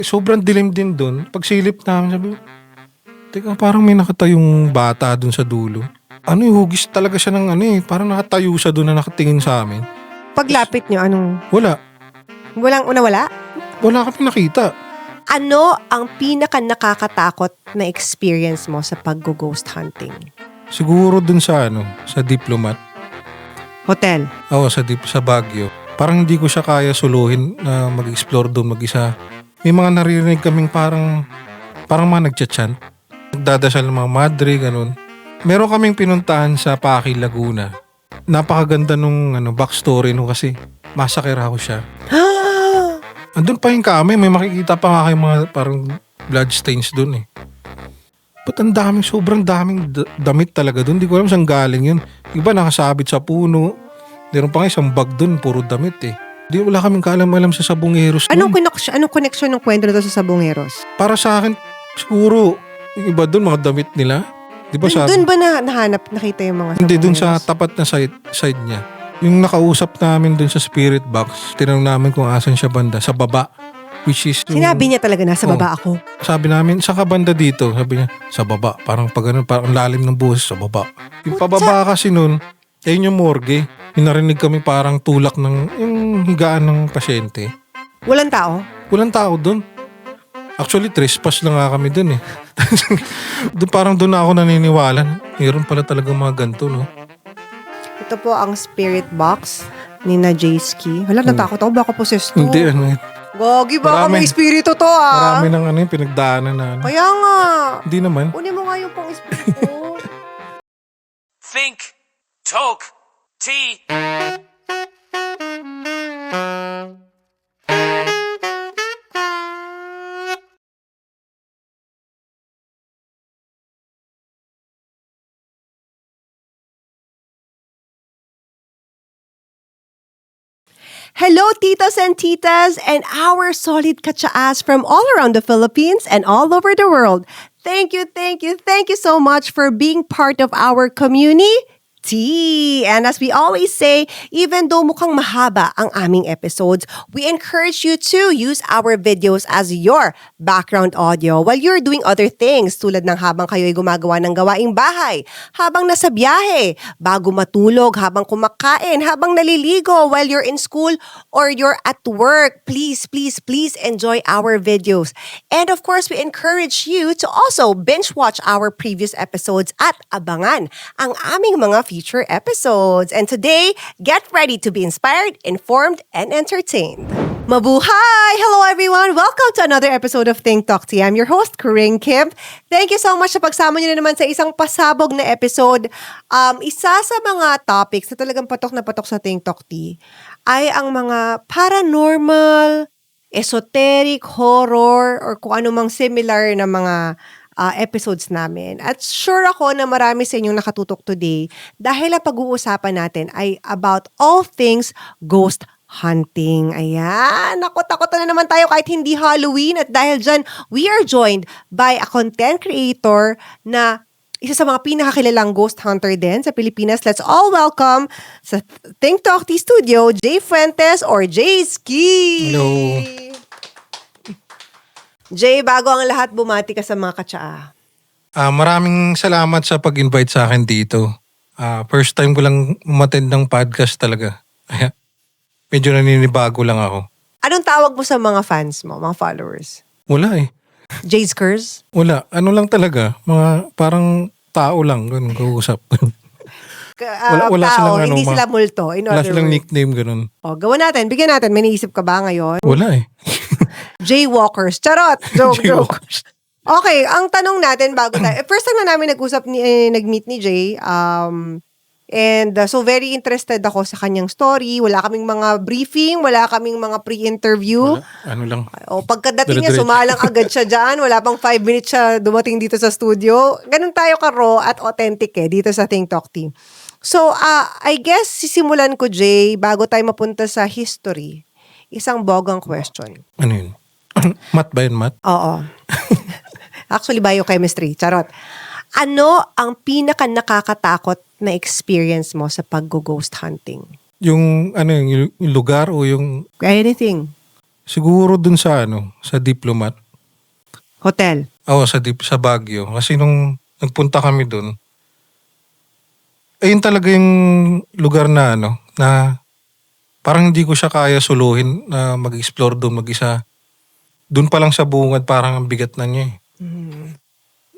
Sobrang dilim din dun. Pagsilip namin, sabi ko, teka, parang may nakatayong bata dun sa dulo. Ano yung hugis talaga siya ng ano eh. Parang nakatayo siya dun na nakatingin sa amin. Paglapit nyo, anong... Wala. Walang unawala? Wala kami nakita. Ano ang pinaka nakakatakot na experience mo sa pag-ghost hunting? Siguro dun sa sa Diplomat. Hotel. Oo, sa Baguio. Parang hindi ko siya kaya suluhin na mag-explore doon mag-isa. May mga naririnig kaming parang mga nagchat-chant. Nagdadasal ng mga madre, ganun. Meron kaming pinuntahan sa Paki, Laguna. Napakaganda nung backstory nung kasi massacre ako siya. Andun pa yung kami, may makikita pa nga kayong mga parang bloodstains dun eh. Ba't ang daming, sobrang daming damit talaga dun? Di ko alam saan galing yun. Iba nakasabit sa puno. Meron pa nga isang bag dun, puro damit eh. Wala kaming kaalam-alam sa Sabongeros dun. Anong connection ng kwento na to sa Sabongeros? Para sa akin, siguro, yung iba dun, mga damit nila. Di ba sabi? Doon ba nakita yung mga Sabongeros? Hindi, dun sa tapat na side niya. Yung nakausap namin dun sa spirit box, tinanong namin kung asan siya banda, sa baba. Which is Sinabi niya talaga nasa baba ako. Sabi namin, saan ka banda dito? Sabi niya, sa baba. Parang pag ganun, parang lalim ng buhos sa baba. Yung pababa kasi nun, ayun yung morgue. Yung narinig kami parang tulak ng yung higaan ng pasyente. Walang tao? Walang tao dun. Actually, trespass lang nga kami dun eh. Parang dun na ako naniniwala. Meron pala talagang mga ganito, no? Ito po ang spirit box ni na Jayski. Wala, natakot ako. Baka possessed to. Hindi, Gogi, baka Marami. may espiritu to ah. Marami ng yung pinagdaanan na Kaya nga. Hindi naman. Kunin mo nga yung pang espiritu. Think, talk, tea. Hello, titos and titas, and our solid katsaas from all around the Philippines and all over the world. Thank you so much for being part of our community. And as we always say, even though mukhang mahaba ang aming episodes, we encourage you to use our videos as your background audio while you're doing other things tulad ng habang kayo ay gumagawa ng gawaing bahay, habang nasa biyahe, bago matulog, habang kumakain, habang naliligo while you're in school or you're at work. Please enjoy our videos. And of course, we encourage you to also binge watch our previous episodes at abangan ang aming mga future episodes. And today, get ready to be inspired, informed, and entertained. Mabuhay! Hello everyone! Welcome to another episode of Think Talk Tea. I'm your host, Corinne Kim. Thank you so much sa pagsama niyo na naman sa isang pasabog na episode. Isa sa mga topics na talagang patok na patok sa Think Talk Tea ay ang mga paranormal, esoteric, horror, or kung anumang similar na mga episodes namin. At sure ako na marami sa inyong nakatutok today dahil ang pag-uusapan natin ay about all things ghost hunting. Ayan. Takot na naman tayo kahit hindi Halloween. At dahil dyan, we are joined by a content creator na isa sa mga pinakakilalang ghost hunter din sa Pilipinas. Let's all welcome sa Think Talk Tea Studio, Jay Fuentes or Jayski. Hello. Jay, bago ang lahat, bumati ka sa mga katsaa. Maraming salamat sa pag-invite sa akin dito. First time ko lang umattend ng podcast talaga. Medyo naninibago lang ako. Anong tawag mo sa mga fans mo, mga followers? Wala eh. Jay's Curse? Wala. Ano lang talaga. Mga parang tao lang. Ganun, kausap. Wala silang hindi sila multo. In Wala other silang words. nickname ganun. O, gawa natin. Bigyan natin. May naisip ka ba ngayon? Wala eh. Jaywalkers. Charot. Joke. Jaywalkers. Okay, ang tanong natin bago tayo. First time na namin nag-meet ni Jay. So very interested ako sa kanyang story. Wala kaming mga briefing, wala kaming mga pre-interview. Ano lang. O pagkadating niya, Dire-diretso. sumalang agad siya dyan. Wala pang 5 minutes siya dumating dito sa studio. Ganun tayo ka-raw at authentic dito sa Think Talk Team. So, I guess sisimulan ko, Jay, bago tayo mapunta sa history. Isang bogang question. Ano yun? Math ba yun, math? Oo. Actually, biochemistry. Charot. Ano ang pinaka nakakatakot na experience mo sa pag-ghost hunting? Yung lugar o yung Anything. Siguro dun sa ano, sa Diplomat. Hotel. Oo, sa Baguio. Kasi nung nagpunta kami dun, ayun talaga yung lugar na ano, na parang hindi ko siya kaya suluhin na mag-explore doon mag-isa. Doon pa lang sa bungad parang ang bigat na niya eh.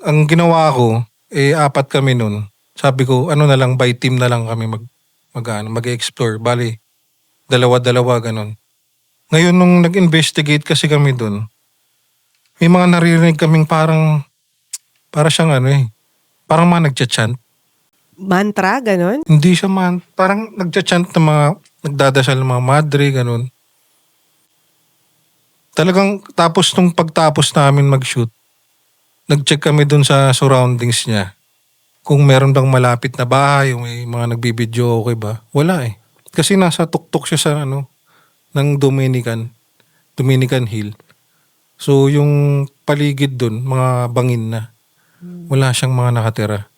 Ang ginawa ko, apat kami nun. Sabi ko, ano na lang, by team na lang kami mag-explore. Bali, dalawa-dalawa, ganun. Ngayon, nung nag-investigate kasi kami dun, may mga naririnig kaming para siyang ano eh, parang mga nagcha-chant. Mantra, ganon? Hindi siya parang nagcha-chant ng mga, nagdadasal ng mga madre, ganun. Talagang tapos nung pagtapos namin mag-shoot, nag-check kami dun sa surroundings niya. Kung meron bang malapit na bahay, o may mga nagbibideo, okay ba? Wala eh. Kasi nasa tuktok siya sa ano, ng Dominican Hill. So yung paligid dun, mga bangin na. Wala siyang mga nakatira.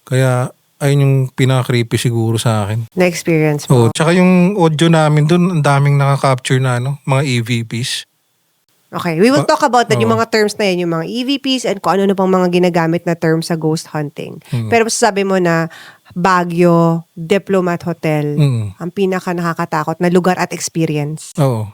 Kaya ayun yung pinaka-creepy siguro sa akin. Na-experience Oo, mo? tsaka yung audio namin dun, ang daming nakaka-capture na ano, mga EVPs. Okay, we will talk about that, yung Oo. mga terms na yan, yung mga EVPs and kung ano pang mga ginagamit na term sa ghost hunting. Pero sabi mo na Baguio, Diplomat Hotel, ang pinaka nakakatakot na lugar at experience. Oo.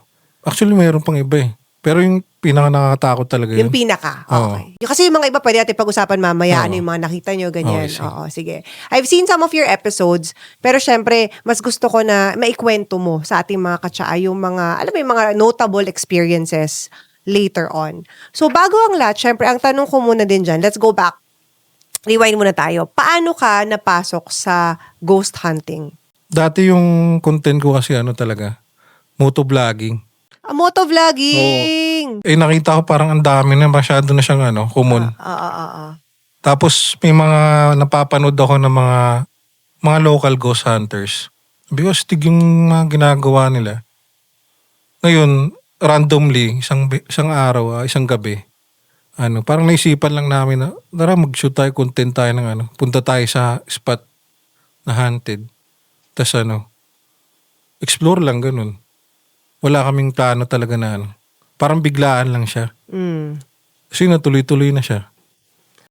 Actually, mayroon pang iba eh. Pero yung pinaka nakakatakot talaga yun. Yung pinaka. Oo. Okay. Yung, kasi yung mga iba pwede natin pag-usapan mamaya, Oo. ano yung mga nakita nyo, ganyan. Okay, sige. Oo, sige. I've seen some of your episodes, pero syempre, mas gusto ko na maikwento mo sa ating mga katsaa yung mga, alam mo yung mga notable experiences later on. So, bago ang lahat, syempre, ang tanong ko muna din dyan, let's go back. Rewind muna tayo. Paano ka napasok sa ghost hunting? Dati yung content ko kasi ano talaga, motovlogging. Motovlogging! Nakita ko parang ang dami na, masyado na siyang ano, common. Tapos may mga napapanood ako ng mga local ghost hunters. Because tig yung mga ginagawa nila. Ngayon, randomly, isang araw, isang gabi, parang naisipan lang namin na, tara mag-shoot tayo, content tayo ng punta tayo sa spot na haunted. Tapos explore lang ganun. Wala kaming plano talaga na parang biglaan lang siya. Kasi natuloy-tuloy na siya.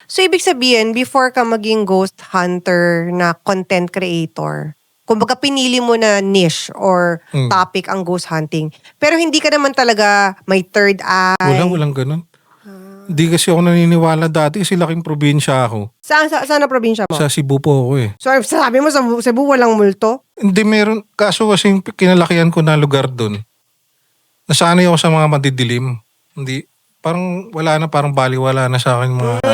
So, ibig sabihin, before ka maging ghost hunter na content creator, kumbaga pinili mo na niche or topic ang ghost hunting. Pero hindi ka naman talaga may third eye. Walang ganun. Hindi kasi ako naniniwala dati kasi laking probinsya ako. Saan na probinsya mo? Sa Cebu po ako eh. So, sabi mo sa Cebu walang multo? Hindi meron, kaso kasi yung kinalakihan ko na lugar doon. Nasanay ako sa mga madidilim. Hindi, parang wala na, parang baliwala na sa akin mga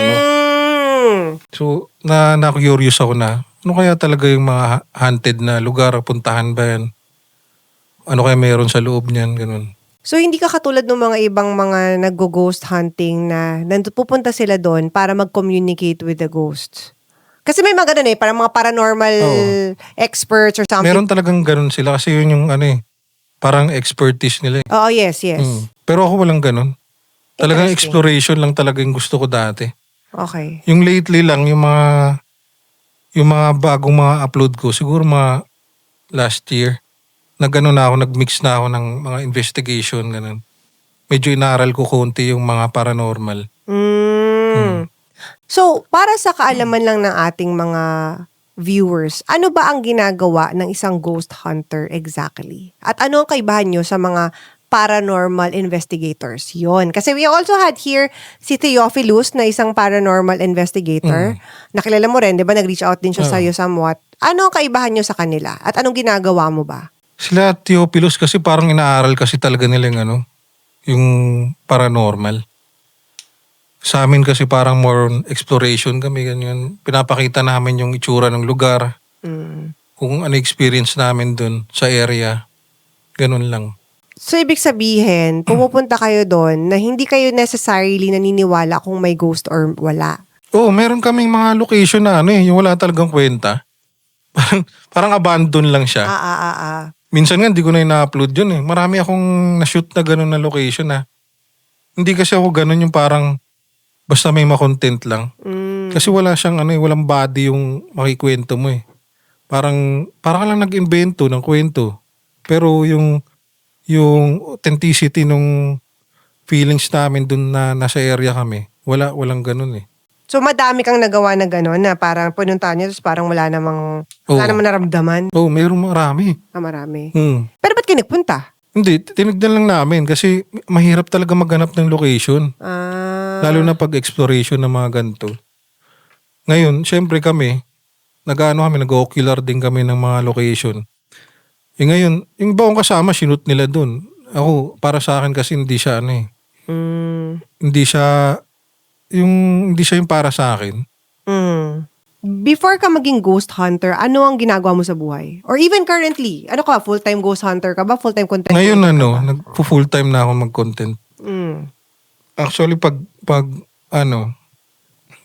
So, na-curious ako na, ano kaya talaga yung mga haunted na lugar, puntahan ba yan? Ano kaya meron sa loob niyan, ganun. So, hindi ka katulad ng mga ibang mga nag-ghost hunting na pupunta sila doon para mag-communicate with the ghosts. Kasi may mga ganun parang mga paranormal experts or something. Meron talagang ganun sila kasi yun yung parang expertise nila eh. Oo, yes. Pero ako walang ganun. Talagang Interesting. exploration lang talaga yung gusto ko dati. Okay. Yung lately lang, yung mga bagong mga upload ko, siguro mga last year, na gano'n na ako, nag-mix na ako ng mga investigation, gano'n. Medyo inaral ko konti yung mga paranormal. So, para sa kaalaman lang ng ating mga viewers, ano ba ang ginagawa ng isang ghost hunter exactly? At ano ang kaibahan nyo sa mga paranormal investigators? Yon. Kasi we also had here si Theophilus na isang paranormal investigator. Nakilala mo rin, di ba? Nag-reach out din siya sa'yo somewhat. Ano ang kaibahan nyo sa kanila? At anong ginagawa mo ba? Sila Theophilus kasi parang inaaral kasi talaga nila yung paranormal. Sa amin kasi parang more on exploration kami, ganyan. Pinapakita namin yung itsura ng lugar. Kung ano experience namin dun sa area. Ganun lang. So, ibig sabihin, pumupunta kayo doon na hindi kayo necessarily naniniwala kung may ghost or wala. Oo, meron kaming mga location na yung wala talagang kwenta. Parang abandon lang siya. Minsan nga, hindi ko na ina-upload yun eh. Marami akong na-shoot na gano'n na location na. Hindi kasi ako gano'n yung parang basta may ma-content lang. Kasi wala siyang walang body yung makikwento mo eh. Parang ka lang nag-invento ng kwento. Pero yung yung authenticity nung feelings namin dun na nasa area kami. Walang ganun eh. So madami kang nagawa na gano'n na parang pununtahan niyo tapos parang wala namang naramdaman. Oh, mayroong marami. Marami. Hmm. Pero ba't kayo nagpunta? Hindi, tinignan lang namin kasi mahirap talaga maghanap ng location. Lalo na pag exploration ng mga ganito. Ngayon, syempre kami, nag-ocular din kami ng mga location. Ngayon, yung iba kong kasama, sinut nila dun. Ako, para sa akin kasi hindi siya Hindi siya yung para sa akin. Before ka maging ghost hunter, ano ang ginagawa mo sa buhay? Or even currently, ano ka, full-time ghost hunter ka ba? Full-time content Ngayon creator ka ba? nag-full time na ako mag-content. Actually, pag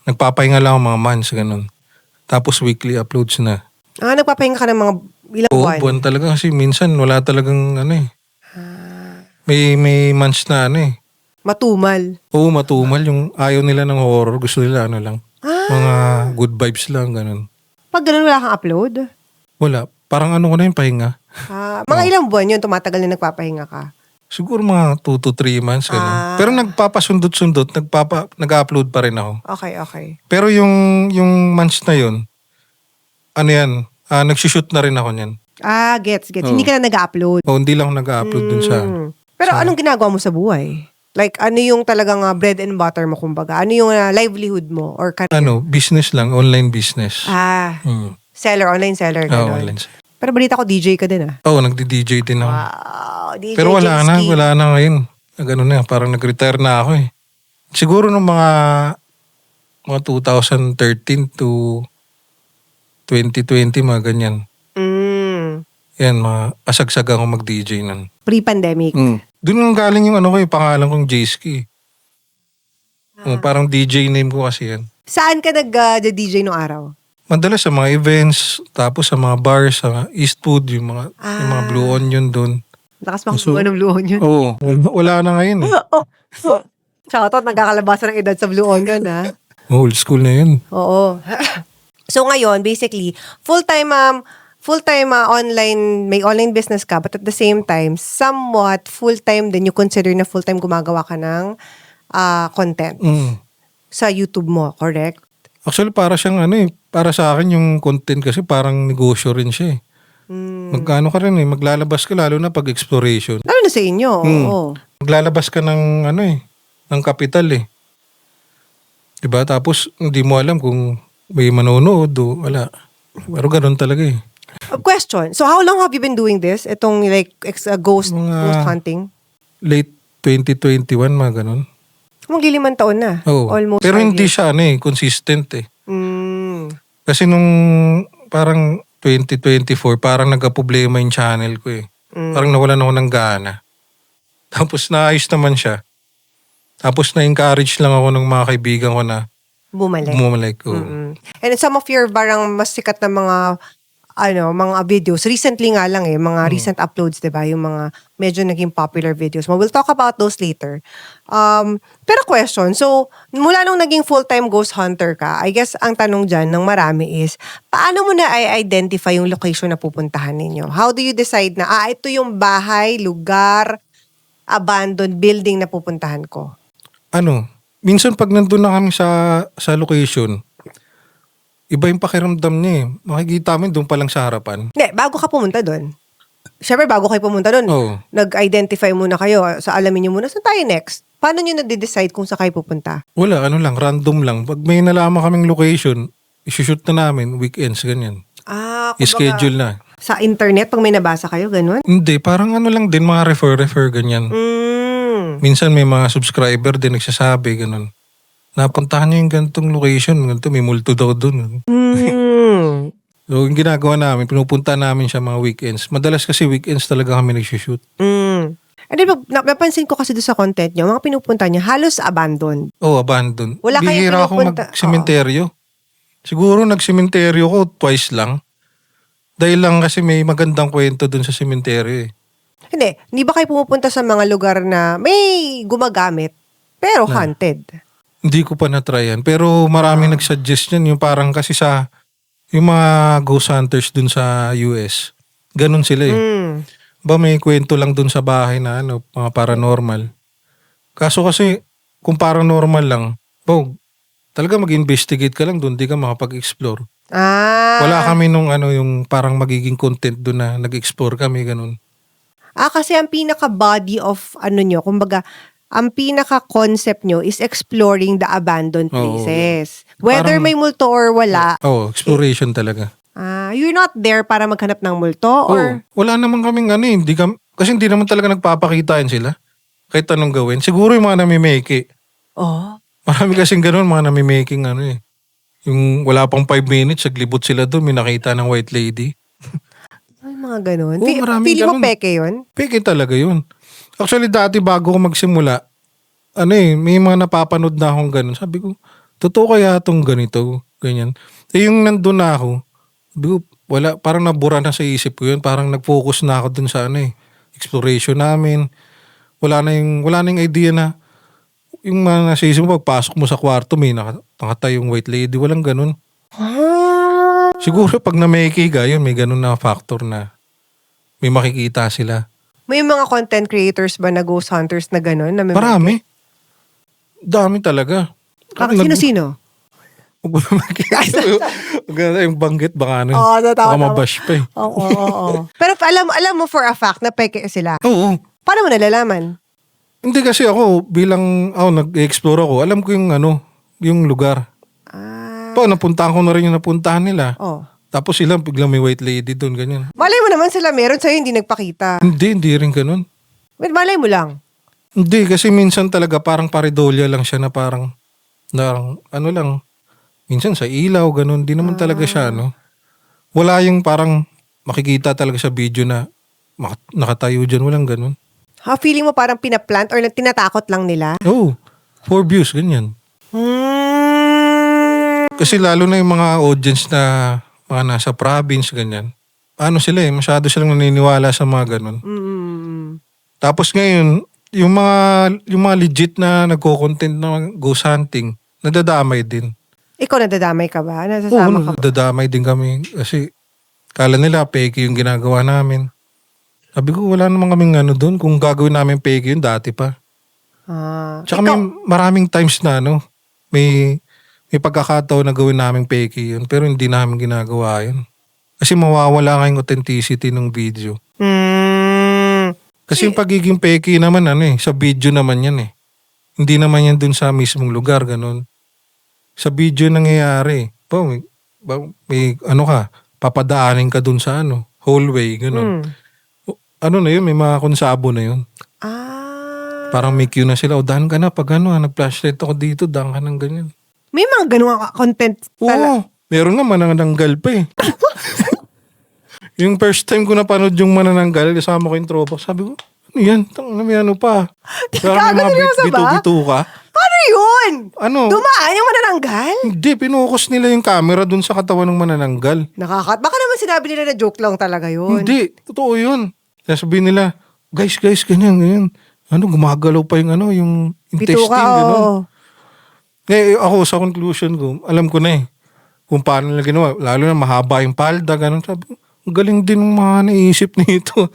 nagpapahinga lang ako mga months, ganun. Tapos weekly uploads na. Nagpapahinga ka ng mga ilang Oo, buwan? buwan talaga kasi minsan wala talagang May months na Matumal. Oo, matumal. Yung ayaw nila ng horror. Gusto nila lang. Mga good vibes lang, ganun. Pag ganun wala kang upload? Wala. Parang ko na yung pahinga. Mga ilang buwan yun, tumatagal na nagpapahinga ka? Siguro mga 2 to 3 months, ganun. Pero nagpapasundot-sundot, nag-upload pa rin ako. Okay. Pero yung months na yun, nagsushoot na rin ako niyan. Gets. Oo. Hindi ka na nag-upload. Hindi lang ako nag-upload dun sa... Pero anong ginagawa mo sa buhay? Like, ano yung talagang bread and butter mo, kumbaga? Ano yung livelihood mo? Or business lang, online business. Seller, online seller. Oo, Ganun. online. Pero balita ko, DJ ka din Oo, nagdi-DJ din ako. Wow, DJ Pero wala Jetski. na ngayon. Parang nag-retire na ako eh. Siguro nung mga 2013 to 2020, mga ganyan. Yan, mga asagsag ako mag-DJ nun. Pre-pandemic. Doon nang galing yung pangalan kong Jetski. Parang DJ name ko kasi yan. Saan ka nag-DJ nung araw? Madalas sa mga events, tapos sa mga bars, sa Eastwood, yung mga Blue Onion doon. Lakas makasubuan ng Blue Onion. Oo, wala na ngayon eh. Shoutout, nagkakalabasan ng edad sa Blue Onion, ha? Old school na yun. Oo. So ngayon, basically, full-time online, may online business ka, but at the same time, somewhat full-time din, you consider na full-time gumagawa ka ng content sa YouTube mo, correct? Actually, para siyang para sa akin yung content kasi parang negosyo rin siya eh. Magkano ka rin maglalabas ka lalo na pag exploration. Lalo na sa inyo, oo. Maglalabas ka ng ng kapital eh. Diba? Tapos hindi mo alam kung may manonood o wala. Pero ganun talaga eh. Question, so how long have you been doing this? Itong ghost hunting? Late 2021, mga ganun. Maglilimang taon na. Oo. Almost Pero 5 hindi years. siya consistent eh. Kasi nung parang 2024, parang nagka-problema yung channel ko eh. Parang nawalan ako ng gana. Tapos naayos naman siya. Tapos na-encourage lang ako ng mga kaibigan ko na bumalik. And some of your parang mas sikat na mga videos. Recently nga lang mga recent uploads, 'di ba? Yung mga medyo naging popular videos. We'll talk about those later. Pero question, so mula nung naging full-time ghost hunter ka, I guess ang tanong diyan ng marami is, paano mo na i-identify yung location na pupuntahan ninyo? How do you decide na ito yung bahay, lugar, abandoned building na pupuntahan ko? Minsan pag nandun na kami sa location, iba yung pakiramdam niya eh. Makikita mo doon pa lang sa harapan. Hindi, bago ka pumunta doon. Siyempre, bago kayo pumunta doon, nag-identify muna kayo. So, alamin nyo muna, saan tayo next? Paano nyo na-decide kung saan kayo pupunta? Wala, random lang. Pag may nalaman kaming location, isushoot na namin, weekends, ganyan. I-schedule na. Sa internet, pag may nabasa kayo, ganun? Hindi, parang lang din, mga refer, ganyan. Minsan may mga subscriber din nagsasabi, ganun. Napuntahan niyo yung ganitong location, may multo daw doon. So, yung ginagawa namin, pinupunta namin siya mga weekends. Madalas kasi weekends talaga kami nagsushoot. And then, napansin ko kasi doon sa content nyo, mga pinupunta nyo, halos abandoned. Abandoned. Wala kayong Bihira ako pinupunta. mag-sementeryo. Siguro nag-sementeryo ko twice lang. Dahil lang kasi may magandang kwento doon sa sementeryo eh. Hindi ba kayo pumupunta sa mga lugar na may gumagamit, pero haunted? Hindi ko pa na-try yan. Pero maraming nag-suggest yan. Yung parang kasi yung mga ghost hunters dun sa US. Ganun sila eh. Ba may kwento lang dun sa bahay na ano, mga paranormal. Kaso kasi, kung paranormal lang, talaga mag-investigate ka lang dun, di ka makapag-explore. Wala kami nung ano, yung parang magiging content dun na nag-explore kami, ganun. Kasi ang pinaka-body of ano nyo, kumbaga, ang pinaka-concept nyo is exploring the abandoned Oo. places. Whether Parang- may multo or wala, Exploration talaga. you're not there para maghanap ng multo or... Wala naman kaming ano, kasi hindi naman talaga nagpapakitaan sila. Kahit anong gawin. Siguro yung mga namimeke. Oh. Marami kasing ganun, mga namimiking ano eh. Yung wala pang 5 minutes, naglibot sila doon, may nakita ng white lady. Ay, mga ganun. Oo, maraming Feeling mo ganun. peke yun? Peke talaga yun. Actually, dati bago ko magsimula, may mga napapanood na akong ganun. Sabi ko, totoo kaya itong ganito? Ganyan. Yung nandun na ako, sabi ko, wala, parang nabura na sa isip ko yun. Parang nag-focus na ako dun sa exploration namin. Wala na yung idea na, yung mga nasa isip mo, pagpasok mo sa kwarto, may nakatayong white lady. Walang ganun. Siguro pag na-make yun, may ganun na factor na may makikita sila. May mga content creators ba na ghost hunters na gano'n? Na Marami. Dami talaga. Sino-sino? Huwag mo naman yung banggit baka ano. Oo, natawa. Baka mabash pa eh. Oo. Pero alam mo for a fact na peke sila. Oo. Paano mo nalalaman? Hindi kasi ako, nag-explore ako, alam ko yung lugar. Napuntahan ko na rin yung napuntahan nila. Oh. Tapos sila, biglang may white lady doon, ganyan. Malay mo naman sila meron sa'yo hindi nagpakita. Hindi rin ganun. Wait, malay mo lang. Hindi, kasi minsan talaga parang paridolya lang siya na parang ano lang, minsan sa ilaw, ganun. Di naman talaga siya, Wala yung parang makikita talaga sa video na nakatayo dyan, walang ganun. Feeling mo parang pinaplant or tinatakot lang nila? Oo, for views, ganyan. Kasi lalo na yung mga audience na mga nasa province, ganyan. Masyado silang naniniwala sa mga ganun. Tapos ngayon, yung mga legit na nagko-content ng ghost hunting, nadadamay din. Ikaw nadadamay ka ba? Oo, Nasasama ka ba? nadadamay din kami. Kasi kala nila fake yung ginagawa namin. Sabi ko, wala naman kaming doon. Kung gagawin namin fake yun, dati pa. Tsaka may maraming times na may pagkakataon na gawin namin fake yun. Pero hindi namin ginagawa yun. Kasi mawawala nga yung authenticity ng video. Kasi yung pagiging fake naman sa video naman yan eh. Hindi naman yan dun sa mismong lugar, ganun. Sa video nangyayari. May papadaanin ka dun sa hallway, ganun. Na yun, may mga konsabo na yun. Parang may cue na sila, daan ka na pag nag-flashlight ako dito, daan ka ng ganyan. May mga ganun content Oo, meron nga manananggal pa eh. Yung first time ko napanood yung manananggal, kasama ko yung tropa, sabi ko, ano yan? May pa. Parang may mga bito-bito ka. Paano yun? Dumaan yung manananggal? Hindi, pinukus nila yung camera dun sa katawan ng manananggal. Baka naman sinabi nila na joke lang talaga yun. Hindi, totoo yun. Sabihin nila, guys, ganyan. Gumagalaw pa yung intestine, gano'n. Ako sa conclusion ko, alam ko na eh, kung paano nila ginawa. Lalo na mahaba yung palda, gano'n. Sabi ko, ang galing din ng mga naisip nito.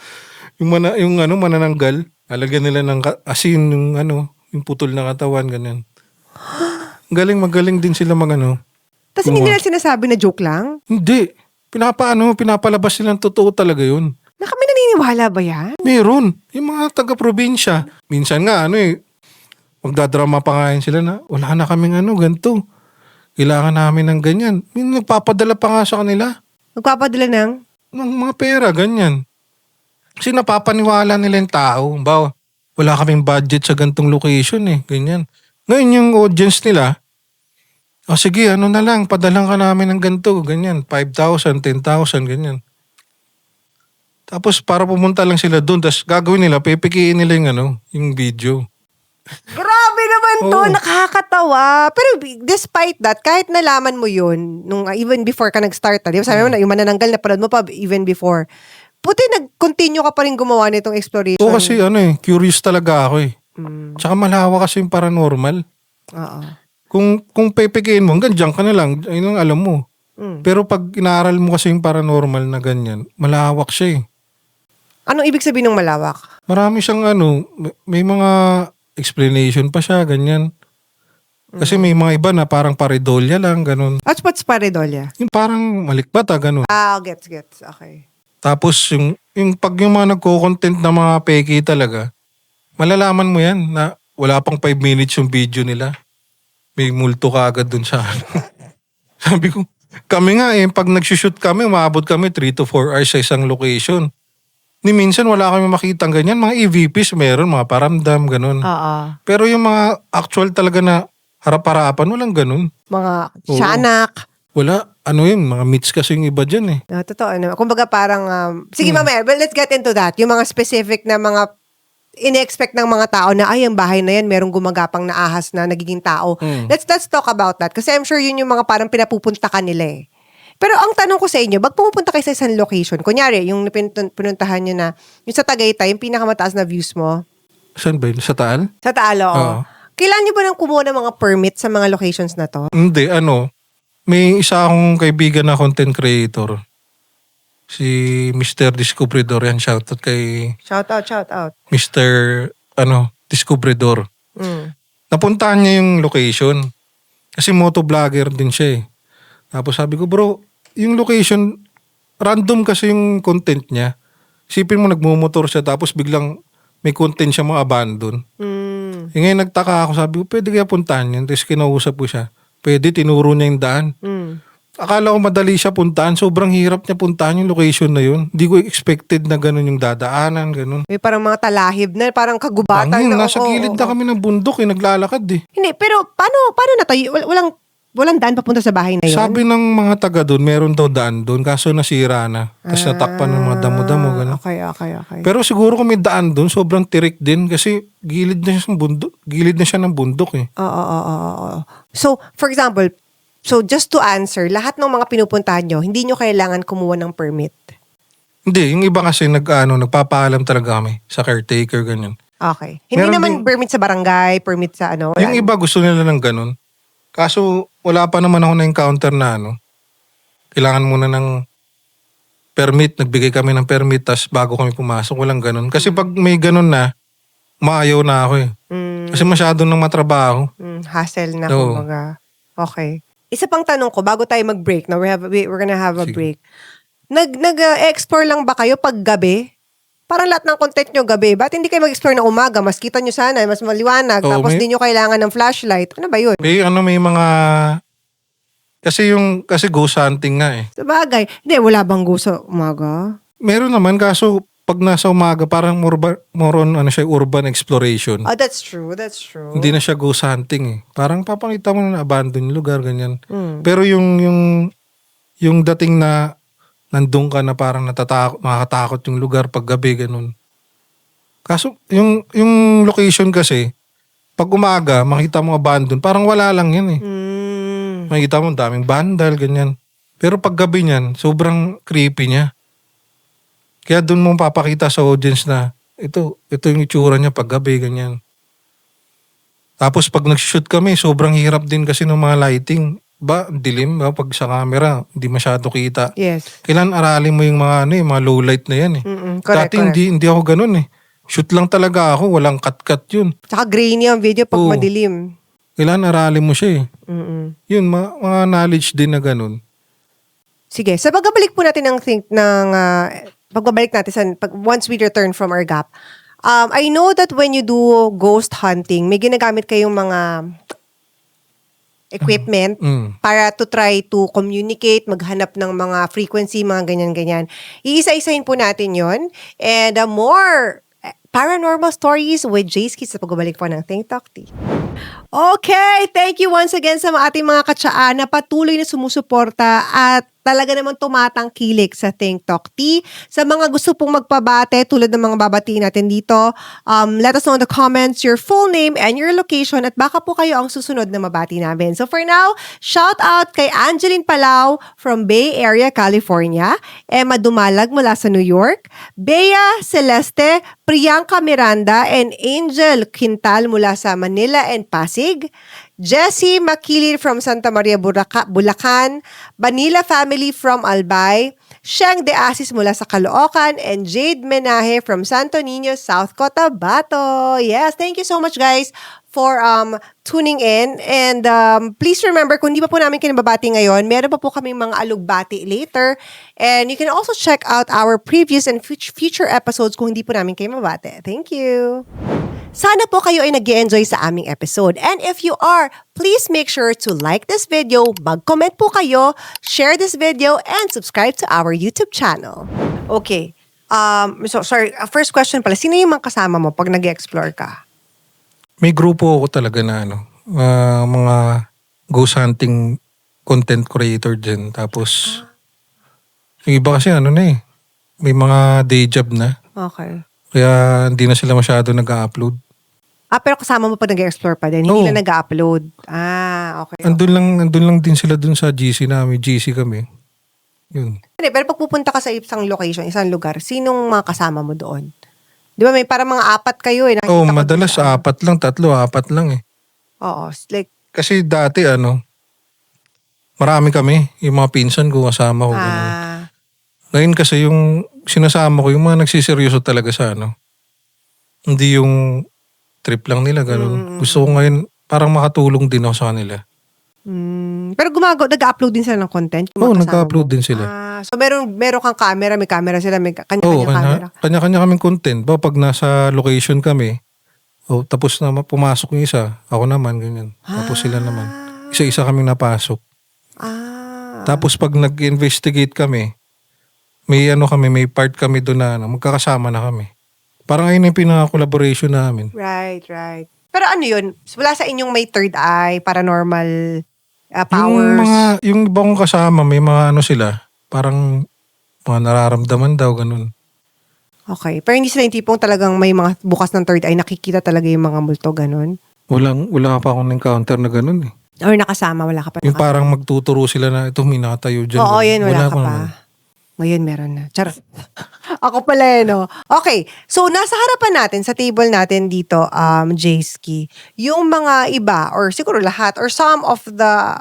yung manananggal, alagyan nila ng asin, yung putol na katawan, ganyan. Magaling din sila Tapos hindi nila sinasabi na joke lang? Hindi. Pinapalabas silang totoo talaga yun. Na kami naniniwala ba yan? Meron. Yung mga taga-probinsya. Minsan nga, magdadrama pa nga yun sila na, wala na kaming ganito. Kailangan namin ng ganyan. Nagpapadala pa nga sa kanila. Magpapadala ng mga pera, ganyan. Kasi napapaniwala nila yung tao. Bawa, wala kaming budget sa gantong location eh. Ganyan. Ngayon yung audience nila, sige, na lang, padalang ka namin ng ganito, ganyan. 5,000, 10,000, ganyan. Tapos para pumunta lang sila doon, tapos gagawin nila, pipikiin nila yung video. Grabe naman to, nakakatawa. Pero despite that, kahit nalaman mo yun, even before ka nag-start, di ba sabi mo na yung manananggal na panood mo pa even before, puti nag-continue ka pa rin gumawa nitong exploration. Oo kasi curious talaga ako eh. Tsaka malawak kasi yung paranormal. Oo. Kung pepekiin mo, hanggang dyan ka na lang, ayun lang alam mo. Pero pag inaaral mo kasi yung paranormal na ganyan, malawak siya eh. Anong ibig sabihin ng malawak? Marami siyang may mga explanation pa siya, ganyan. Kasi may mga iba na parang paridolya lang, ganun. What's pareidolia? Yung parang malikbat, ganun. Gets. Okay. Tapos yung pag yung mga nagko-content na mga peki talaga, malalaman mo yan na wala pang 5 minutes yung video nila. May multo ka agad dun sa Sabi ko, kami nga pag nagsushoot kami, umabot kami 3 to 4 hours sa isang location. Ni minsan wala kami makitang ganyan. Mga EVPs meron, mga paramdam, ganun. Oo. Pero yung mga actual talaga na harap-harapan, walang ganun. Mga Oo. tiyanak. Wala, mga myths kasi yung iba dyan eh. Totoo naman. Kumbaga parang, sige mamaya, but let's get into that. Yung mga specific na mga ine-expect ng mga tao na ay ang bahay na yan merong gumagapang na ahas na nagiging tao. Let's talk about that kasi I'm sure yun yung mga parang pinapupunta ka nila eh. Pero ang tanong ko sa inyo, pag pumupunta kayo sa isang location, kunyari, yung pinuntahan nyo na, yung sa Tagaytay, yung pinakamataas na views mo, Saan ba yun? Sa Taal? sa Taalo, Oo. kailan nyo ba nang kumuha ng mga permit sa mga locations na to? Hindi, may isa akong kaibigan na content creator. Si Mr. Descubridor yan. Shoutout kay Shout out. Mr. Descubridor. Napuntahan niya yung location. Kasi motovlogger din siya eh. Tapos sabi ko, bro, yung location, random kasi yung content niya. Isipin mo, nagmumotor siya tapos biglang may content siya mga abandon. Ngayon nagtaka ako, sabi ko, pwede kaya puntahan yan. Tapos kinausap ko siya. Pwede, tinuro niya yung daan. Akala ko madali siya puntahan. Sobrang hirap niya puntahan yung location na yun. Hindi ko expected na ganun yung dadaanan, ganun. May parang mga talahib na, parang kagubatan Bangin, na. nasa gilid na kami ng bundok naglalakad eh. Hindi, pero paano na tayo? Walang daan papunta sa bahay na yun? Sabi ng mga taga doon, meron daw daan doon, kaso nasira na. Tapos natakpan ng mga damo-damo, gano'n. Okay. Pero siguro kung may daan doon, sobrang tirik din kasi gilid na siya ng bundok eh. Oo. So, for example, just to answer, lahat ng mga pinupuntahan nyo, hindi nyo kailangan kumuha ng permit. Hindi, yung iba kasi nagpapaalam talaga kami sa caretaker, ganyan. Okay. Hindi Meron naman permit sa barangay, permit sa ano. Yung iba gusto nila ng ganun. Kaso wala pa naman ako na-encounter na kailangan muna ng permit. Nagbigay kami ng permit tas bago kami pumasok. Walang ganun. Kasi pag may ganun na, maayaw na ako eh. Kasi masyado nang matrabaho. Hassle na, Oo. kumbaga. Okay. Isa pang tanong ko, bago tayo mag-break, no? We're gonna have a Sige. break. Nag-explore lang ba kayo pag gabi? Parang lahat ng content nyo gabi. Ba't hindi kayo mag-explore na umaga? Mas kita nyo sana, mas maliwanag. Oo, Tapos may- di nyo kailangan ng flashlight. Ano ba yun? May mga... Kasi ghost hunting nga eh. Sa bagay. Hindi, wala bang gusto umaga? Meron naman kaso pag nasa umaga parang more on urban exploration. Oh, that's true. Hindi na siya ghost hunting eh. Parang papakita mo na abandon yung lugar, ganyan. Mm. Pero yung dating na nandun ka na parang makakatakot yung lugar pag gabi, ganun. Kaso, yung location kasi, pag umaga, makita mo abandon, parang wala lang yan eh. Makita mo daming bandal, ganyan. Pero pag gabi niyan, sobrang creepy niya. Kaya dun mo papakita sa audience na, ito yung itsura niya pag gabi, ganyan. Tapos pag nag-shoot kami, sobrang hirap din kasi ng mga lighting. Dilim ba? Pag sa camera, hindi masyado kita. Yes. Kailan aralin mo yung mga mga low light na yan eh. Correct, Dati hindi ako ganun eh. Shoot lang talaga ako, walang cut-cut yun. Tsaka grainy ang video pag Oo. madilim. Kailan aralin mo siya eh. Mm-mm. Yun, mga knowledge din na ganun. Sige, sa pagbabalik po natin pagbabalik natin once we return from our gap, I know that when you do ghost hunting, may ginagamit kayong mga equipment para to try to communicate, maghanap ng mga frequency, mga ganyan-ganyan. Iisa-isahin po natin yon. And more paranormal stories with Jay's Kids sa pagbabalik po ng Think Talk Tea. Okay, thank you once again sa ating mga katsaan na patuloy na sumusuporta at talaga namang tumatangkilik sa Think Talk Tea. Sa mga gusto pong magpabate, tulad ng mga babatiin natin dito, let us know in the comments your full name and your location at baka po kayo ang susunod na mabati namin. So for now, shout out kay Angeline Palau from Bay Area, California, Emma Dumalag mula sa New York, Bea Celeste, Priyanka Miranda, and Angel Quintal mula sa Manila and Pasig, Jessie Makilin from Santa Maria, Bulacan, Vanilla family from Albay, Sheng De Asis mula sa Caloocan, and Jade Menaje from Santo Niño, South Cotabato. Yes, thank you so much guys for tuning in. And please remember, kung di pa po namin kinababati ngayon, meron pa po kaming mga alugbati later. And you can also check out our previous and future episodes kung hindi po namin kayo mabate. Thank you! Sana po kayo ay nag-enjoy sa aming episode. And if you are, please make sure to like this video, mag-comment po kayo, share this video, and subscribe to our YouTube channel. Okay. Sorry, first question pala. Sino yung mga kasama mo pag nag-explore ka? May grupo ako talaga na mga ghost hunting content creator din. Tapos, yung iba kasi may mga day job na. Okay. Kaya hindi na sila masyado nag-upload. Pero kasama mo pag nag-explore pa din. Hindi Oo. na nag-upload. Okay. Andun lang din sila dun sa GC namin. GC kami. Yun. Hindi, pero pag pupunta ka sa isang location, isang lugar, sinong mga kasama mo doon? Di ba may parang mga apat kayo eh. Nakikita ko Madalas dun sa- 4 lang, 3, 4 lang eh. Oo. Like, Kasi dati marami kami. Yung mga pinsan ko kasama ko. ganun. Ngayon kasi yung sinasama ko, yung mga nagsiseryoso talaga sa hindi yung trip lang nila, ganun. Gusto ko ngayon, parang makatulong din ako sa kanila. pero nag-upload din sila ng content? yung mga Oo, kasama nag-upload mo? din sila. So meron kang camera, may camera sila, may Oo, kanya-kanya camera. kanya-kanya kaming content. Pag nasa location kami, tapos na pumasok yung isa, ako naman, ganyan. Tapos sila naman. Isa-isa kaming napasok. Tapos pag nag-investigate kami, may may part kami doon na magkakasama na kami. Parang ayun yung pinaka-collaboration namin. Right. Pero ano yun? Wala sa inyong may third eye, paranormal Yung powers? yung iba kong kasama, may mga sila, parang mga nararamdaman daw, ganun. Okay. Pero hindi sila yung tipong talagang may mga bukas ng third eye, nakikita talaga yung mga multo, ganun? Wala pa akong encounter na ganun eh. Or nakasama, wala ka pa Yung nakasama? parang magtuturo sila na ito, may nakatayo dyan. Oo, ganun. yun, wala ka pa. naman. Ngayon meron na. Charot. Ako pala no? Okay. So, nasa harapan natin, sa table natin dito, Jayski, yung mga iba, or siguro lahat, or some of the,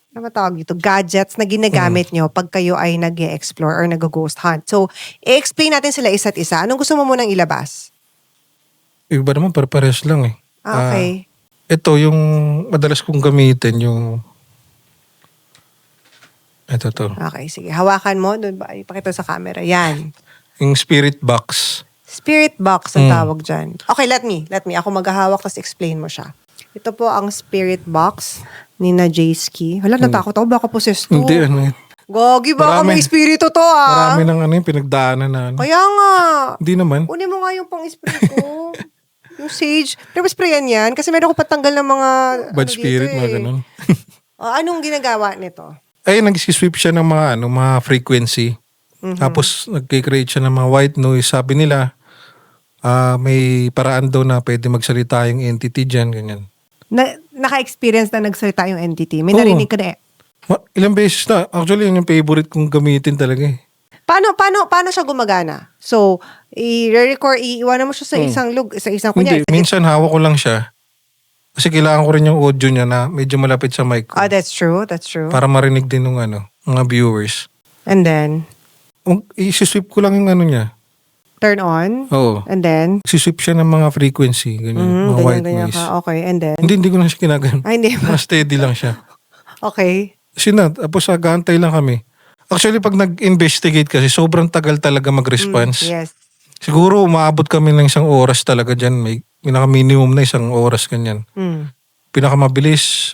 ano matawag dito, gadgets na ginagamit nyo pag kayo ay nag-explore or nag-ghost hunt. So, i-explain natin sila isa't isa. Anong gusto mo munang ilabas? Yung iba naman, pares lang eh. Okay. Ito, yung madalas kong gamitin, yung... Ito to. Okay, sige. Hawakan mo. Doon ba? Ipakita sa camera. Yan. Yung spirit box. Spirit box ang tawag dyan. Okay, let me. Ako maghahawak tapos explain mo siya. Ito po ang spirit box ni na Jayski. Hala, natakot ako. Baka possessed to. Hindi, Gogi, baka Marami. may espiritu to ah. Marami ng yung pinagdaanan na Kaya nga. Hindi naman. Kunin mo nga yung pang espiritu. Yung sage. Pero sprayan yan. Kasi meron ko patanggal ng mga... Bad spirit, dito, mga ganun. Anong ginagawa nito? Ay, nag-sweep siya ng mga frequency. Tapos, nag-create siya ng mga white noise. Sabi nila, may paraan daw na pwede magsalita yung entity dyan, ganyan. Naka-experience na nagsalita yung entity. May Oo. narinig ka na eh. Ilang beses na. Actually, yun yung favorite kong gamitin talaga eh. Paano siya gumagana? So, i-record, iiwanan mo siya sa isang Hindi, minsan hawak ko lang siya. Kasi kailangan ko rin yung audio niya na medyo malapit sa mic ko. That's true. Para marinig din ng mga viewers. And then, I-sweep ko lang yung niya. turn on. Oo. And then, I-sweep siya ng mga frequency, ganyan. Mga white ganyan noise. ka. Okay, and then, Hindi ko na siya kinagano. Ay, hindi ba? Mas steady lang siya. Okay. Tapos gantay lang kami. Actually, pag nag-investigate kasi, sobrang tagal talaga mag-response. Yes. Siguro, umaabot kami ng 1 oras talaga dyan. May pinaka-minimum na 1 oras kanyan. Pinakamabilis,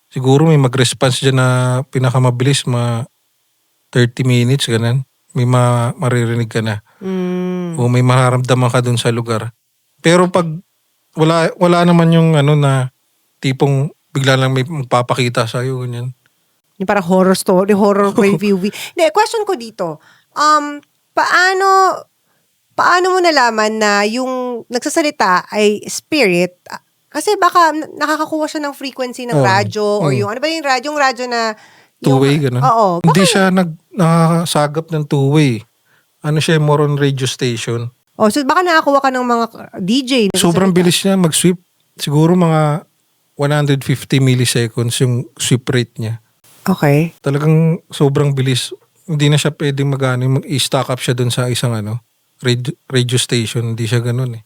siguro may mag-response dyan na pinakamabilis, 30 minutes, ganun. May maririnig ka na. O may mararamdaman ka dun sa lugar. Pero pag wala naman yung na tipong bigla lang may magpapakita sa'yo, ganyan. Yung parang horror story, horror PVV. Hindi, question ko dito. Paano mo nalaman na yung nagsasalita ay spirit? Kasi baka nakakakuha siya ng frequency ng radyo or yung, ano ba yung radyo? Yung radyo na... Two-way, ganun. Oo. Hindi siya nakakasagap ng two-way. Siya, more on radio station. So baka nakakuha ka ng mga DJ. Sobrang bilis niya mag-sweep. Siguro mga 150 milliseconds yung sweep rate niya. Okay. Talagang sobrang bilis. Hindi na siya pwedeng mag-i-stock up siya dun sa isang radio station. Hindi siya ganun eh.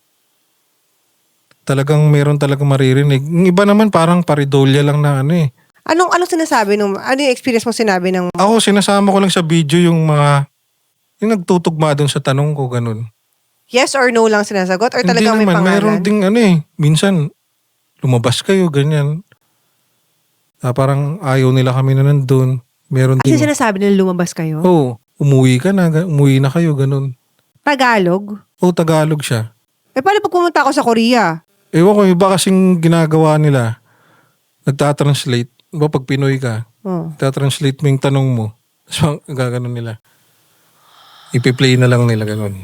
Talagang meron talagang maririnig. Yung iba naman parang paridolya lang na Anong sinasabi ano yung experience mo sinabi ng Ako, sinasama ko lang sa video yung nagtutugma dun sa tanong ko, ganun. yes or no lang sinasagot or Hindi talagang may naman, meron pangalan? ding minsan lumabas kayo, ganyan. Parang ayaw nila kami na nandun. Meron Kasi ding, sinasabi nila lumabas kayo? umuwi na kayo, ganun. Tagalog? Tagalog siya. Paano pag pumunta ako sa Korea? Ewan ko, iba kasing ginagawa nila. Nagtatranslate. Diba pag Pinoy ka, nagtatranslate mo yung tanong mo. So, gaganon nila. Ipi-play na lang nila, ganun.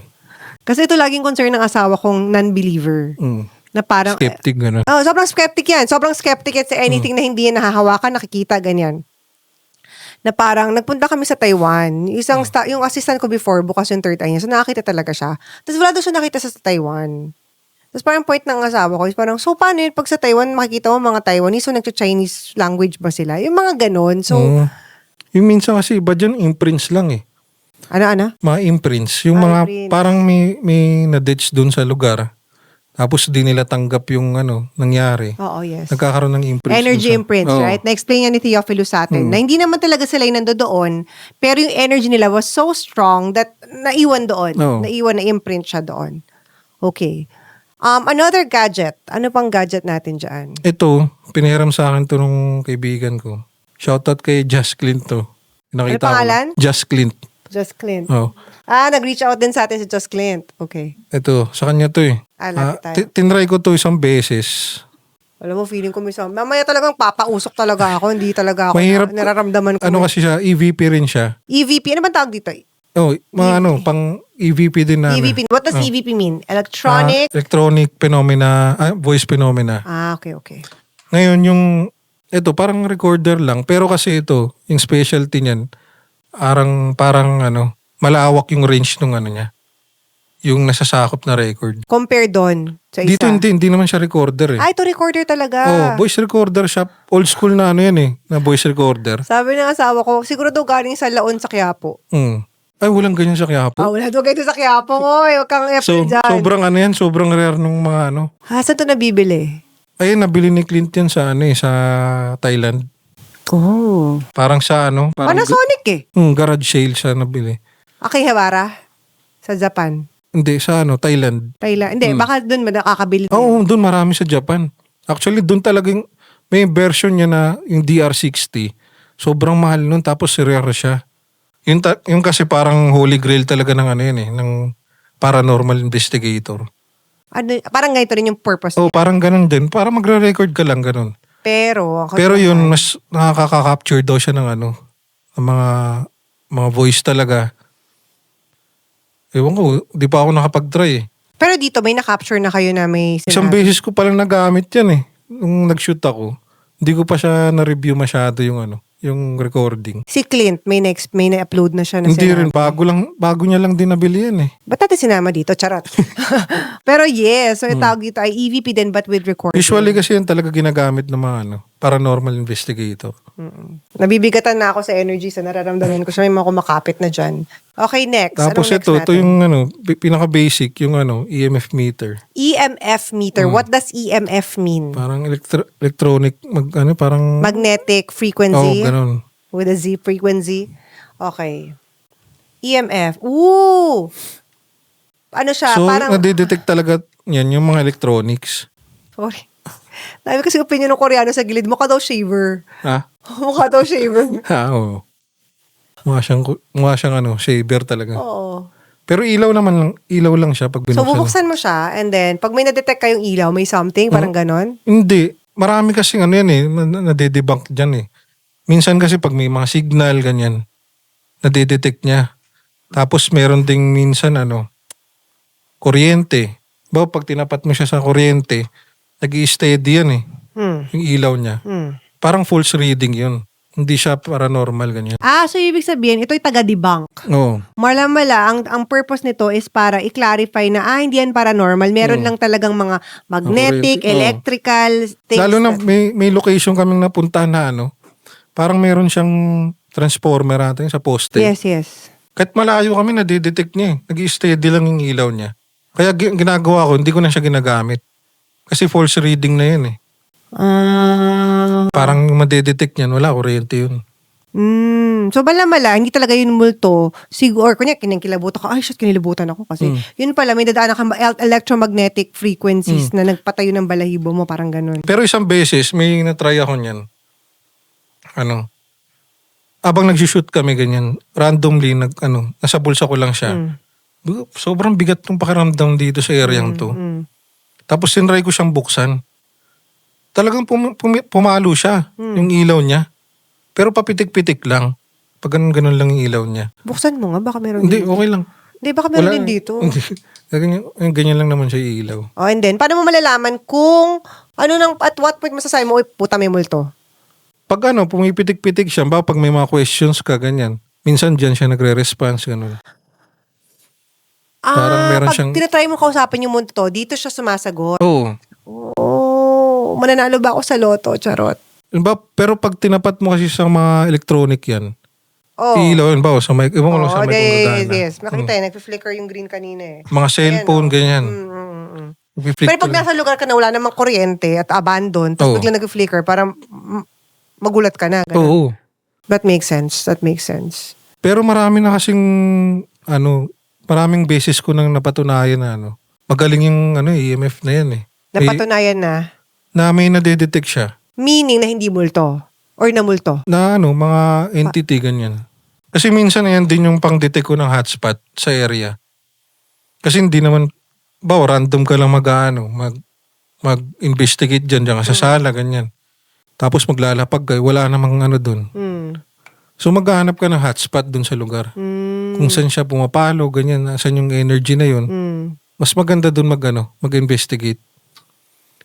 Kasi ito laging concern ng asawa kong non-believer. Na parang, Skeptic, ganun. sobrang skeptic yan. Sobrang skeptic yan sa anything na hindi yan nahahawakan, nakikita, ganyan. Na parang, nagpunta kami sa Taiwan. Yung assistant ko before, bukas yung third eye niya. So, nakakita talaga siya. Tapos wala daw siya nakita sa Taiwan. Tapos parang point ng asawa ko is parang, so paano yun? Pag sa Taiwan, makikita mo mga Taiwanese, so nagcha-Chinese language ba sila? Yung mga ganon. So, Yung minsan kasi iba dyan, imprints lang eh. ano? Mga imprints. Yung mga Imprints. parang may na-ditch dun sa lugar. Tapos di nila tanggap yung nangyari. Oo, yes. Nagkakaroon ng imprints. Energy dun sa- imprints, Oo. right? Na-explain yan ni Theophilus sa atin. Na hindi naman talaga sila yung nandoon, pero yung energy nila was so strong that naiwan doon. Oo. Naiwan, na-imprint siya doon. Okay. Another gadget. Ano pang gadget natin dyan? Ito, pinahiram sa akin to nung kaibigan ko. Shoutout kay Just Clint to. Nakita Ano pangalan? ko. Just Clint. Just Clint. Oh. Nag-reach out din sa atin si Just Clint. Okay. Ito, sa kanya to eh. Lapit tayo. Tinry ko to isang beses. Alam mo, feeling ko mamaya talagang papausok talaga ako. Hindi talaga ako Mahirap. nararamdaman ko. Kasi siya, EVP rin siya. EVP. Ano bang tawag dito? Mga pang EVP din na. EVP. What does EVP mean? Electronic? Electronic phenomena, voice phenomena. Okay. Ngayon ito parang recorder lang. Pero kasi ito, yung specialty niyan, parang malawak yung range nung niya. Yung nasasakop na record. Compare doon sa isa. Dito hindi naman siya recorder eh. Ito recorder talaga. Voice recorder siya. Old school na yan eh, na voice recorder. Sabi ng asawa ko, siguro daw galing sa Laon sa Quiapo. Ay, walang ganyan sa Quiapo. Wala daw ganito sa Quiapo. Oy, huwag kang So, dyan. sobrang rare nung mga Saan ito nabibili? Ayun, nabili ni Clint yan sa sa Thailand. Oh. Parang sa parang Panasonic eh. garage sale siya nabili. Akihabara? Sa Japan? Hindi, sa Thailand. Thailand? Hindi, baka doon nakakabili. Oo, doon marami sa Japan. Actually, doon talagang may version niya na yung DR60. Sobrang mahal nun, tapos rare siya. Yung kasi parang holy grail talaga ng yan eh, ng paranormal investigator. Parang ganito rin yung purpose niya. Parang ganun din. Para magre-record ka lang, ganun. Pero Yun, mas nakaka-capture daw siya ng ng mga voice talaga. Ewan ko, di pa ako nakapag-try eh. Pero dito, may na-capture na kayo na may Isang sinabi. beses ko palang nagamit yan eh. Nung nag-shoot ako, hindi ko pa siya na-review masyado yung recording. Si Clint, may na-upload na siya na Hindi sinabi. rin, bago niya lang din nabili yan eh. Ba't natin sinama dito? Charot. Pero yes, so yung tawag dito ay EVP din but with recording. Usually kasi yan talaga ginagamit ng mga paranormal investigator. Nabibigatan na ako sa energy sa nararamdaman ko siya. May mga kumakapit na dyan. Okay, next. Tapos Anong next ito natin? yung pinaka-basic, yung EMF meter. EMF meter. What does EMF mean? Parang electronic, parang... Magnetic frequency ganun. with a Z frequency. Okay. EMF. Ooh! Ano siya? So, Parang... nadidetect talaga yan, yung mga electronics. Sorry. Dami kasi opinion ng Koreano sa gilid. Mukha daw shaver. Ha? Mukha daw shaver. Oo. Mukha siyang shaver talaga. Oo. Pero ilaw lang siya pag So, binuksan. bubuksan mo siya and then, pag may na-detect kayong ilaw, may something, parang ganon. Hindi. Marami kasi yan eh, nadedebunk dyan eh. Minsan kasi pag may mga signal, ganyan, nadedetect niya. Tapos meron ding minsan kuryente. Pag tinapat mo siya sa kuryente, nag-i-steady yan eh. Yung ilaw niya. Parang false reading yun. Hindi siya paranormal, ganyan. So ibig sabihin, ito'y taga-debunk. Oo. Mala, ang purpose nito is para i-clarify na, hindi yan paranormal. Meron lang talagang mga magnetic, Kuryente, electrical things. Lalo na may location kaming napuntahan na parang meron siyang transformer natin sa poste. Yes, yes. Kahit malayo kami, nadidetect niya eh. Nag-i-steady lang yung ilaw niya. Kaya ginagawa ko, hindi ko na siya ginagamit. Kasi false reading na yun eh. Parang madidetect niyan, wala, kuryente yun. So mala, hindi talaga yun multo. Siguro, kunya, kinikilabutan ka, ay shit, kinilabutan ako kasi. Yun pala, may dadaanan ka electromagnetic frequencies na nagpatayo ng balahibo mo, parang ganun. Pero isang beses, may natry ako niyan. Abang nag-shoot kami ganyan, randomly, nasa bulsa ko lang siya. Sobrang bigat ng pakiramdam dito sa areang to. Tapos sinry ko siyang buksan. Talagang pumalo siya, yung ilaw niya. Pero papitik-pitik lang. Pag ganun lang yung ilaw niya. Buksan mo nga, baka meron Hindi, din. okay lang. Hindi, baka meron din dito. Hindi. Ganyan lang naman siya ilaw. Oh, and then, paano mo malalaman kung at what point masasabi mo, uy, puta, may multo? Pag pumipitik-pitik siya, pag may mga questions ka, ganyan. Minsan dyan siya nagre-response, ganun. Parang meron pag siyang- tinatry mo kausapin yung multo, dito siya sumasagot. Oo. Oh, mananalo ba ako sa loto? Charot. Pero pag tinapat mo kasi sa mga electronic yan, Oh. ilaw, sa mic, iwan ko lang sa mic kung yes, gagana. yes. Makita nagpi-flicker yung green kanina eh. Mga cellphone, ganyan. Nagpi-flicker. Pero pag nasa lugar ka na wala namang kuryente at abandon, tapos Oo. biglang nag-flicker, parang magulat ka na. Ganun. Oo. That makes sense. That makes sense. Pero marami na kasing, maraming beses ko nang napatunayan na, magaling yung, EMF na yan eh. Napatunayan na. Na may nadedetect siya. Meaning na hindi multo. Or na multo. Na mga entity, ganyan. Kasi minsan yan din yung pang-detect ko ng hotspot sa area. Kasi hindi naman, random ka lang mag-investigate dyan ka sa sala, ganyan. Tapos maglalapag ka, wala namang dun. So maghahanap ka ng hotspot dun sa lugar. Kung saan siya pumapalo, ganyan, saan yung energy na yun. Mas maganda dun mag-investigate.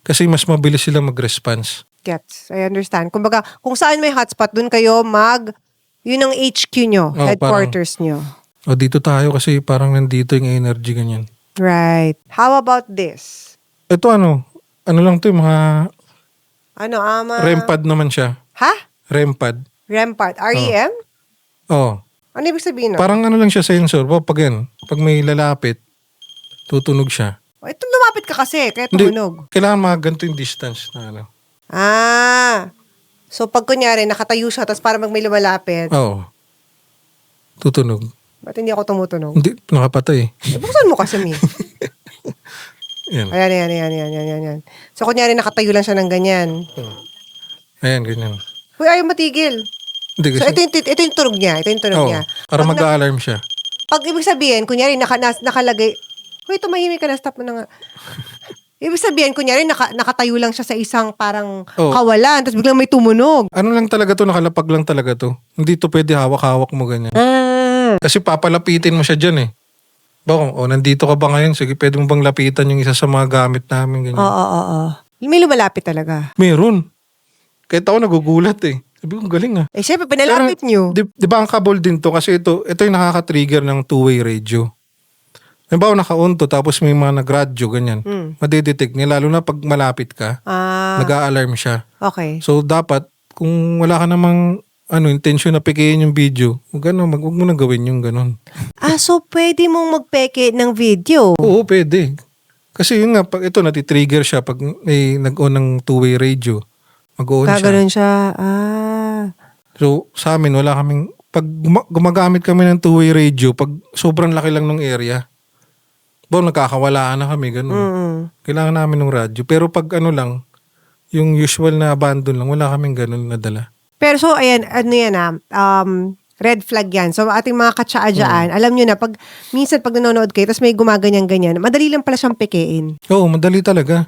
Kasi mas mabilis sila mag-response. Gets. I understand. Kumbaga, kung saan may hotspot, dun kayo yun ang HQ nyo, headquarters nyo. O dito tayo kasi parang nandito yung energy, ganyan. Right. How about this? Ito lang to yung mga REM pad naman siya. Ha? REM pad. REM part. REM? Oo. Ano ibig sabihin nun? Parang lang siya sensor. Pag may lalapit, tutunog siya. Ito lumapit ka kasi, kaya Hindi, tumunog. kailangan mga ganito yung distance na So pag kunyari, nakatayo siya, tapos parang may lumalapit, Oo. Tutunog. ba't hindi ako tumutunog? Hindi, nakapatay. Buksan mo kasi, Mi. Yan. Ayan. So kunyari, nakatayo lang siya ng ganyan. Ayan, ganyan. Uy, ayaw matigil. Hindi So kasi, ito yung tunog niya. Ito yung tunog oo, niya. para Pag mag-a-alarm siya. Pag ibig sabihin, kunyari, nakalagay, uy, tumahimik ka na, stop mo na nga. Ibig sabihin, kunyari, nakatayo lang siya sa isang parang Oo. kawalan, tapos biglang may tumunog. Ano lang talaga to, nakalapag lang talaga to. Hindi to pwede hawak-hawak mo ganyan. Kasi papalapitin mo siya dyan eh. Nandito ka ba ngayon? Sige, pwede mo bang lapitan yung isa sa mga gamit namin? Ganyan. Oo. May lumalapit talaga. Meron. Kahit ako nagugulat eh. Sabi ko, galing ah. Syempre, pinalapit nyo. Di ba ang kabol din to? Kasi ito yung nakaka-trigger ng two-way radio. Halimbawa, naka-on to, tapos may mga nag-radyo, ganyan. Madidetect niya, lalo na pag malapit ka, nag-a-alarm siya. Okay. So, dapat, kung wala ka namang intention na pekein yung video, huwag mo na gawin yung ganun. So pwede mong magpeke ng video? Oo, pwede. Kasi yun nga, pag ito, natitrigger siya, pag may nag-on ng two-way radio, mag-on siya. Gaganon siya. So, sa amin, wala kaming, pag gumagamit kami ng two-way radio, pag sobrang laki lang ng area, nagkakawalaan na kami, ganun. Kailangan namin ng radyo. Pero pag lang, yung usual na abandon lang, wala kaming ganun nadala. Pero so, ayan, red flag yan. So, ating mga katsaa dyan, alam nyo na, minsan pag nanonood kayo, tapos may gumaganyan-ganyan, madali lang pala siyang pekein. Oo, madali talaga.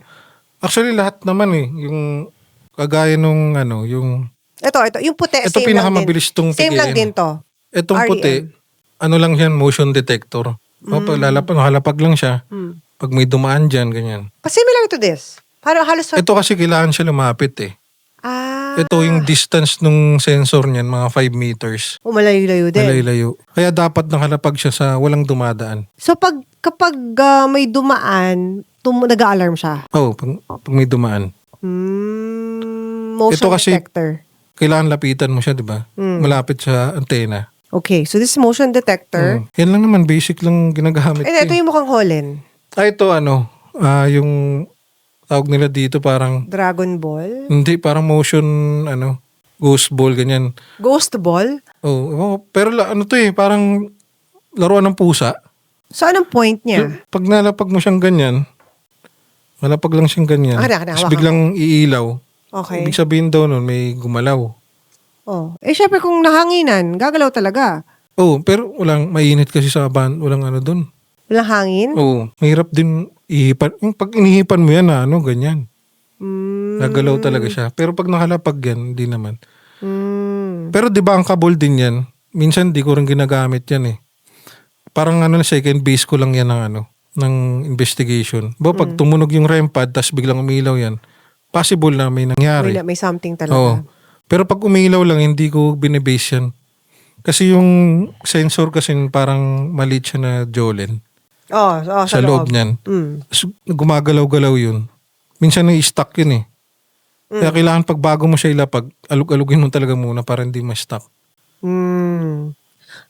Actually, lahat naman yung kagaya nung yung... Ito, yung puti, Ito same lang din. pinakamabilis tong Same lang pekein. din to. Itong REM. puti, lang yan, motion detector. Pag halapag lang siya, pag may dumaan dyan, ganyan. Similar to this. Parang halos... Ito kasi kailangan siya lumapit eh. Ito yung distance nung sensor niyan, mga 5 meters. Malayo-layo din. Malayo. Kaya dapat nakalapag siya sa walang dumadaan. So, kapag may dumaan, nag-a-alarm siya? Oo, pag may dumaan. Motion Ito kasi- detector. kailangan lapitan mo siya, di ba? Malapit sa antena. Okay, so this motion detector. Yan lang naman, basic lang ginagamit ko. Ito yung mukhang Holland. Ito yung tawag nila dito parang, Dragon Ball. hindi, parang motion, ghost ball, ganyan. Ghost Ball. Pero parang laruan ng pusa. So, anong point niya? Pag nalapag mo siyang ganyan, malapag lang siyang ganyan. Tapos hawakan biglang iilaw. Okay. Ibig sabihin daw nun, may gumalaw. Oh. Syempre kung nahanginan, gagalaw talaga. Pero walang mainit kasi sa walang doon. Walang hangin? Mahirap din ihipan. Yung pag inihipan mo yan ganyan. Nagalaw talaga siya. Pero pag nakalapag yan, hindi naman. Pero di ba ang kabol din yan, minsan di ko rin ginagamit yan eh. Parang second base ko lang yan ng investigation. Pag tumunog yung REM pad, tas biglang umilaw yan, possible na may nangyari. May something talaga. Pero pag umilaw lang, hindi ko binibase yan. Kasi yung sensor kasi parang maliit siya na Jolen. Sa loob niyan. So, gumagalaw-galaw yun. Minsan na-stuck yun eh. Kaya kailangan pag bago mo siya ilapag, alug-alugin mo talaga muna para hindi ma-stuck.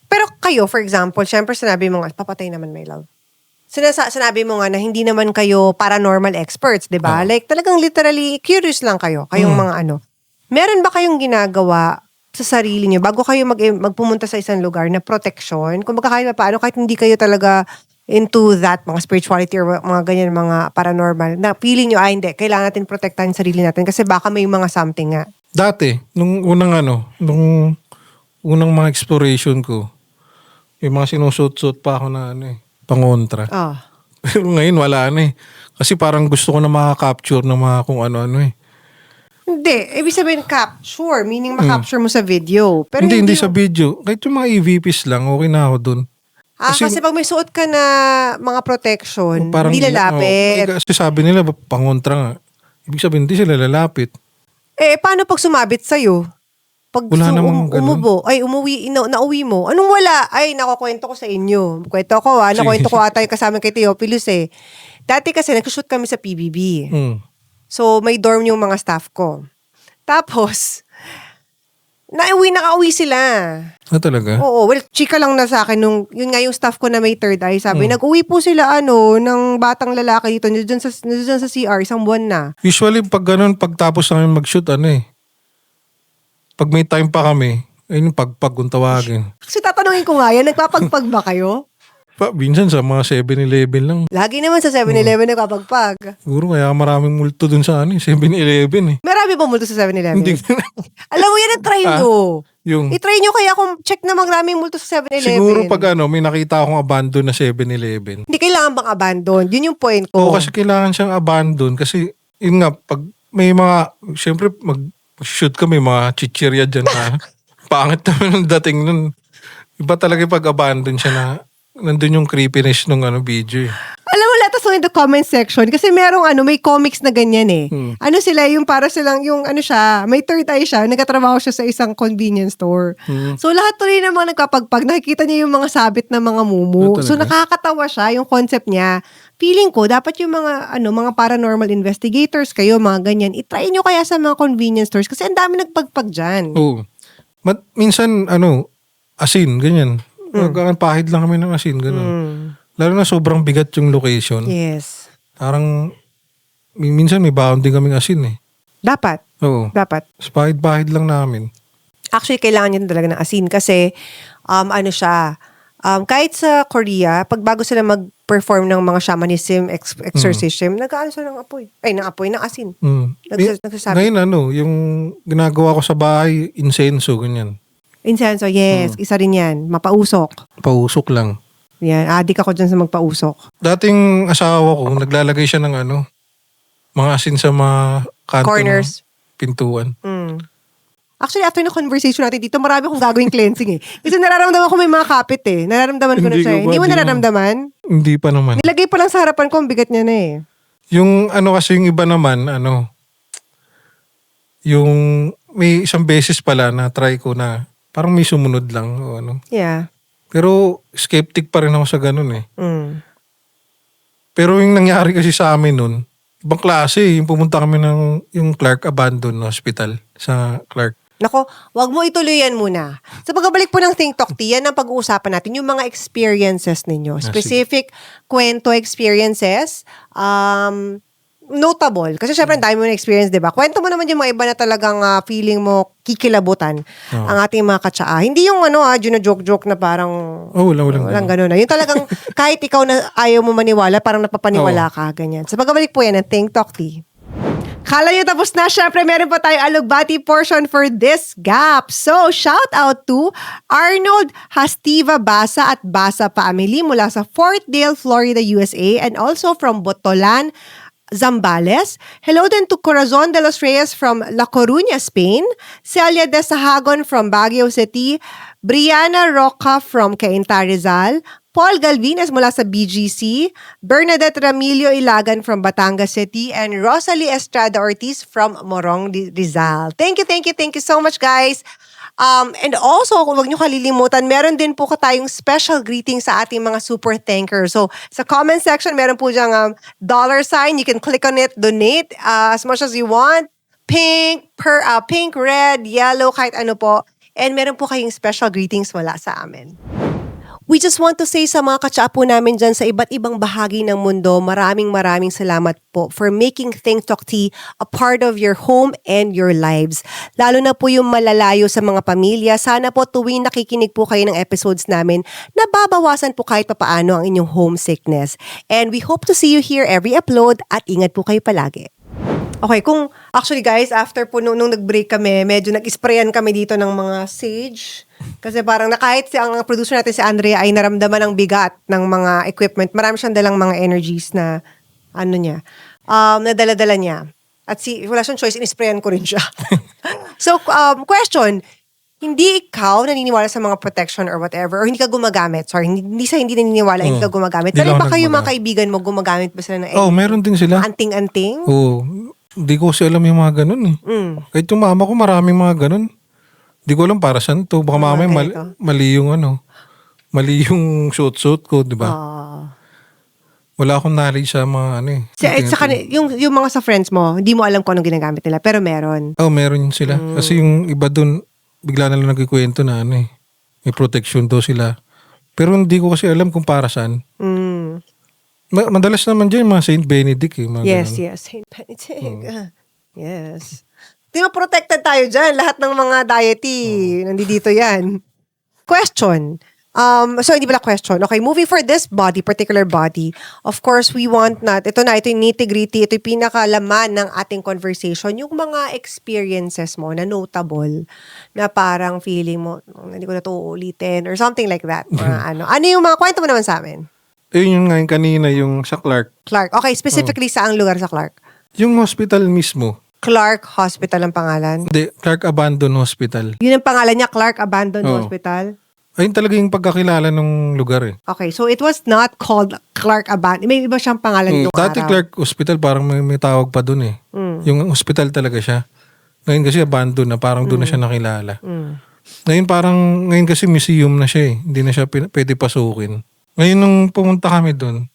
Pero kayo, for example, syempre sinabi mo nga, papatay naman my love. Sinabi mo nga na hindi naman kayo paranormal experts, di ba? Like talagang literally curious lang kayo. Kayong mga Meron ba kayong ginagawa sa sarili niyo bago kayo magpumunta sa isang lugar na protection? Kung kahit paano, kahit hindi kayo talaga into that, mga spirituality or mga ganyan, mga paranormal, na feeling nyo, hindi, kailangan natin protektahan yung sarili natin kasi baka may mga something nga. Dati, nung unang mga exploration ko, yung mga sinusot-sot pa ako na pangontra. Pero ngayon wala na eh. Kasi parang gusto ko na makaka-capture ng mga kung ano-ano eh. Hindi. Ibig sabihin capture, meaning makapture mo sa video. Pero hindi sa video. Kahit yung mga EVPs lang, okay na ako dun. Kasi pag may suot ka na mga protection, parang, hindi lalapit. Kasi sabi nila, pangontra nga. Ibig sabihin, hindi sila lalapit. Paano pag sumabit sa'yo? Pag wala namang ganun. nauwi mo. Anong wala? Ay, nakukwento ko sa inyo. Nakwento ko ata yung kasama kay Teophilus eh. Dati kasi nagsushoot kami sa PBB. So, may dorm yung mga staff ko. Tapos, nakauwi sila. Talaga? Oo. Well, chika lang na sa akin yun nga yung staff ko na may third eye. Sabi, nag-uwi po sila ng batang lalaki dito. Dyan sa CR, isang buwan na. Usually, pag ganun, pagtapos namin mag-shoot, pag may time pa kami, ayun yung pagpag kung tawagin. So, tatanungin ko nga yan, nagpapagpag ba kayo? Minsan sa mga 7-Eleven lang. Lagi naman sa 7-Eleven nagpapagpag. Siguro kaya maraming multo dun sa 7-Eleven eh. Marami ba multo sa 7-Eleven? Hindi. Alam mo yan, try mo. I-try nyo kaya kung check na maraming multo sa 7-Eleven. Siguro pag may nakita akong abandon na 7-Eleven. Hindi kailangan bang abandon? Yun yung point ko. Kasi kailangan siyang abandon. Kasi yun nga, pag may mga, syempre mag-shoot ka, may mga chichirya dyan na pangit naman ang dating nun. Iba talaga pag abandon siya na nandun yung creepiness nung video eh. Alam mo, let us know in the comment section kasi merong may comics na ganyan eh. Sila, yung para silang, may third eye siya, nagkatrabaho siya sa isang convenience store. So lahat tuloy namang nagpapagpag, nakikita niya yung mga sabit na mga mumu. So nakakatawa siya, yung concept niya. Feeling ko, dapat yung mga paranormal investigators kayo, mga ganyan, itry nyo kaya sa mga convenience stores kasi ang dami nagpagpag dyan. Minsan, asin, ganyan. Pahid lang kami ng asin, gano'n. Lalo na sobrang bigat yung location. Yes. Parang, minsan may baon din kaming asin eh. Dapat. Oo. Dapat. Pahid-pahid lang namin. Actually, kailangan yun talaga ng asin kasi, kahit sa Korea, pag bago sila mag-perform ng mga shamanism, exorcism, nag-aano sila ng apoy. Ng asin. Nagsasabi. Ngayon yung ginagawa ko sa bahay, insenso, ganyan. Insenso, yes. Isa rin yan. Mapausok. Pausok lang. Yan. Adik ako dyan sa magpausok. Dating asawa ko, naglalagay siya ng mga asin sa mga kanto corners. Pintuan. Actually, after na conversation natin dito, marami akong gagawing cleansing eh. Kasi nararamdaman ko may mga kapit eh. Nararamdaman ko na siya. Hindi mo nararamdaman? Hindi pa naman. Nilagay pa lang sa harapan ko, ang bigat niya na eh. Yung kasi yung iba naman, yung may isang beses pala na try ko na parang may sumunod lang o Yeah. Pero skeptic pa rin ako sa ganun eh. Pero yung nangyari kasi sa amin nun, ibang klase, yung pumunta kami yung Clark Abandoned Hospital sa Clark. Nako, wag mo ituloy yan muna. Sa pagbabalik po ng Think Talk Tea, yan ang pag-uusapan natin, yung mga experiences ninyo. Specific kwento experiences, notable. Kasi syempre, ang dami mo na experience, di ba? Kwento mo naman yung mga iba na talagang feeling mo kikilabutan ang ating mga katsaa. Hindi yung joke-joke na parang walang ganun. Yung talagang kahit ikaw na ayaw mo maniwala, parang napapaniwala ka, ganyan. Sa pagbabalik po yan ng Think Talk Tea. Kala nyo tapos na, syempre meron pa tayong alugbati portion for this gap. So, shout out to Arnold Hastiva Basa at Basa Family mula sa Fort Dale, Florida, USA, and also from Botolan, Zambales. Hello din to Corazon de los Reyes from La Coruña, Spain. Celia de Sahagon from Baguio City. Brianna Roca from Cainta, Rizal. Paul Galvinas mula sa BGC. Bernadette Ramilio Ilagan from Batangas City. And Rosalie Estrada Ortiz from Morong, Rizal. Thank you so much, guys. And also, kung huwag nyo kalilimutan, meron din po tayong special greeting sa ating mga super thankers. So, sa comment section, meron po diyang $sign. You can click on it, donate as much as you want. Pink, red, yellow, kahit ano po. And meron po kayong special greetings wala sa amin. We just want to say sa mga katsaa po namin dyan sa iba't ibang bahagi ng mundo, maraming salamat po for making Think Talk Tea a part of your home and your lives. Lalo na po yung malalayo sa mga pamilya, sana po tuwing nakikinig po kayo ng episodes namin, nababawasan po kahit papaano ang inyong homesickness. And we hope to see you here every upload at ingat po kayo palagi. Okay, actually guys, after po nung nag-break kami, medyo nag-sprayan kami dito ng mga sage. Kasi parang kahit ang producer natin si Andrea ay naramdaman ang bigat ng mga equipment, marami siyang dalang mga energies na nadala-dala niya. At wala siyang choice, in-sprayan ko rin siya. So, question, hindi ikaw naniniwala sa mga protection or whatever, or hindi ka gumagamit? Sorry, hindi naniniwala, hindi ka gumagamit. Pero ba kayo mga kaibigan mo, gumagamit ba sila ng meron din sila. Anting-anting? Hindi ko kasi alam yung mga ganun eh. Kahit yung mama ko, maraming mga ganun. Hindi ko alam para saan to. Baka mamaya mali yung mali yung suit ko, di ba? Wala akong knowledge sa mga yung mga sa friends mo, hindi mo alam kung anong ginagamit nila, pero meron. Meron sila. Kasi yung iba dun, bigla na lang nagkikwento na may protection daw sila. Pero hindi ko kasi alam kung para saan. Madalas naman dyan yung mga Saint Benedict mga yes, ganun. yes. Saint Benedict. Yes. Protected tayo dyan. Lahat ng mga deity, nandito yan. Question. So, hindi pala question. Okay, moving for this particular body, of course, we want ito yung nitty-gritty, ito yung pinakalaman ng ating conversation, yung mga experiences mo na notable, na parang feeling mo, hindi ko na ito uulitin, or something like that. Ano yung mga kwento mo naman sa amin? Yun nga yung kanina, yung sa Clark. Clark. Okay, specifically saang lugar sa Clark? Yung hospital mismo. Clark Hospital ang pangalan? Hindi, Clark Abandon Hospital. Yun ang pangalan niya, Clark Abandon Hospital? Ayun talaga yung pagkakilala ng lugar eh. Okay, so it was not called Clark Abandon. May iba siyang pangalan nung Dati araw. Clark Hospital, parang may tawag pa dun eh. Yung hospital talaga siya. Ngayon kasi abandon na, parang doon na siya nakilala. Ngayon kasi museum na siya eh. Hindi na siya pwede pasukin. Ngayon nung pumunta kami doon.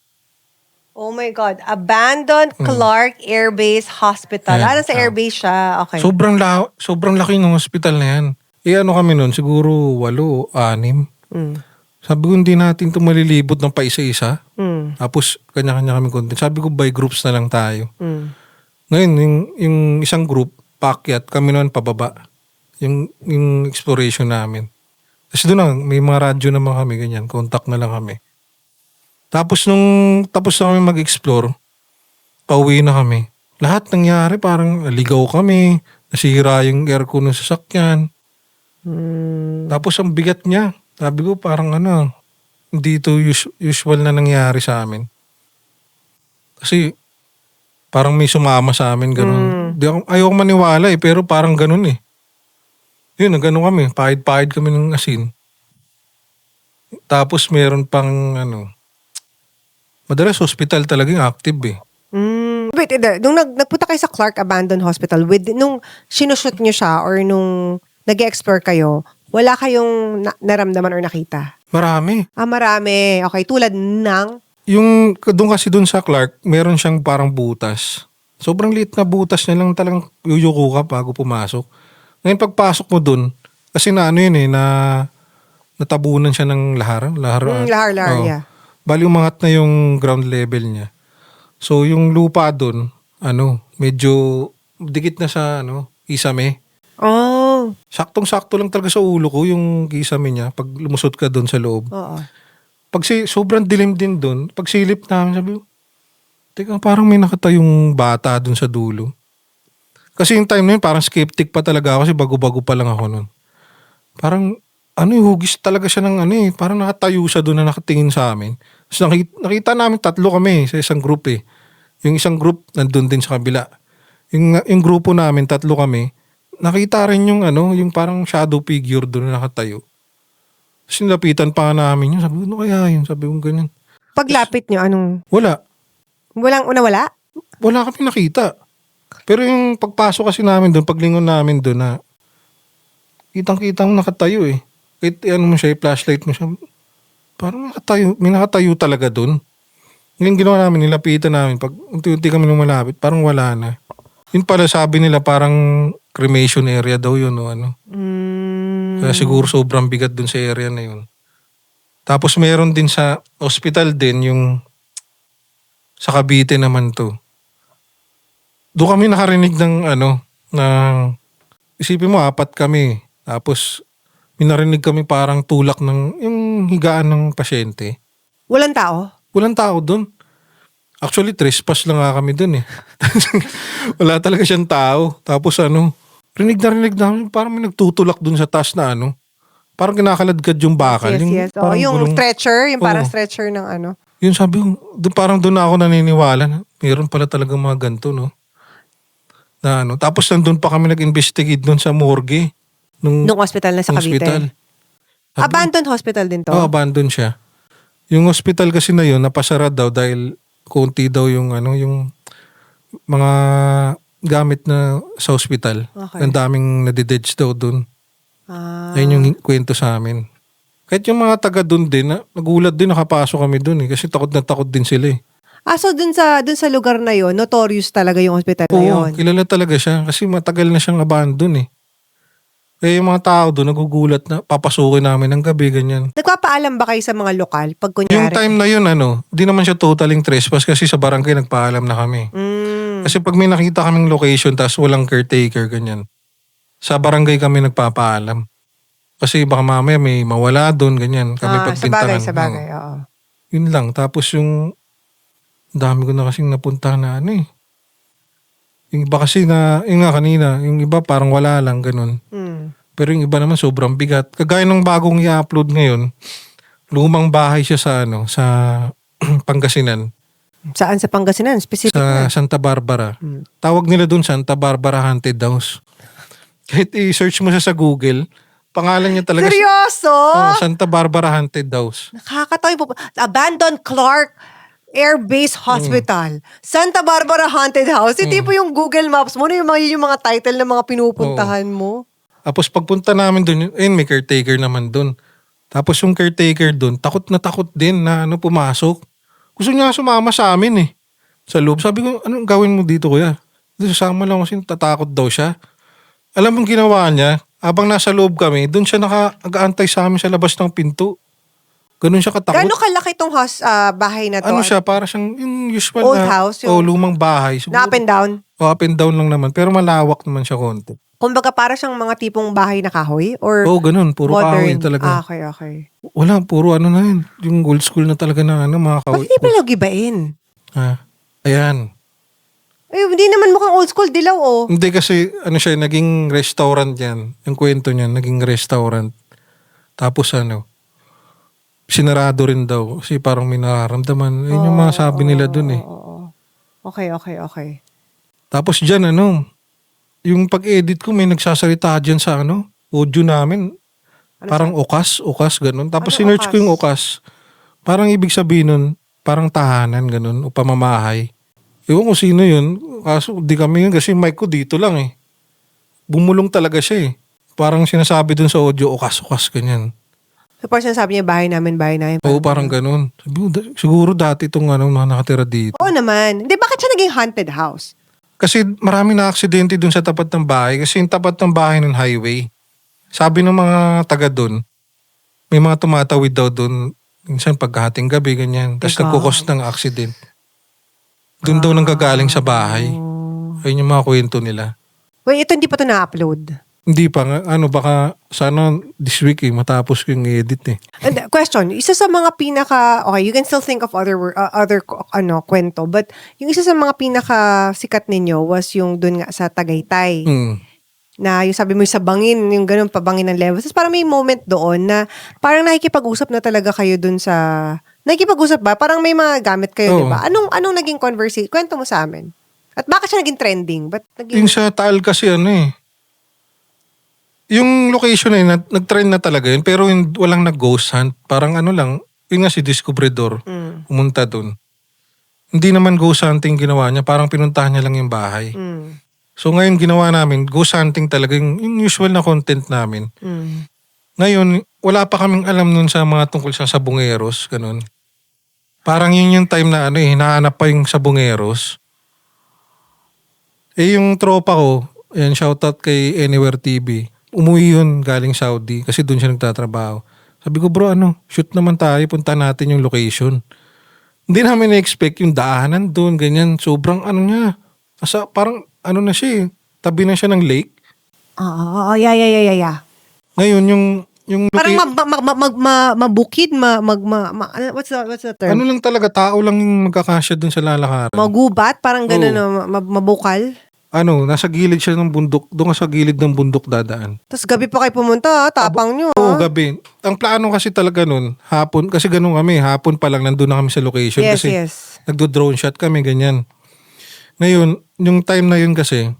Oh my God. Abandoned Clark Air Base Hospital. Sa Air Base siya. Okay. Sobrang laki ng hospital na yan. Kami noon, siguro 8, 6. Sabi ko, hindi natin ito malilibot ng paisa-isa. Tapos, kanya-kanya kami content. Sabi ko, by groups na lang tayo. Ngayon, yung isang group, paakyat, kami naman pababa. Yung exploration namin. Kasi doon may mga radyo naman kami, ganyan. Contact na lang kami. Tapos nung tapos na kami mag-explore, pauwi na kami. Lahat nangyari, parang ligaw kami, nasira yung aircon ng sasakyan. Tapos ang bigat niya. Sabi ko parang hindi ito usual na nangyari sa amin. Kasi parang may sumama sa amin, ganun. Ayoko maniwala eh, pero parang ganun eh. Yun, ganun kami. Pahid-pahid kami ng asin. Tapos meron pang madalas hospital talagang active eh. Wait, nung nagpunta kayo sa Clark Abandoned Hospital, nung sinushoot nyo siya or nung nag-explore kayo, wala kayong naramdaman or nakita? Marami. Marami. Okay, tulad ng? Yung doon sa Clark, meron siyang parang butas. Sobrang liit na butas niya lang, talagang yuyuko ka bago pumasok. Ngayon pagpasok mo dun, kasi na ano yun na natabunan siya ng lahar. Lahar, Lahar, oo. yeah. Bali umangat na yung ground level niya. So yung lupa dun, medyo dikit na sa kisame. Oh. Saktong-sakto lang talaga sa ulo ko yung kisame niya pag lumusot ka dun sa loob. Oo. Pag sobrang dilim din dun, pag silip namin sabi ko, teka parang may nakatayong bata dun sa dulo. Kasi yung time na yun parang skeptic pa talaga ako kasi bago-bago pa lang ako nun. Parang hugis talaga siya ng parang nakatayo siya doon na nakatingin sa amin. So nakita namin 3 kami sa isang group eh. Yung isang group nandun din sa kabila. Yung grupo namin 3 kami, nakita rin yung yung parang shadow figure doon na nakatayo. Tapos nilapitan pa namin yun. Sabi ko, ano kaya yun? Sabi ko ganyan. Paglapit nyo, anong... Wala. Wala? Wala kami nakita. Pero yung pagpasok kasi namin doon, paglingon namin doon na kitang-kitang nakatayo eh. Kahit mo siya, flashlight mo siya. Parang may nakatayo talaga doon. Ngayon ginawa namin, nilapitan namin. Pag unti-unti kami lumalapit, parang wala na. Yun pala sabi nila parang cremation area daw yun o Kaya siguro sobrang bigat doon sa area na yun. Tapos meron din sa hospital din yung sa Cavite naman to. Doon kami nakarinig ng isipin mo 4 kami. Tapos may narinig kami parang tulak ng yung higaan ng pasyente. Walang tao? Walang tao doon. Actually, trespass lang nga kami doon eh. Wala talaga siyang tao. Tapos rinig namin parang may nagtutulak doon sa taas na parang kinakaladkad yung bakal. Yes. Parang yung gulong- stretcher, yung parang Oo. stretcher ng Yun sabi ko, parang doon na ako naniniwala na mayroon pala talaga mga ganito, no? Na tapos nandun pa kami nag-investigate doon sa morgue. Nung hospital na sa Cavite. hospital. Abandoned hospital din to? Abandon siya. Yung hospital kasi na yun, napasara daw dahil konti daw yung yung mga gamit na sa hospital. Okay. Ang daming nadidedge daw doon. Ah. Ayun yung kwento sa amin. Kahit yung mga taga doon din, nagulat din, nakapasok kami doon eh. Kasi takot na takot din sila eh. So dun sa lugar na yon, notorious talaga yung hospital na Oo, yon. kilala talaga siya. Kasi matagal na siyang abandon eh. Kaya yung mga tao doon, nagugulat na papasukin namin ng gabi, ganyan. Nagpapaalam ba kayo sa mga lokal pag kunyari? Yung time na yun, di naman siya totaling trespass kasi sa barangay nagpaalam na kami. Kasi pag may nakita kaming location tapos walang caretaker, ganyan. Sa barangay kami nagpapaalam. Kasi baka mamaya may mawala doon, ganyan. Kami pagbintangan. Sa bagay, oo. Yun lang. Tapos yung dami ko na kasing napunta na Yung iba kasi yung nga kanina, yung iba parang wala lang, ganun. Pero yung iba naman sobrang bigat. Kagaya ng bagong i-upload ngayon, lumang bahay siya sa sa Pangasinan. Saan sa Pangasinan? Specific Sa na? Santa Barbara. Tawag nila doon Santa Barbara Haunted House. Kahit i-search mo siya sa Google, pangalan niya talaga. Seryoso? Santa Barbara Haunted House. Nakakatawa yung Abandoned Clark Air Base Hospital. Santa Barbara Haunted House. Hindi po yung Google Maps mo. Yung mga title ng mga pinupuntahan mo. Tapos pagpunta namin doon, may caretaker naman doon. Tapos yung caretaker doon, takot na takot din na pumasok. Gusto niya sumama sa amin eh. Sa loob. Sabi ko, anong gawin mo dito kuya? Sasama lang kasi tatakot daw siya. Alam mong ginawa niya, habang nasa loob kami, doon siya naka-aantay sa amin sa labas ng pinto. Ganun siya katakot. Gano'ng kalaki itong bahay na to? Siya, para siyang yung usual Old na house, yung- lumang bahay. Na up and down? Up and down lang naman. Pero malawak naman siya konti. Kumbaga para siyang mga tipong bahay na kahoy? Or Ganun. Puro kahoy talaga. Okay. Wala, puro na yun. Yung old school na talaga na mga kahoy. Bakit di pala gibain? Ayan. Hindi naman mukhang old school dilaw Hindi kasi, siya, naging restaurant yan. Yung kwento niyan, naging restaurant. Tapos sinarado rin daw. Kasi parang may nararamdaman. Yun yung mga sabi nila dun eh. Okay. Tapos dyan, yung pag-edit ko, may nagsasalita dyan sa audio namin. Parang ukas, ganun. Tapos Ano sinearch ko yung ukas. Parang ibig sabihin nun, parang tahanan, ganun, o pamamahay. Ewan ko sino yun. Kaso di kami yun kasi mic ko dito lang eh. Bumulong talaga siya eh. Parang sinasabi dun sa audio, ukas, ganyan. So parang sinasabi niya, bahay namin. Oo, parang ganun. Sabi ko, siguro dati itong mga nakatira dito. Oo naman. Hindi, bakit siya naging haunted house? Kasi marami na aksidente dun sa tapat ng bahay. Kasi yung tapat ng bahay ng highway. Sabi ng mga taga dun, may mga tumatawid daw dun. Minsan pagkahating gabi, ganyan. Tapos Ikaw. nagkukos ng accident. Dun daw nanggagaling sa bahay. Ayun yung mga kwento nila. Wait, ito hindi pa ito na-upload. Hindi pa nga, baka sana this week matapos ko yung edit And question, isa sa mga okay, you can still think of other kwento, but yung isa sa mga pinaka sikat ninyo was yung dun nga sa Tagaytay. Na yung sabi mo yung sa bangin, yung ganun pabangin ng levels. Tapos parang may moment doon na parang nakikipag-usap na talaga kayo dun sa... Nakikipag-usap ba? Parang may mga gamit kayo, Oo. di ba? Anong naging conversation? Kwento mo sa amin. At bakit siya naging trending? Ba't naging... Yung sa Taal kasi yung location nag-trend na talaga yun, pero walang nag-ghost hunt. Parang lang, yun nga si Discobredor, pumunta dun. Hindi naman ghost hunting ginawa niya, parang pinuntahan niya lang yung bahay. So ngayon ginawa namin, ghost hunting talaga, yung usual na content namin. Ngayon, wala pa kaming alam nun sa mga tungkol sa sabungeros, ganun. Parang yun yung time na hinahanap pa yung sabungeros. Yung tropa ko, shoutout kay Anywhere TV. Umuwi yun galing Saudi kasi doon siya nagtatrabaho. Sabi ko, bro, shoot naman tayo, punta natin yung location. Hindi namin na-expect yung daanan doon, ganyan. Sobrang niya. Parang na siya tabi na siya ng lake. Yeah. Ngayon, yung Parang mabukid, what's the term? lang talaga, tao lang yung magkakasya doon sa lalakaran. Magubat, parang gano'n, mabukal. Nasa gilid siya ng bundok. Doon ka sa gilid ng bundok dadaan. Tapos gabi pa kayo pumunta, tapang nyo. Oo, gabi. Ang plano kasi talaga nun, hapon, kasi ganun kami, hapon pa lang nandun na kami sa location. Yes, kasi yes. nagdo-drone shot kami, ganyan. Ngayon, yung time na yun kasi,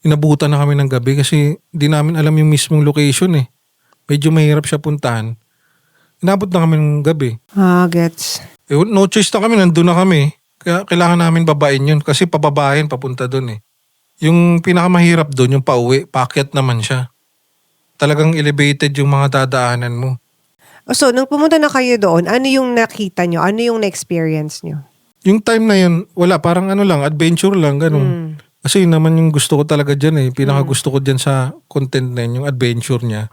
inabutan na kami ng gabi kasi di namin alam yung mismong location Medyo mahirap siya puntahan. Inabot na kami ng gabi. Gets. No choice na kami, nandun na kami. Kaya kailangan namin babain yun kasi pababahin papunta dun Yung pinakamahirap dun, yung pauwi, paakyat naman siya. Talagang elevated yung mga dadaanan mo. So, nung pumunta na kayo doon, ano yung nakita nyo? Ano yung na-experience nyo? Yung time na yun, wala, parang lang, adventure lang, ganun. Kasi yun naman yung gusto ko talaga dyan Pinaka gusto ko dyan sa content na yun, yung adventure niya.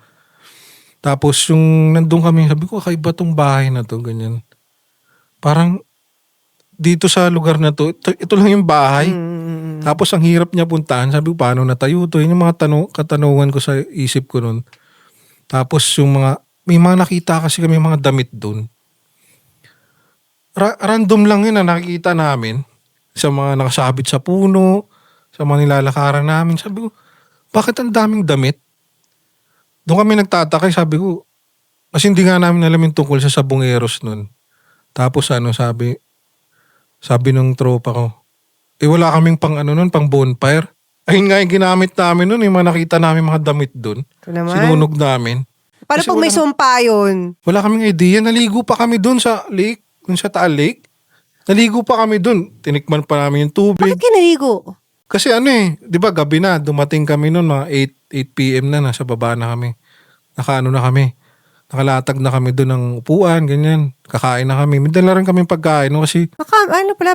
Tapos yung nandun kami, sabi ko, kakaiba tong bahay na to, ganyan. Parang, dito sa lugar na to, ito lang yung bahay. Tapos ang hirap niya puntahan. Sabi ko, paano natayo to? Yun yung mga katanungan ko sa isip ko nun. Tapos yung may mga nakita kasi kami mga damit dun. Random lang yun na nakikita namin. Sa mga nakasabit sa puno, sa mga nilalakaran namin. Sabi ko, bakit ang daming damit? Doon kami nagtatakay, sabi ko, kasi hindi nga namin alam yung tungkol sa sabungeros nun. Tapos sabi nung tropa ko, wala kaming pang pang bonfire. Ayun nga yung ginamit namin nun, yung mga nakita namin mga damit dun. Ito naman. Sinunog namin. Paano Kasi pag may sumpa yun? Wala kaming idea, naligo pa kami dun sa lake, dun sa Taal Lake. Naligo pa kami dun, tinikman pa namin yung tubig. Bakit kinaligo? Kasi di ba gabi na, dumating kami nun, mga 8 p.m. na, nasa baba na kami. Na kami. Nakalatag na kami doon ng upuan, ganyan. Kakain na kami. May dala rin kami pagkain kasi...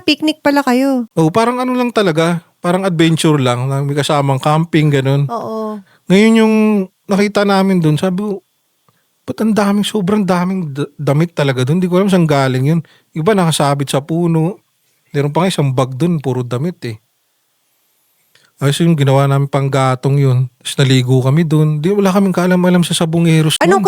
Picnic pala kayo. Parang lang talaga. Parang adventure lang. May kasamang camping, ganun. Oo. Ngayon yung nakita namin doon, sabi ko, ba't sobrang daming damit talaga doon? Hindi ko alam saan galing yun. Iba nakasabit sa puno. Meron pa nga isang bag doon, puro damit Ayos yung ginawa namin panggatong yun. Tapos naligo kami doon. Wala kaming kaalam-alam sa sabungeros. Anong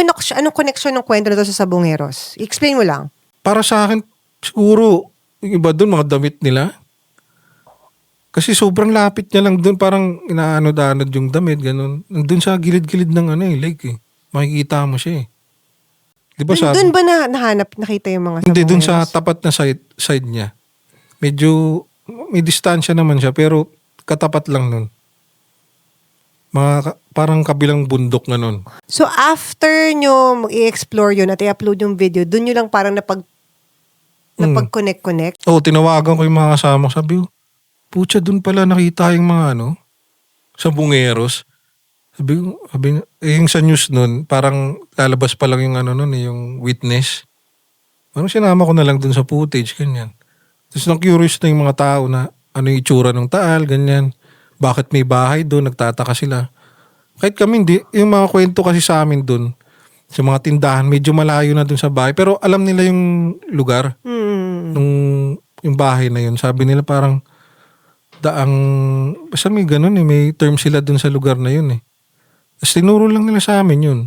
connection ng kwento na to sa sabungeros? Explain mo lang. Para sa akin, siguro, yung iba doon, mga damit nila. Kasi sobrang lapit niya lang doon. Parang inaanod-anod yung damit, ganun. Doon sa gilid-gilid ng lake Makikita mo siya Diba Doon ba nakita yung mga sabungeros? Hindi, doon sa tapat na side niya. Medyo, may distansya naman siya, pero katapat lang nun. Parang kabilang bundok na nun. So after nyo i-explore yun at i-upload yung video, dun nyo lang parang napag-connect-connect? Oo, tinawagan ko yung mga kasama. Sabi ko, pucha, dun pala nakita yung mga sabungeros. Sabi ko, yung sa news nun, parang lalabas pa lang yung yung witness. Parang sinama ko na lang dun sa footage, ganyan. Tapos nang curious na yung mga tao na, ano yung itsura ng Taal, ganyan. Bakit may bahay doon, nagtataka sila. Kahit kami, hindi, yung mga kwento kasi sa amin doon, sa mga tindahan, medyo malayo na doon sa bahay. Pero alam nila yung lugar, nung yung bahay na yun. Sabi nila parang, basta may ganun may term sila doon sa lugar na yun eh. Tapos tinuro lang nila sa amin yun.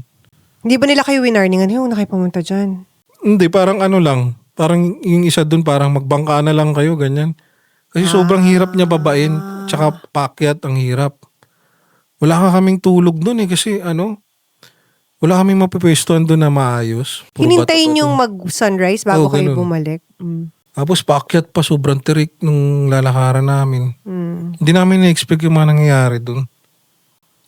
Hindi ba nila kayo winarningan? Yung nakipumunta dyan. Hindi, parang ano lang. Parang yung isa doon, parang magbangka na lang kayo, ganyan. Kasi sobrang hirap niya babain. Tsaka pakyat, ang hirap. Wala ka kaming tulog doon kasi wala kaming mapipwestuhan doon na maayos. Puro Hinintayin bato-bato. yung mag-sunrise bago Oo, kayo ganun. bumalik. Tapos pakyat pa, sobrang tirik nung lalakaran namin. Hindi namin na-expect yung mga nangyayari doon.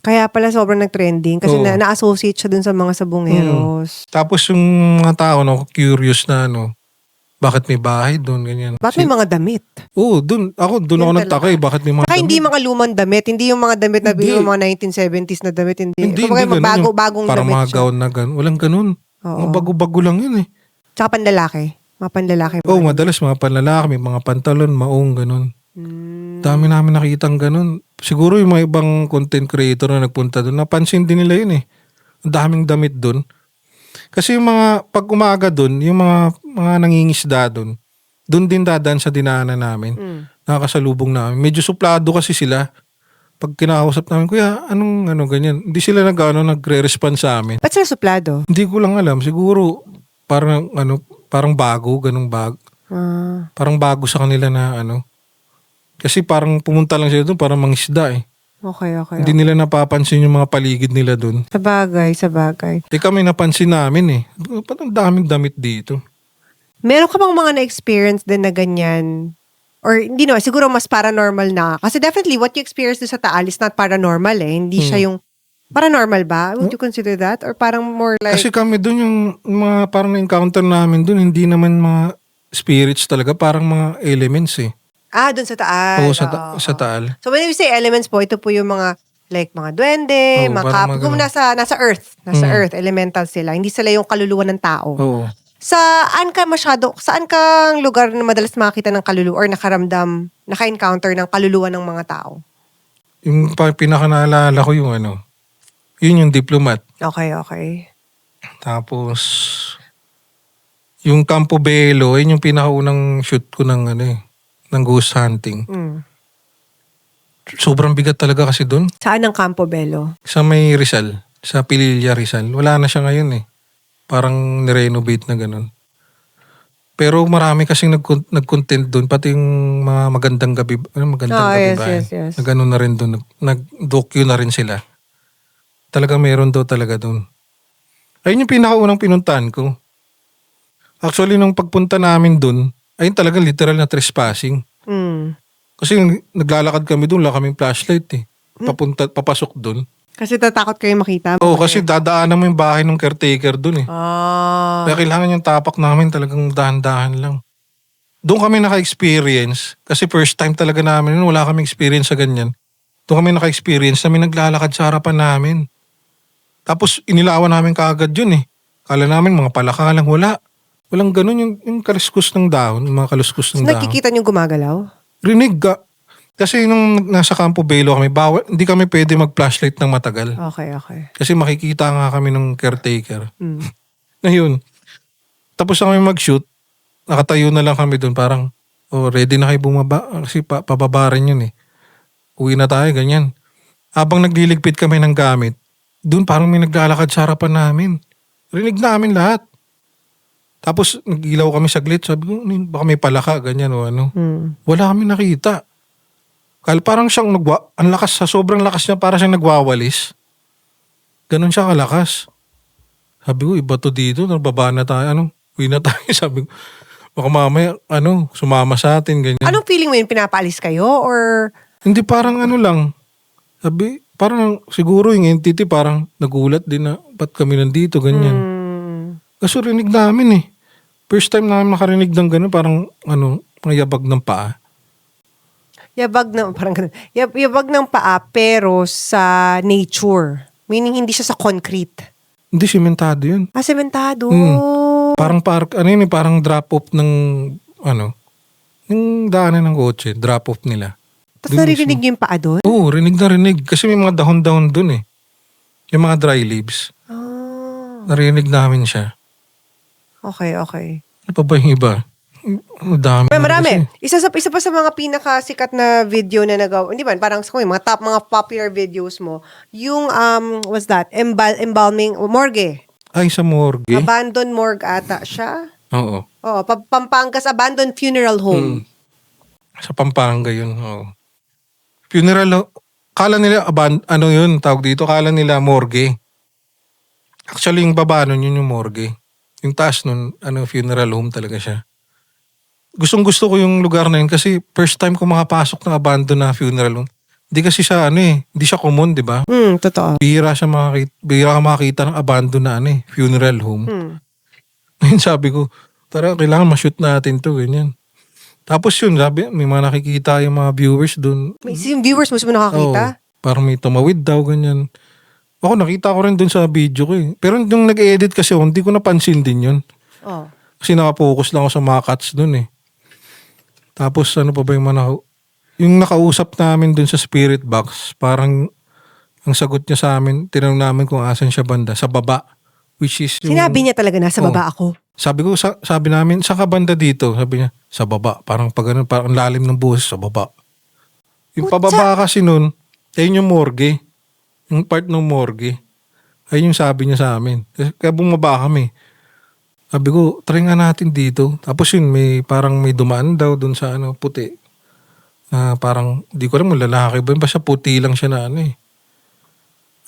Kaya pala sobrang nag-trending kasi Oo. na-associate siya dun sa mga sabongeros. Tapos yung mga tao, curious na bakit may bahay doon, ganyan. Bakit may mga damit? Oo, doon ako Yan nagtaka bakit may mga Saka hindi damit. mga lumang damit. Hindi yung mga damit na Hindi. yung mga 1970s na damit. Hindi Kumbaga, ganun. bagong parang damit mga siya. gown na ganun. Walang ganun. Oo. Mga bago-bago lang yun eh. Tsaka panlalaki. Mga panlalaki. Oo, madalas mga panlalaki, may mga pantalon, maong, ganun. Dami namin nakitang ganun. Siguro yung mga ibang content creator na nagpunta doon, napansin din nila yun eh. Ang daming damit doon. Kasi yung pag umaga doon, yung mga nangingisda doon din dadaan sa dinaanan namin. Nakakasalubong namin. Medyo suplado kasi sila. Pag kinakausap namin, kuya, anong ganyan? Hindi sila nagre-respond sa amin. Ba't sila suplado? Hindi ko lang alam. Siguro, parang bago, ganung bag. Parang bago sa kanila na Kasi parang pumunta lang sila doon, parang mangisda eh. Okay. Hindi nila napapansin yung mga paligid nila doon. Sa bagay. Kami napansin namin eh. Ba't ang daming damit dito? Meron ka bang mga na-experience din na ganyan? Or hindi naman, siguro mas paranormal na. Kasi definitely, what you experience doon sa Taal is not paranormal eh. Hindi siya yung, paranormal ba? Would you consider that? Or parang more like, Kasi kami doon yung mga parang na-encounter namin doon, hindi naman mga spirits talaga, parang mga elements eh. doon sa Taal. Oo, Oo. sa Taal. So when we say elements po, ito po yung mga, like mga duwende, Oo, mga parang kung nasa earth. Nasa earth, elemental sila. Hindi sila yung kaluluwa ng tao. Oo. Saan kang lugar na madalas makakita ng kaluluwa or naka-encounter ng kaluluwa ng mga tao? Yung pinaka-naalala ko yung yun yung diplomat. Okay. Tapos, yung Campo Belo, yun yung pinakaunang shoot ko ng ng ghost hunting. Sobrang bigat talaga kasi doon. Saan ang Campo Belo? Sa may Rizal, sa Pililla Rizal. Wala na siya ngayon eh. Parang nirenovate na ganun. Pero marami kasing nag-content doon. Pati yung mga magandang gabi. Gabi ba? Yes. Na ganun na rin doon. Nag-docu na rin sila. Talaga meron daw talaga doon. Ayun yung pinakaunang pinuntahan ko. Actually, nung pagpunta namin doon, ayun talaga literal na trespassing. Kasi naglalakad kami doon, wala kaming flashlight eh. Papasok doon. Kasi tatakot kayo makita. Oo, kasi dadaanan mo yung bahay ng caretaker doon eh. Kaya kailangan yung tapak namin talagang dahan-dahan lang. Doon kami naka-experience. Kasi first time talaga namin, wala kaming experience sa ganyan. Doon kami naka-experience na may naglalakad sa harapan namin. Tapos inilawan namin kaagad yun eh. Kala namin mga palaka lang, wala. Walang ganun yung kaluskus ng dahon, yung mga kaluskus So ng dahon. nakikita niyo gumagalaw? Rinig ka. Kasi nung nasa Campo Belo kami, hindi kami pwede mag-flashlight ng matagal. Okay. Kasi makikita nga kami ng caretaker. Ngayon, tapos na kami mag-shoot, nakatayo na lang kami doon, parang, ready na kayo bumaba. Kasi pababa rin yun eh. Uwi na tayo, ganyan. Habang nagliligpit kami ng gamit, doon parang may naglalakad sa harapan namin. Rinig namin lahat. Tapos nagilaw kami saglit, sabi ko, baka may palaka, ganyan o ano. Wala kami nakita. Parang siyang ang lakas, sa sobrang lakas niya, parang siyang nagwawalis. Ganon siya kalakas. Sabi ko, iba to dito, nababa na tayo, uwi na tayo. Sabi ko, baka mamaya, sumama sa atin, ganyan. Anong feeling mo yun? Pinapaalis kayo? Or Hindi, parang lang. Sabi, parang siguro yung entity parang nagulat din na, ba't kami nandito, ganyan. Kaso rinig namin eh. First time namin makarinig ng gano'n, parang mga yabag ng paa. yabag ng paa pero sa nature. Meaning hindi siya sa concrete. Hindi, simentado yun. Sementado. Parang parang drop off ng Yung daanan ng kotse, drop-off nila. Tapos Dun naririnig niyo yung paa doon? Oo, rinig na rinig. Kasi may mga dahon-dahon dun eh. Yung mga dry leaves. Ah, Narinig namin siya. okay, okay. Ano pa ba yung iba? Ang dami. Well, na marami. kasi. Isa pa sa mga pinakasikat na video na nagawa, hindi ba? Parang sa mga top, mga popular videos mo, yung, what's that? Embalming, morgue. Ay, sa morgue. Abandoned morgue ata siya. Oo. Oh, Pampangas Abandoned Funeral Home. Sa Pampanga yun. Oo. Funeral, kala nila, ano yun, tawag dito, kala nila morgue. Actually, yung baba nun, yun yung morgue. Yung taas nun, funeral home talaga siya. Gustong gusto ko yung lugar na yun kasi first time ko makapasok ng abandoned na funeral home. Hindi kasi siya, hindi siya common, di ba? Totoo. Bihira ka makakita ng abandoned na, funeral home. Ngayon sabi ko, tara, kailangan ma-shoot natin to, ganyan. Tapos yun, sabi, may mga nakikita yung mga viewers dun. May yung viewers mo nakakita? Parang may tumawid daw, ganyan. Ako, nakita ko rin dun sa video ko eh. Pero nung nag-edit kasi ako, hindi ko napansin din yun. Oh. Kasi nakapokus lang ako sa mga cuts dun eh. Tapos ano pa ba yung yung nakausap namin dun sa spirit box, parang ang sagot niya sa amin, tinanong namin kung asan siya banda, sa baba. Which is yung, Sinabi niya talaga nasa baba ako. sabi namin, saan ka banda dito? Sabi niya, sa baba. Parang pag ganun, parang lalim ng buhos, sa baba. Yung Putsa. pababa kasi nun, ayun yung morgue. Yung part ng morgue. Ayun yung sabi niya sa amin. Kaya bumaba kami. Sabi ko, try nga natin dito. Tapos yun, parang may dumaan daw dun sa puti. Parang, di ko alam, lalaki ba? Basta puti lang siya na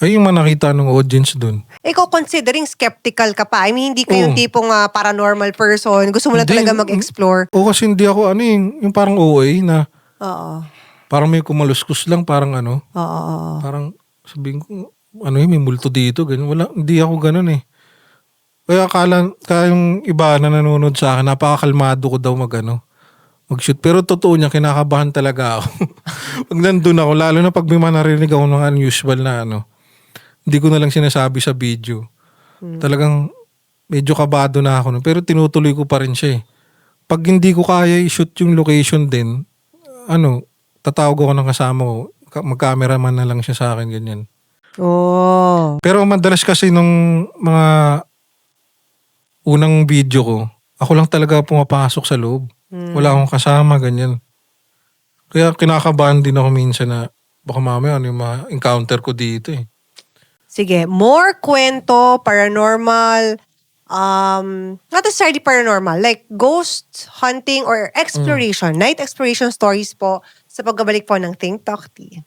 Ay, yung nakita ng audience dun. Ikaw considering skeptical ka pa. I mean, hindi ka yung Oo. tipong paranormal person. Gusto mo lang Hindi, talaga mag-explore. O kasi hindi ako, yung parang OA na Oo. parang may kumaluskus lang, parang Oo. parang sabihin ko, may multo dito, ganyan. Wala, hindi ako ganun eh. Kaya kaya yung iba na nanonood sa akin, napakakalmado ko daw mag-shoot. Pero totoo niya, kinakabahan talaga ako. Pag nandun ako, lalo na pag may narinig ako ng unusual na hindi ko na lang sinasabi sa video. Talagang medyo kabado na ako. Pero tinutuloy ko pa rin siya eh. Pag hindi ko kaya i-shoot yung location din, tatawag ako ng kasama ko. Mag-cameraman na lang siya sa akin, ganyan. Oh. Pero madalas kasi nung mga unang video ko, ako lang talaga pumapasok sa loob. Wala akong kasama, ganyan. Kaya kinakabahan din ako minsan na baka mamaya yung ma-encounter ko dito eh. Sige, more kwento, paranormal, not necessarily paranormal, like ghost hunting or exploration, night exploration stories po sa pagbabalik po ng Think Talk Tea.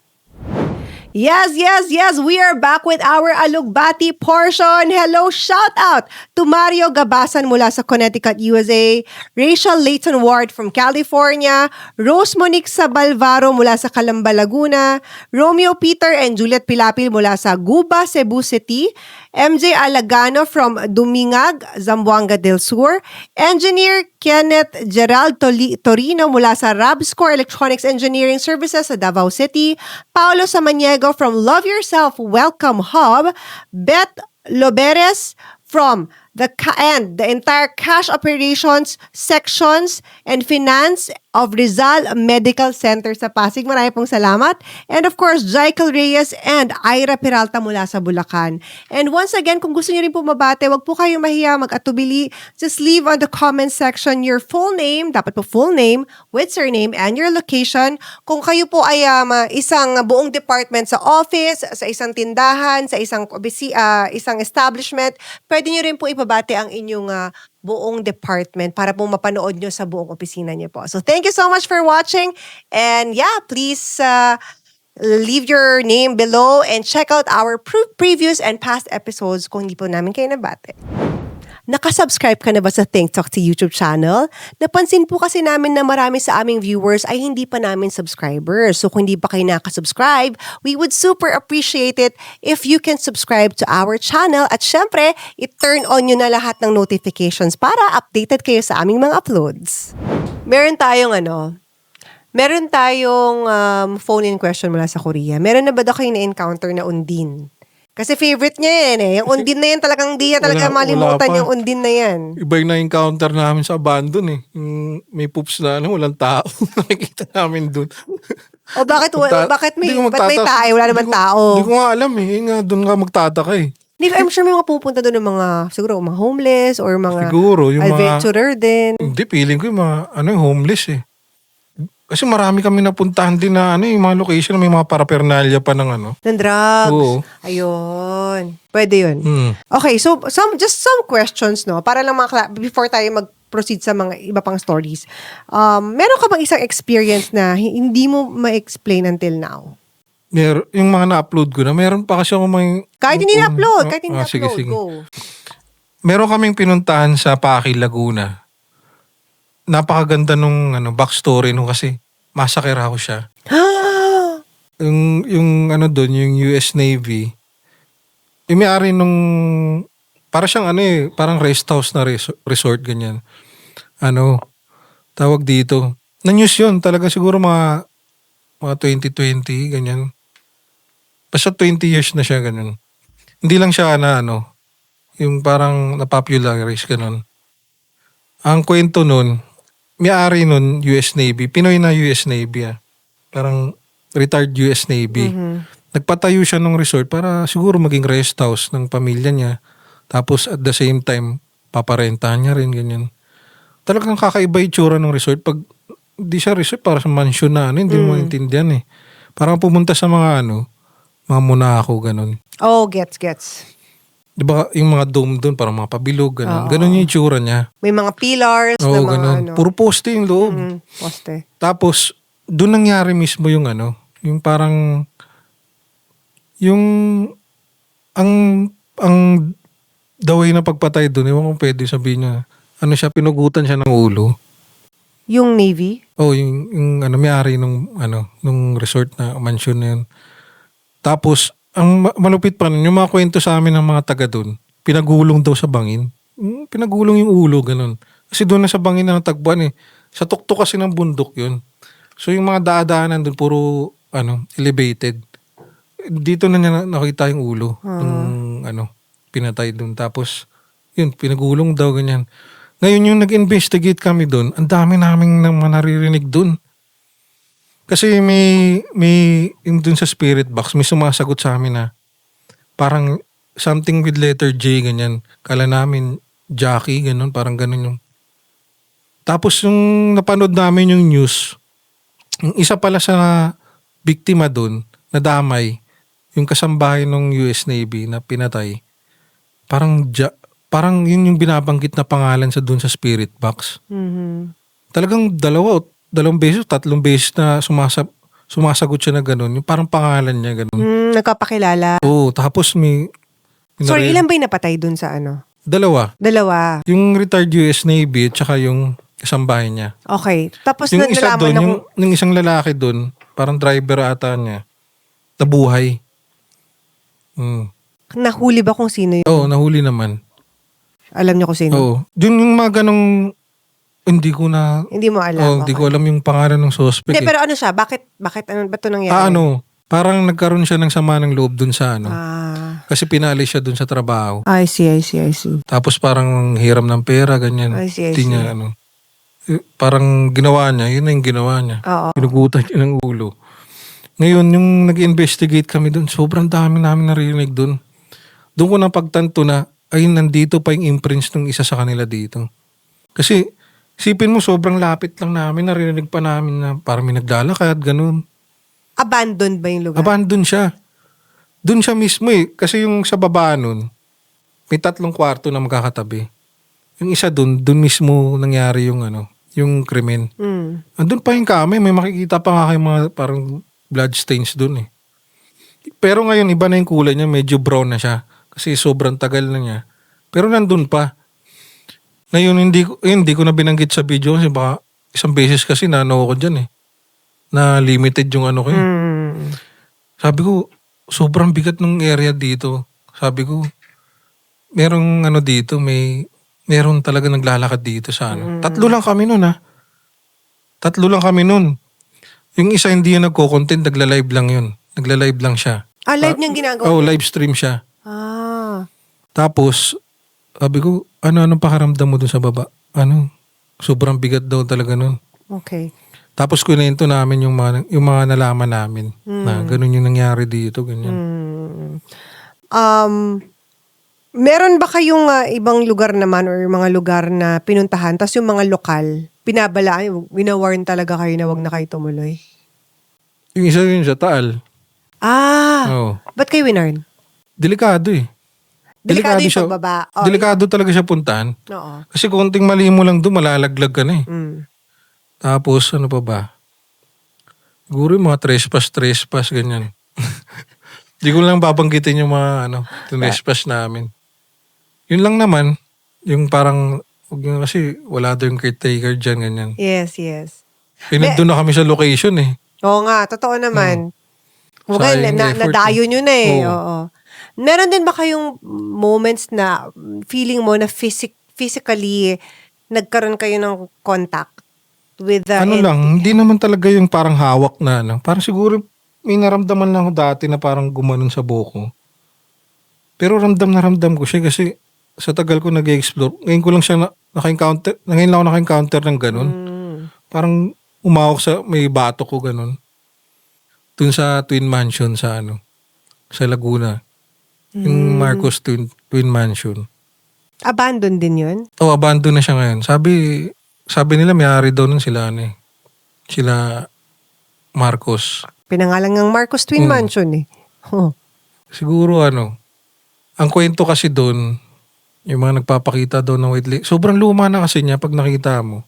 Yes, we are back with our Alugbati portion. Hello, shout out to Mario Gabasan mula sa Connecticut, USA, Rachel Layton Ward from California, Rose Monique Sabalvaro mula sa Calamba, Laguna, Romeo Peter and Juliet Pilapil mula sa Guba, Cebu City, MJ Alagano from Dumingag, Zamboanga del Sur, Engineer Kenneth Gerald Torino mula sa Rabscore Electronics Engineering Services sa Davao City, Paolo Samaniego from Love Yourself Welcome Hub, Beth Loberes from the entire cash operations sections and finance of Rizal Medical Center sa Pasig. Marami pong salamat. And of course, Jaikel Reyes and Ira Peralta mula sa Bulacan. And once again, kung gusto niyo rin po mabate, wag po kayong mahiya, mag-atubili. Just leave on the comment section your full name, dapat po full name, with surname, and your location. Kung kayo po ay isang buong department sa office, sa isang tindahan, sa isang establishment, pwede niyo rin po ibabate ang inyong buong department para po mapanood nyo sa buong opisina nyo po. So thank you so much for watching, and yeah, please leave your name below and check out our previews and past episodes kung hindi po namin kayo nabate. Nakasubscribe ka na ba sa Think Talk Tea YouTube channel? Napansin po kasi namin na marami sa aming viewers ay hindi pa namin subscribers. So kung hindi pa kayo nakasubscribe, we would super appreciate it if you can subscribe to our channel. At syempre, i-turn on nyo na lahat ng notifications para updated kayo sa aming mga uploads. Meron tayong phone-in question mula sa Korea. Meron na ba daw kayo na-encounter na undin? Kasi favorite niya yan eh. Yung undin na yan talagang di niya talaga Wala malimutan pa. yung undin na yan. Iba yung na-encounter namin sa abandon eh. Yung may poops na walang tao. Nakikita namin dun. O bakit, bakit may, Hindi ko ba't may magtata- tayo? Wala naman hindi ko- tao. Hindi ko nga alam eh. Yun nga, dun nga magtataka eh. I'm sure may mga pupunta doon ng mga, siguro, mga homeless or mga Siguro, yung mga... adventurer din. Hindi, feeling ko yung mga yung homeless eh. Kasi marami kami napuntahan din na yung mga location na may mga paraphernalia pa ng Ng drugs. Oo. Ayun. Pwede yun. Hmm. Okay, so just some questions, no? Para lang before tayo mag-proceed sa mga iba pang stories. Meron ka bang isang experience na hindi mo ma-explain until now? Yung mga na-upload ko na, meron pa kasi ako may... Kahit hindi na-upload, kahit hindi sige, na-upload, sige. go. Meron kaming pinuntahan sa Paki, Laguna. Napakaganda nung backstory nung kasi massacre ako siya. yung doon, yung US Navy, yung may-ari nung, para siyang parang rest house na resort, ganyan. Tawag dito. Na-news yun, talaga siguro mga 2020, ganyan. Basta 20 years na siya, ganyan. Hindi lang siya yung parang na-popularize, ganun. Ang kwento nun, may-ari nun, US Navy, Pinoy na US Navy Parang retired US Navy. Nagpatayo siya ng resort para siguro maging rest house ng pamilya niya. Tapos at the same time, paparentahan niya rin, ganyan. Talagang kakaiba yung tsura ng resort. Pag di siya resort, para sa mansion na hindi mo maintindihan eh. Parang pumunta sa mga mga Monaco, ganun. Oh, gets. Di ba yung mga dome doon, parang mga pabilog, ganun. Ganun yung itsura niya. May mga pillars Oo, na mga ganun. Puro poste yung loob. poste. Tapos, doon nangyari mismo yung yung parang, ang the way na pagpatay doon, ewan kung pwede sabihin niya, siya, pinugutan siya ng ulo. Yung Navy? Oh, yung may-ari nung resort na mansion na yun. Tapos, ang malupit pa nun, yung mga kwento sa amin ng mga taga doon, pinagulong daw sa bangin. Pinagulong yung ulo, ganun. Kasi doon na sa bangin na natagpuan eh. Sa tuktok kasi ng bundok yun. So yung mga daadaanan doon, puro elevated. Dito na niya nakita yung ulo ng pinatay doon. Tapos, yun, pinagulong daw, ganyan. Ngayon yung nag-investigate kami doon, ang dami naming naririnig doon. Kasi may yung dun sa spirit box, may sumasagot sa amin na parang something with letter J, ganyan. Kala namin Jackie, ganun, parang ganun yung. Tapos yung napanood namin yung news, yung isa pala sa biktima dun, nadamay, yung kasambahay ng US Navy na pinatay, parang yun yung binabanggit na pangalan sa dun sa spirit box. Talagang dalawang beses, tatlong beses na sumasagot siya na gano'n. Yung parang pangalan niya gano'n. Nagpapakilala. Oo, tapos may... Sorry, ilan ba yung napatay dun sa Dalawa. Yung retired US Navy at saka yung kasambahay niya. Okay. Tapos Yung isa nalaman doon, na yung isang lalaki doon, parang driver ata niya, nabuhay. Nahuli ba kung sino yun? Oo, nahuli naman. Alam niyo kung sino? Oo. Yun yung mga ganong... Hindi ko na... Hindi mo alam. Oo, hindi ko alam yung pangalan ng suspect. Hindi, eh. pero siya? Bakit ba ito nangyari? Parang nagkaroon siya ng sama ng loob dun sa Kasi pinalis siya dun sa trabaho. I see. Tapos parang hiram ng pera, ganyan. I see. Hindi niya parang ginawa niya, yun na yung ginawa niya. Oo. Pinugutan niya ng ulo. Ngayon, yung nag-investigate kami dun, sobrang dami namin narinig dun. Doon ko na pagtanto na, ay nandito pa yung imprints ng isa sa kanila dito. Kasi, isipin mo, sobrang lapit lang namin, narinig pa namin na parang may naglalakad, ganun. Abandoned ba yung lugar? Abandon siya. Doon siya mismo eh. Kasi yung sa baba nun, may 3 kwarto na magkakatabi. Yung isa doon mismo nangyari yung yung krimen. Andun pa yung kami, may makikita pa nga kayo mga parang blood stains doon eh. Pero ngayon, iba na yung kulay niya, medyo brown na siya. Kasi sobrang tagal na niya. Pero nandun pa. Ngayon, hindi ko na binanggit sa video kasi baka isang beses kasi nano ko dyan eh. Na limited yung ko eh. Sabi ko, sobrang bigat ng area dito. Sabi ko, merong dito, meron talaga naglalakad dito sa 3 lang kami nun 3 lang kami nun. Yung isa hindi yan nagko-content, nagla-live lang yun. Nagla-live lang siya. Live niyang ginagawa? Oo, live stream siya. Ah, Tapos, sabi ko, anong pakaramdam mo dun sa baba? Sobrang bigat daw talaga nun. okay. Tapos kunento namin yung mga nalaman namin na ganun yung nangyari dito, ganyan. Hmm. Meron ba kayong ibang lugar naman or mga lugar na pinuntahan tapos yung mga lokal, binabalaan, winawarn talaga kayo na wag na kayo tumuloy? Yung isa yun sa Taal. Oo. Ba't kayo winarn? Delikado eh. Delikado yung siya. pagbaba. Oh, Delikado talaga siya puntahan. Oo. Kasi konting mali mo lang doon, malalaglag ka na eh. Mm. Tapos, ano pa ba? Siguro yung mga trespass, ganyan. Di ko lang babanggitin yung mga, trespass namin. Yun lang naman, yung parang, kasi wala daw yung caretaker dyan, ganyan. Yes, yes. Nandun na kami sa location eh. Oo nga, totoo naman. Okay, Sayang yung effort nadayo nyo na eh. Oo. Oo. Meron din ba kayong moments na feeling mo na physically nagkaroon kayo ng contact with the Hindi naman talaga yung parang hawak na, Parang siguro, may naramdaman lang ako dati na parang gumanon sa buko. Pero ramdam na ramdam ko siya kasi sa tagal ko nag-explore, ngayon ko lang siya ngayon lang ako naka-encounter ng ganun. Parang umawak sa, may bato ko ganun. Dun sa Twin Mansion sa sa Laguna. Yung Marcos Twin Mansion. Abandon din yun? Abandon na siya ngayon. Sabi nila may-ari daw nun sila sila Marcos. Pinangalan ng Marcos Twin Mansion eh. Oh. Siguro ang kwento kasi doon, yung mga nagpapakita doon ng white lake, sobrang luma na kasi niya pag nakita mo.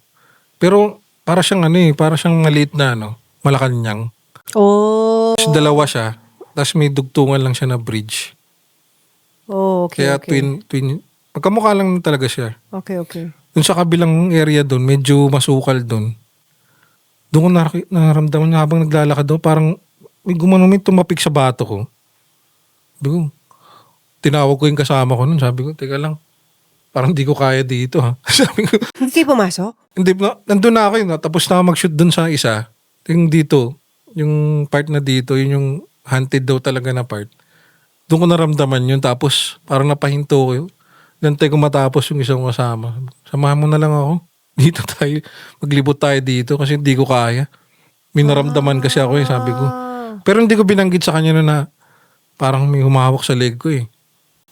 Pero para siyang para siyang maliit na Malacanang. Oh. Tapos dalawa siya, tapos may dugtungan lang siya na bridge. Oh, okay, Kaya okay. magkamukha lang talaga siya. Okay, okay. Dun sa kabilang area doon, medyo masukal doon. Doon ko naramdaman niya habang naglalakad doon, parang may may tumapik sa bato ko. Sabi ko, tinawag ko yung kasama ko nun. Sabi ko, teka lang, parang di ko kaya dito ha. Sabi ko, Hindi kayo pumasok? hindi, nandun na ako yun. Tapos na ako mag-shoot dun sa isa. Yung dito, yung part na dito, yun yung hunted daw talaga na part. Doon ko naramdaman yun. Tapos parang napahinto ko yun. Nantay ko matapos yung isang kasama. Samahan mo na lang ako. Dito tayo. Maglibot tayo dito kasi hindi ko kaya. May naramdaman kasi ako sabi ko. Pero hindi ko binanggit sa kanya na parang may humahawak sa leg ko eh.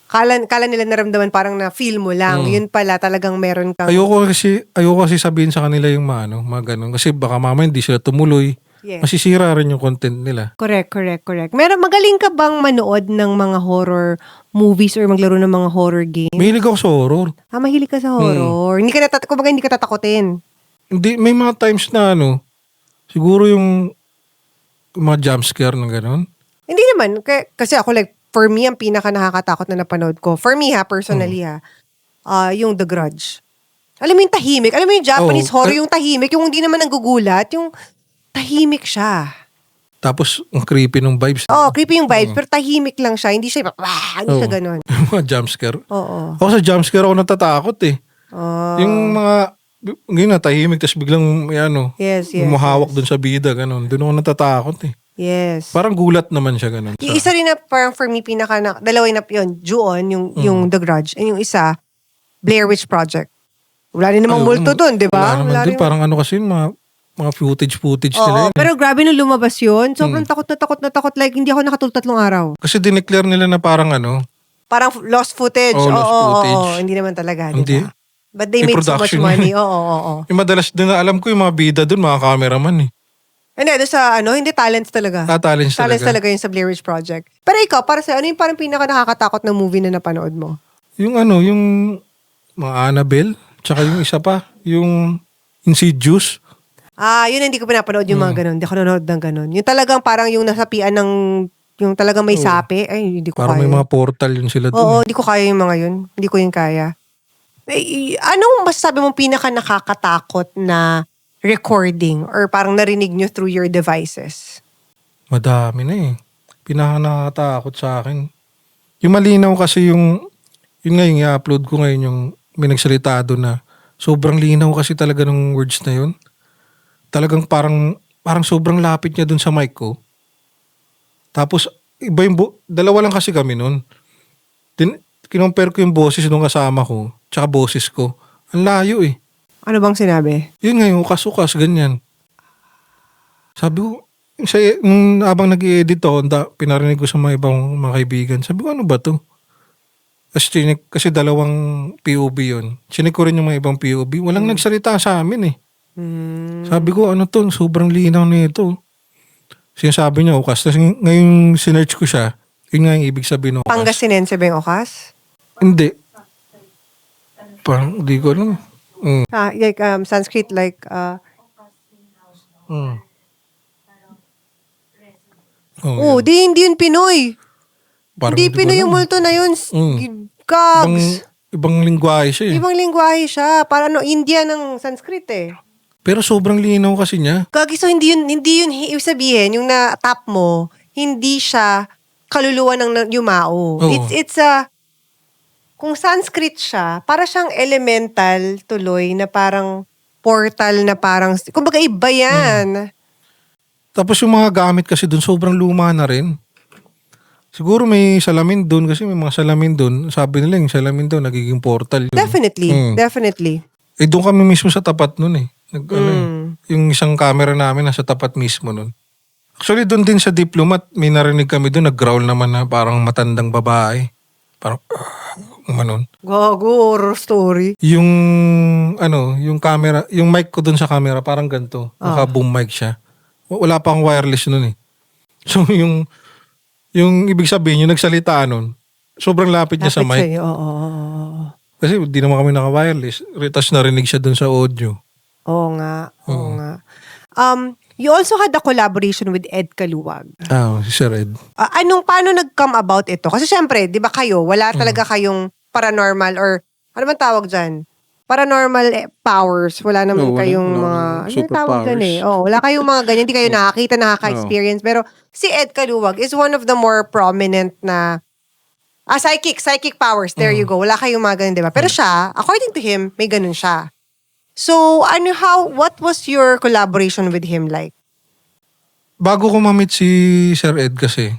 Kala nila naramdaman parang na-feel mo lang. Yun pala talagang meron kang... Ayoko kasi sabihin sa kanila yung mga ganun. Kasi baka mamaya hindi sila tumuloy. Yes. Masisira rin yung content nila. Correct. Magaling ka bang manood ng mga horror movies or maglaro ng mga horror games? Mahilig ako sa horror. Mahilig ka sa horror. Hindi ka tatakotin. Hindi, may mga times na siguro yung mga jump scare na gano'n. Hindi naman. Kasi ako for me, ang pinaka nakakatakot na napanood ko. For me personally yung The Grudge. Alam mo yung tahimik. Alam mo yung Japanese horror, yung tahimik. Yung hindi naman nanggugulat. Yung tahimik siya. Tapos, ang creepy nung vibes. Creepy yung vibes, pero tahimik lang siya. Hindi siya, hindi siya ganun. Yung mga jump scare. Oo. Ako sa jump scare ako natatakot eh. Yung mga, ngayon na tahimik, tapos biglang may Yes. humahawak dun sa bida, gano'n. Dun ako natatakot eh. Yes. Parang gulat naman siya gano'n. Yung isa rin na parang for me, dalawa na yun, Ju-on, yung The Grudge, and yung isa, Blair Witch Project. Wala rin namang multo dun, di ba? Wala naman dun. Parang kasi mga footage nila yun. Pero grabe nung lumabas yun. Sobrang takot na takot. Like, hindi ako nakatulog 3 araw. Kasi dineclare nila na parang Parang lost footage. Lost footage. Hindi naman talaga, Hindi. di ba? But they May made so much production money. Oo. Yung madalas din na alam ko yung mga bida dun, mga cameraman eh. Hindi, doon sa hindi talents talaga. Talents Talents talaga. talaga yung sa Blair Witch Project. Pero ikaw, para sa ano yung parang pinaka nakakatakot na movie na napanood mo? Yung yung mga Annabelle, tsaka yung isa pa, yung Insidious. Yun hindi ko pinapanood yung mga ganun. Hindi ako nanonood ng ganun. Yung talagang parang yung nasapian ng, yung talagang may sapi. Ay, hindi ko Parang kaya. may mga portal yun sila dun. Oo, hindi ko kaya yung mga yun. Hindi ko yun kaya. Anong masasabi mong pinaka nakakatakot na recording or parang narinig nyo through your devices? Madami na eh. Pinaka nakakatakot sa akin. Yung malinaw kasi yun ngayon, i-upload ko ngayon yung may nagsalita doon na sobrang linaw kasi talaga ng words na yun. Talagang parang sobrang lapit niya doon sa mic ko. Tapos, iba yung dalawa lang kasi kami nun. Kinompare ko yung boses nung kasama ko, tsaka boses ko. Ang layo eh. Ano bang sinabi? Yun nga yung ukas-ukas, ganyan. Sabi ko, nung abang nag-i-edit ako, pinarinig ko sa mga ibang mga kaibigan. Sabi ko, ano ba to? Kasi dalawang POV yun. Chinik ko rin yung mga ibang POV. Walang nagsalita sa amin eh. Sabi ko, ano to? Sobrang linaw na ito. Sinasabi niya, ukas. Tapos ngayon sinearch ko siya, yun nga yung ibig sabihin ng ukas. Pangasinense ba yung okas? Hindi. Parang, di ko alam. Like Sanskrit, like... Mm. Oh, hindi yun Pinoy. Parang Hindi di ko Pinoy alam. yung multo na yun. Kags. Ibang lingwahe siya eh. Ibang lingwahe siya. Para India ng Sanskrit eh. Pero sobrang linaw kasi niya. Gagi, so hindi yun ibig sabihin, yung na-tap mo, hindi siya kaluluwa ng yumao. Oo. It's kung Sanskrit siya, para siyang elemental tuloy na parang portal na parang, kumbaga iba yan. Tapos yung mga gamit kasi dun sobrang luma na rin. Siguro may salamin dun kasi may mga salamin dun. Sabi nila yung salamin dun nagiging portal yun. Definitely, definitely. Eh doon kami mismo sa tapat nun eh. Yung isang camera namin nasa tapat mismo nun. Actually doon din sa Diplomat, may narinig kami doon, nag-growl naman na parang matandang babae. Parang, umanon. Gago, horror story. Yung camera, yung mic ko doon sa camera, parang ganito. Naka-boom mic siya. Wala pang wireless nun eh. So yung ibig sabihin, yung nagsalita nun, sobrang lapit niya sa mic. Sa'yo, oo. Kasi di naman kami naka-wireless. Tapos narinig siya doon sa audio. Oo nga. You also had a collaboration with Ed Kaluwag. Si Sir Ed. Paano nag-come about ito? Kasi syempre, di ba kayo, wala talaga kayong paranormal or, ano man tawag dyan? Paranormal powers. Wala naman kayong mga, ano tawag dyan eh? Wala kayong mga ganyan, hindi kayo nakakita, nakaka-experience. Pero si Ed Kaluwag is one of the more prominent na, psychic powers. There you go. Wala kayong mga ganyan, di ba? Pero siya, according to him, may ganun siya. So, what was your collaboration with him like? Bago ko ma-meet si Sir Ed kasi,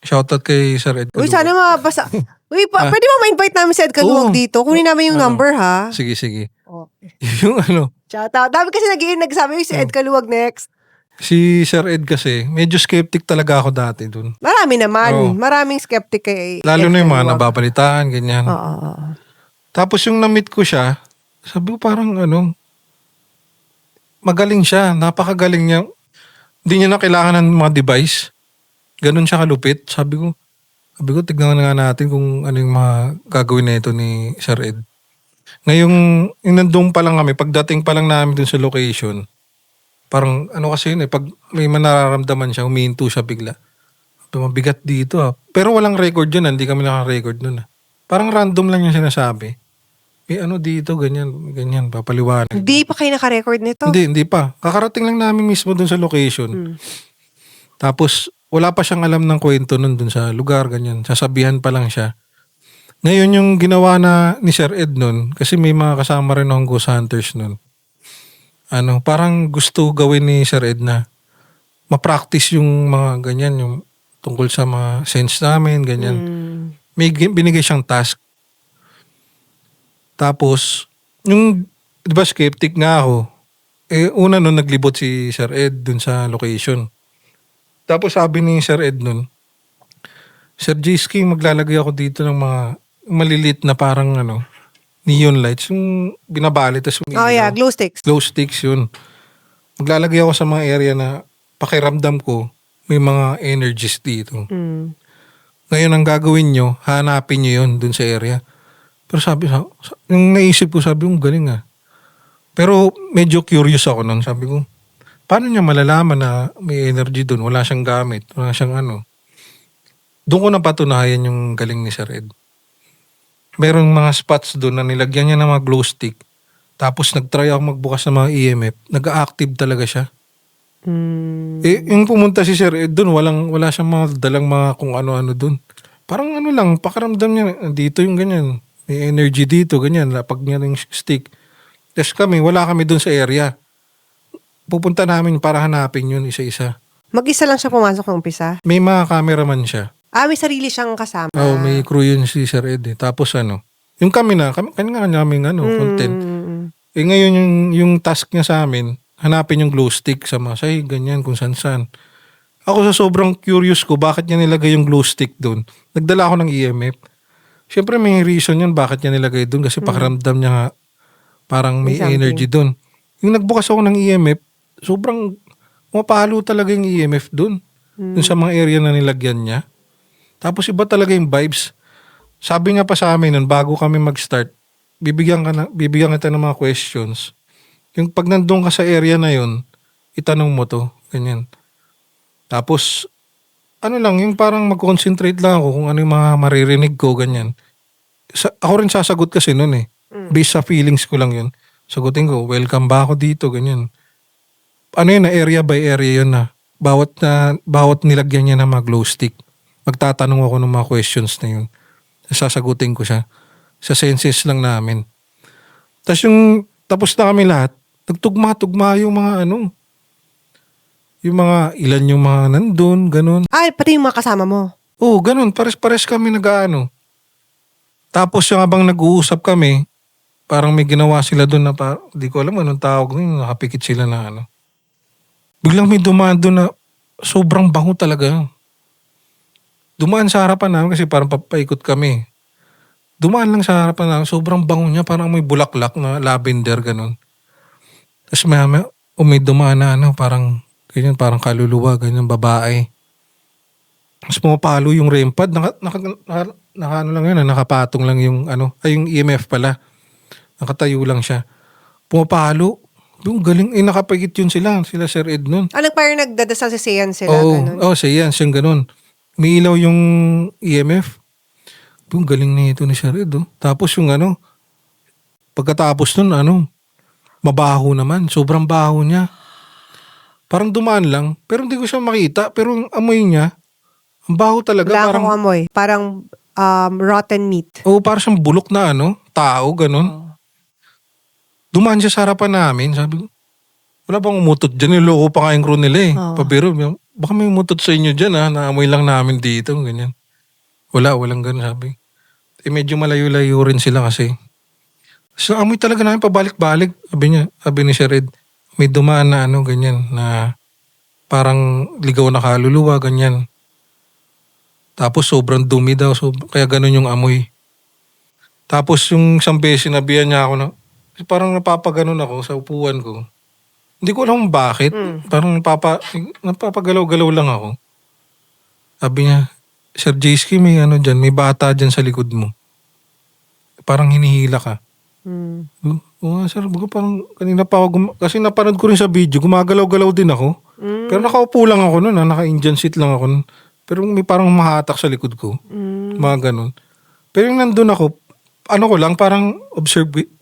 shoutout kay Sir Ed. Uy, sana mabasa. Uy, pwede ba ma-invite namin si Ed Kaluwag dito? Kunin namin yung number, ha? Sige. Okay. Yung Shoutout. Dami kasi nagsabi si Ed Kaluwag next. si Sir Ed kasi, medyo skeptic talaga ako dati dun. Marami naman. Oo. Maraming skeptic kay Lalo Ed na yung mga Kaluwag. nababalitaan, ganyan. Oo. Tapos yung na-meet ko siya, sabi ko parang magaling siya. Napakagaling niya. Hindi niya na kailangan ng mga device. Ganun siya kalupit. Sabi ko, tignan nga natin kung ano yung mga gagawin na ito ni Sir Ed. Ngayong nandun pa lang kami, pagdating pa lang namin dun sa location, parang kasi yun pag may manararamdaman siya, humihinto siya bigla. Mabigat dito Pero walang record yun, hindi kami naka-record nun Parang random lang yung sinasabi. Dito, ganyan, papaliwanag. Hindi pa kayo naka-record nito? Hindi pa. Kakarating lang namin mismo dun sa location. Tapos, wala pa siyang alam ng kwento nun dun sa lugar, ganyan. Sasabihan pa lang siya. Ngayon yung ginawa ni Sir Ed nun, kasi may mga kasama rin akong ghost hunters nun. Parang gusto gawin ni Sir Ed na ma-practice yung mga ganyan, yung tungkol sa mga sense namin, ganyan. May binigay siyang task. Tapos, di ba skeptic nga ako, una nun naglibot si Sir Ed dun sa location. Tapos sabi ni Sir Ed nun, Sir J-Ski, maglalagay ako dito ng mga malilit na parang neon lights, yung binabali, tas glow sticks. Glow sticks yun. Maglalagay ako sa mga area na pakiramdam ko, may mga energies dito. Ngayon ang gagawin nyo, hanapin nyo yun dun sa area. Pero yung naisip ko, sabi ko, galing Pero medyo curious ako nun. Sabi ko, paano niya malalaman na may energy dun? Wala siyang gamit. Wala siyang Doon ko napatunayan yung galing ni Sir Ed. Merong mga spots dun na nilagyan niya ng mga glow stick. Tapos nag-try ako magbukas ng mga EMF. Nag-active talaga siya. Yung pumunta si Sir Ed dun, wala siyang mga dalang mga kung ano-ano dun. Parang lang, pakiramdam niya, dito yung ganyan. May energy dito, ganyan. Lapag niya ng stick. Tapos wala kami dun sa area. Pupunta namin para hanapin yun isa-isa. Mag-isa lang siya pumasok ng umpisa? May mga cameraman siya. May sarili siyang kasama. Oh, may crew yun si Sir Ed eh. Tapos yung kami nga naming content. Ngayon yung task niya sa amin, hanapin yung glow stick sa Masay, ganyan, kung saan. Ako sa sobrang curious ko, bakit niya nilagay yung glow stick doon? Nagdala ako ng EMF. Siyempre may reason yun bakit niya nilagay doon kasi pakiramdam niya nga parang may May something. energy doon. Yung nagbukas ako ng EMF, sobrang mapalo talaga yung EMF doon. Doon sa mga area na nilagyan niya. Tapos iba talaga yung vibes. Sabi nga pa sa amin nun, bago kami mag-start, bibigyan kita ng mga questions. Yung pag nandun ka sa area na yun, itanong mo to, ganyan. Tapos, yung parang mag-concentrate lang ako kung ano yung mga maririnig ko, ganyan. Ako rin sasagot kasi nun eh. Based sa feelings ko lang yun. Sagutin ko, welcome ba ako dito, ganyan. Area by area yun na. Bawat nilagyan niya ng mga glow stick. Magtatanong ako ng mga questions na yun. Sasagutin ko siya. Sa senses lang namin. Tapos na kami lahat, nagtugma-tugma yung mga yung mga ilan yung mga nandun, ganun. Pati yung mga kasama mo. Oo, ganun. Pares kami Tapos yung habang nag-uusap kami, parang may ginawa sila doon na di ko alam anong tawag nun, nakapikit sila na Biglang may dumaan doon na sobrang bango talaga. Dumaan sa harapan namin kasi parang papaikot kami. Dumaan lang sa harapan namin, sobrang bango niya, parang may bulaklak na lavender, ganun. Tapos may dumaan na parang ganyan, parang kaluluwa, ganyan, babae. Tapos pumapalo yung REM pad, nakapatong lang yung yung EMF pala. Nakatayo lang siya. Pumapalo. Yung galing, nakapagit yun sila Sir Ed nun. Parang nagdadasal si Sean sila, Oo, ganun. Seance yung ganun. May ilaw yung EMF. Yung galing nito ni Sir Ed. Tapos yung pagkatapos nun, mabaho naman. Sobrang baho niya. Parang dumaan lang, pero hindi ko siya makita. Pero ang amoy niya, ang baho talaga. Wala Parang, akong amoy. Parang rotten meat. parang siyang bulok na tao, ganun. Dumaan siya sa harapan namin. Sabi ko, wala bang umutot dyan? Niloko pa nga yung crew nila eh. Pabiro, baka may umutot sa inyo dyan naamoy lang namin dito. Ganyan. Walang ganun sabi. Medyo malayo-layo rin sila kasi. So amoy talaga namin pabalik-balik. Sabi ni Sir Ed, may dumaan na ganyan na parang ligaw na kaluluwa, ganyan. Tapos sobrang dumi daw, kaya ganun yung amoy. Tapos yung isang beses sinabihan niya ako na, parang napapaganon ako sa upuan ko. Hindi ko alam bakit. Parang napapagalaw-galaw lang ako. Sabi niya, Sir Jayski, may dyan, may bata dyan sa likod mo. Parang hinihila ka. Oo nga, sir. Parang kanina pa ako, kasi napanood ko rin sa video, gumagalaw-galaw din ako. Pero nakaupo lang ako nun, naka-Indian seat lang ako nun. Pero may parang mahatak sa likod ko. Mga ganun. Pero yung nandun ako, ko lang, parang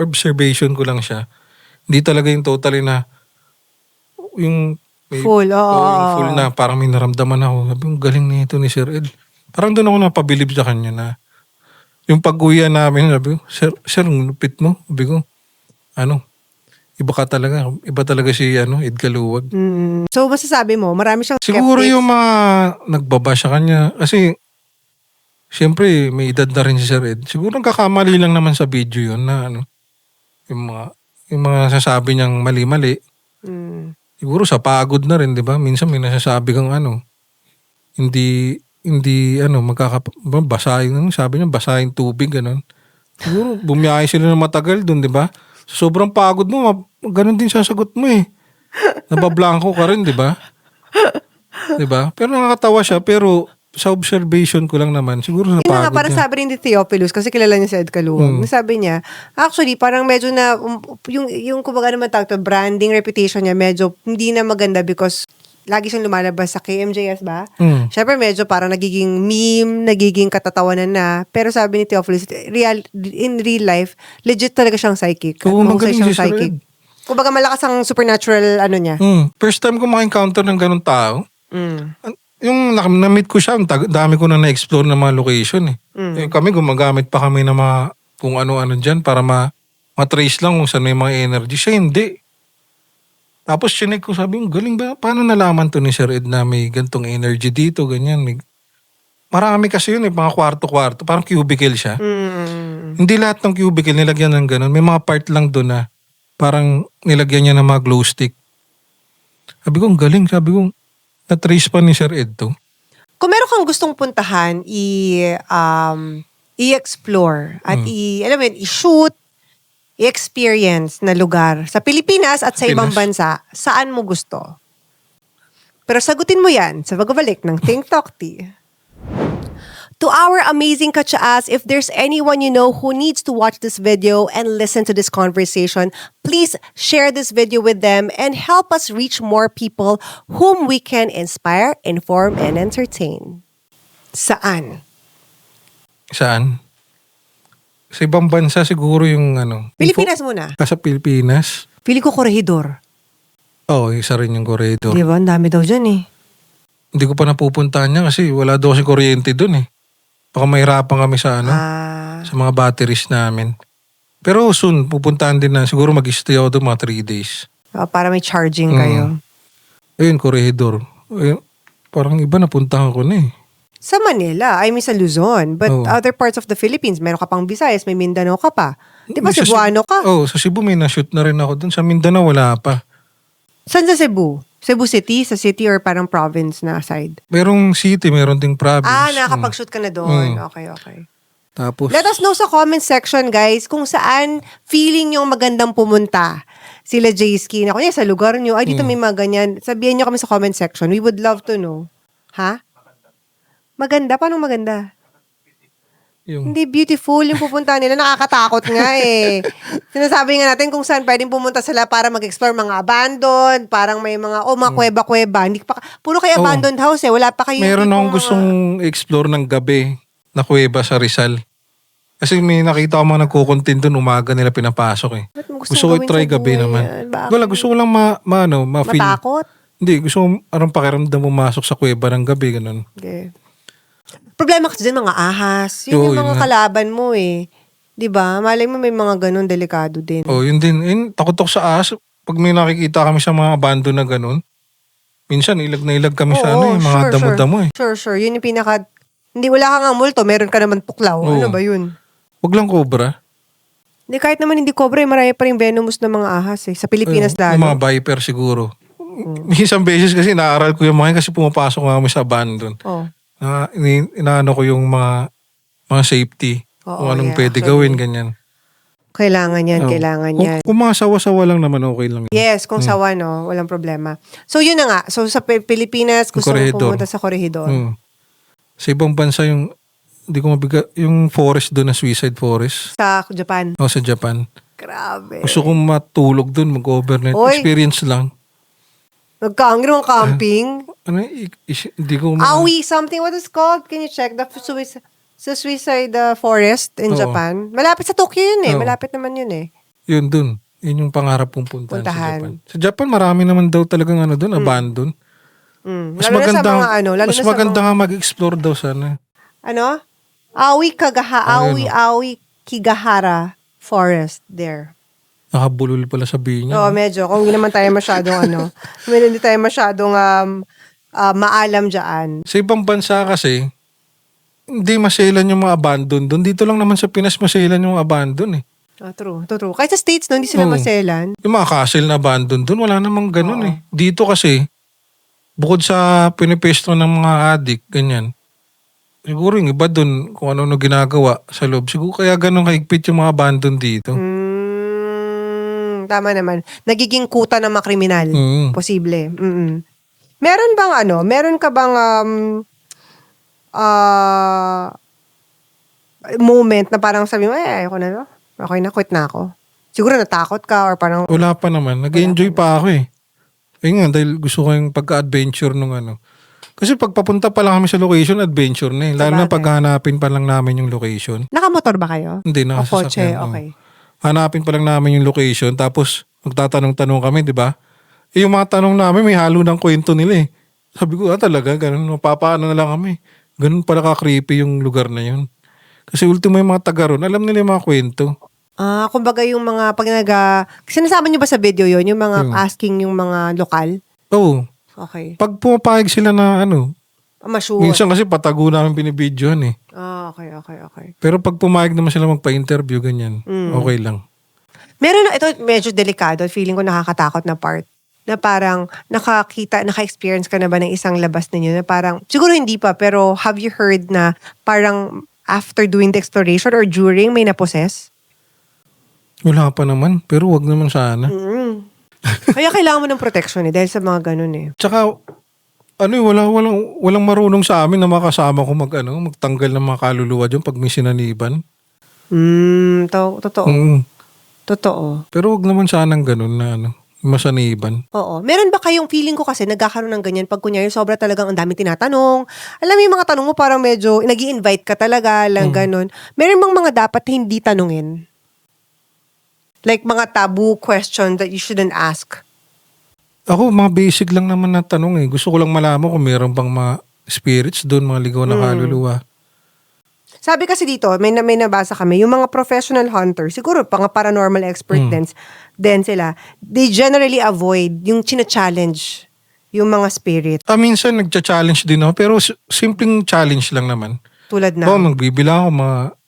observation ko lang siya. Hindi talaga yung totally na, yung Full, yung full na, parang may naramdaman ako. Sabi yung galing nito ni Sir Ed. Parang doon ako napabilib sa kanya na, yung pag-uwian namin, sabi ko, Sir, ang lupit mo. Sabi ko, iba talaga si Ed Kaluwag. So, masasabi mo, marami siyang Siguro skeptics. yung mga nagbaba sa kanya, kasi, siyempre, may edad na rin si Sir Ed. Siguro nagkakamali lang naman sa video yun na yung mga sasabi niyang mali-mali. Siguro sa pagod na rin, di ba? Minsan may nasasabi kang hindi basahin, sabi niya, basahin tubig, gano'n. Siguro, bumiyahe sila ng matagal doon, di ba? Sobrang pagod mo, ganun din sasagot mo eh. Nabablanko ka rin, di ba? Di ba? Pero nakakatawa siya, pero sa observation ko lang naman, siguro Yun na nga, napagod parang niya. sabi rin ni Theophilus, kasi kilala niya si Ed Kaluwag. Sabi niya, actually, parang medyo na, yung kumbaga naman tawag to, branding reputation niya, medyo hindi na maganda because lagi siyang lumalabas sa KMJS ba? Siyempre medyo parang nagiging meme, nagiging katatawanan na. Pero sabi ni Theophilus, in real life, legit talaga siyang psychic. At Oo, mahusay magaling siyang si Sir psychic. Ed. Kumbaga malakas ang supernatural niya. First time ko maka-encounter ng ganun tao. Yung na-meet ko siya, ang dami ko na na-explore ng mga location eh. Kami gumagamit pa kami ng mga kung ano-ano dyan para ma-trace lang kung saan may mga energy. Siya hindi. Tapos chinek ko, sabi ko, galing ba? Paano nalaman to ni Sir Ed na may gantong energy dito, ganyan. marami kasi yun mga kwarto-kwarto. Parang cubicle siya. Hindi lahat ng cubicle nilagyan ng ganun. May mga part lang doon na parang nilagyan niya ng mga glow stick. Sabi ko, ang galing. Sabi ko, na-trace pa ni Sir Ed to. Kung meron kang gustong puntahan, i-explore at alam mo yun, i-shoot, i-experience na lugar sa Pilipinas at sa ibang bansa, saan mo gusto? Pero sagutin mo yan sa pagbabalik ng Think Talk Tea. To our amazing Kachaas, if there's anyone you know who needs to watch this video and listen to this conversation, please share this video with them and help us reach more people whom we can inspire, inform, and entertain. Saan? Saan? Sa ibang bansa siguro yung Pilipinas muna. Sa Pilipinas? Pili ko Corregidor. Oo, isa rin yung Corregidor. Di ba? Ang dami daw dyan eh. Hindi ko pa napupuntahan niya kasi wala daw kasi kuryente dun eh. Baka mahirapan kami sa sa mga batteries namin. Pero soon, pupuntahan din na. Siguro mag-stay ako doon mga 3 days. Para may charging kayo. Ayun, Corregidor. Ayun, parang iba napuntahan ko na eh. Sa Manila, I mean sa Luzon. But other parts of the Philippines, meron ka pang Visayas, may Mindanao ka pa. Di ba Cebuano ka? Sa Cebu may na-shoot na rin ako doon. Sa Mindanao wala pa. Saan sa Cebu? Cebu City? Sa city or parang province na side? Merong city, meron ding province. Nakakapag-shoot ka na doon. Okay. Tapos, Let us know sa comment section, guys, kung saan feeling nyo magandang pumunta. Sila J-Ski na, kunya sa lugar nyo, ay dito may mga ganyan. Sabihin nyo kami sa comment section. We would love to know. Ha? Maganda? Paano maganda? Hindi beautiful yung pupunta nila. Nakakatakot nga eh. Sinasabi nga natin kung saan pwedeng pumunta sila para mag-explore mga abandoned, parang may mga, mga kuweba-kuweba. Hindi pa, puro kayo abandoned house eh. Wala pa kayo. Meron akong gustong explore ng gabi na kuweba sa Rizal. Kasi may nakita ko mga nagkukontent doon, umaga nila pinapasok eh. Gusto ko i-try gabi naman. Wala, gusto ko lang ma-feel. Matakot? Hindi, gusto ko arang pakiramdam pumasok sa kuweba ng gabi, ganun. Okay. Problema kasi dyan, mga ahas. Yun yung mga kalaban mo eh. Diba? Malay mo may mga ganun, delikado din. Yun din. Takot ako sa ahas. Pag may nakikita kami sa mga abandon na ganun, minsan ilag na ilag kami sa mga damo-damo eh. Sure. Yun yung pinaka... Hindi, wala ka nga multo, meron ka naman tuklaw. Ano ba yun? Wag lang cobra. Hindi, kahit naman hindi cobra, marami pa rin venomous na mga ahas eh. Sa Pilipinas lalo. Yung mga viper siguro. Isang beses kasi naaral ko yung mga kasi pumapasok nga kami sa abandon. Inaano ko yung mga safety. Kung anong pwede gawin, ganyan. Kailangan yan. Kung mga sawa-sawa lang naman, okay lang. Yes, kung sawa, no, walang problema. So, yun na nga. So, sa Pilipinas, gusto mo pumunta sa Corregidor. Sa ibang bansa hindi ko mabigat, yung forest doon na Suicide Forest. Sa Japan. Sa Japan. Grabe. Gusto kong matulog doon, mag-overnight. Experience lang. Nagka-angry mong camping. Hindi ko Aoi something. What is called? Can you check? Suicide Forest in Japan. Malapit sa Tokyo yun eh. Malapit naman yun eh. Yun dun. Yun yung pangarap kong puntahan sa Puntahan. Japan. Sa Japan, marami naman daw talagang doon, abandon. Mas Lalo maganda, na sa mga mas maganda nga mag-explore daw sana. Aoi Kigahara Forest there. Nakabulol pala sabihin niya. Medyo. Kung hindi naman tayo masyadong hindi tayo masyadong maalam dyan. Sa ibang bansa kasi, hindi maselan yung mga abandon doon. Dito lang naman sa Pinas maselan yung abandon eh. True. Kahit sa States, no, hindi sila maselan. Yung mga castle na abandon doon, wala namang ganun eh. Dito kasi, bukod sa pinipesto ng mga adik, ganyan. Siguro yung iba doon, kung ano ginagawa sa loob. Siguro kaya ganun kahigpit yung mga abandon dito. Tama naman. Nagiging kuta ng mga kriminal. Posible. Meron ka bang moment na parang sabi mo, ayoko na, no? Okay na, quit na ako. Siguro natakot ka or parang... Wala pa naman. Nag-enjoy pa ako eh. Ayun nga, dahil gusto ko yung pagka-adventure nung Kasi pag papunta pa lang kami sa location, adventure na eh. Lalo na paghahanapin pa lang namin yung location. Nakamotor ba kayo? Hindi, Kotse, nakasasakyan. okay. Hanapin pa lang namin yung location, tapos magtatanong-tanong kami, di ba? Yung mga tanong namin, may halo ng kwento nila eh. Sabi ko, talaga, ganun, mapapaano na lang kami. Ganun pala ka-creepy yung lugar na yun. Kasi ultimo yung mga taga ron, alam nila yung mga kwento. Kumbaga yung mga, sinasama niyo ba sa video yon yung mga asking yung mga lokal? Oo. Okay. Pag pumapayag sila na Masyur. Minsan kasi patago namin binibidyohan eh. Okay. Pero pag pumayag naman sila magpa-interview, ganyan, okay lang. Meron na, ito medyo delikado, feeling ko nakakatakot na part. Na parang naka-experience ka na ba ng isang labas ninyo na parang, siguro hindi pa, pero have you heard na parang after doing the exploration or during may naposes? Wala pa naman, pero wag naman sana. Kaya kailangan mo ng protection dahil sa mga ganun eh. Tsaka, walang marunong sa amin na makasama ko magtanggal ng mga kaluluwa dyan pag may sinaniban. Totoo. Totoo. Pero wag naman sanang ganun na masaniban. Oo. Meron ba kayong feeling ko kasi nagkakaroon ng ganyan pag kunyari sobra talagang ang dami tinatanong. Alam mo yung mga tanong mo parang medyo nag-i-invite ka talaga lang ganun. Meron bang mga dapat hindi tanungin? Like mga taboo question that you shouldn't ask? Ako, mga basic lang naman na tanong eh. Gusto ko lang malaman kung meron bang mga spirits doon, mga ligaw na kaluluwa. Sabi kasi dito, may nabasa kami, yung mga professional hunters, siguro mga paranormal expert din sila, they generally avoid yung china-challenge yung mga spirit. Minsan nagcha-challenge din ako, pero simpleng challenge lang naman. Tulad na. Magbibilang ako,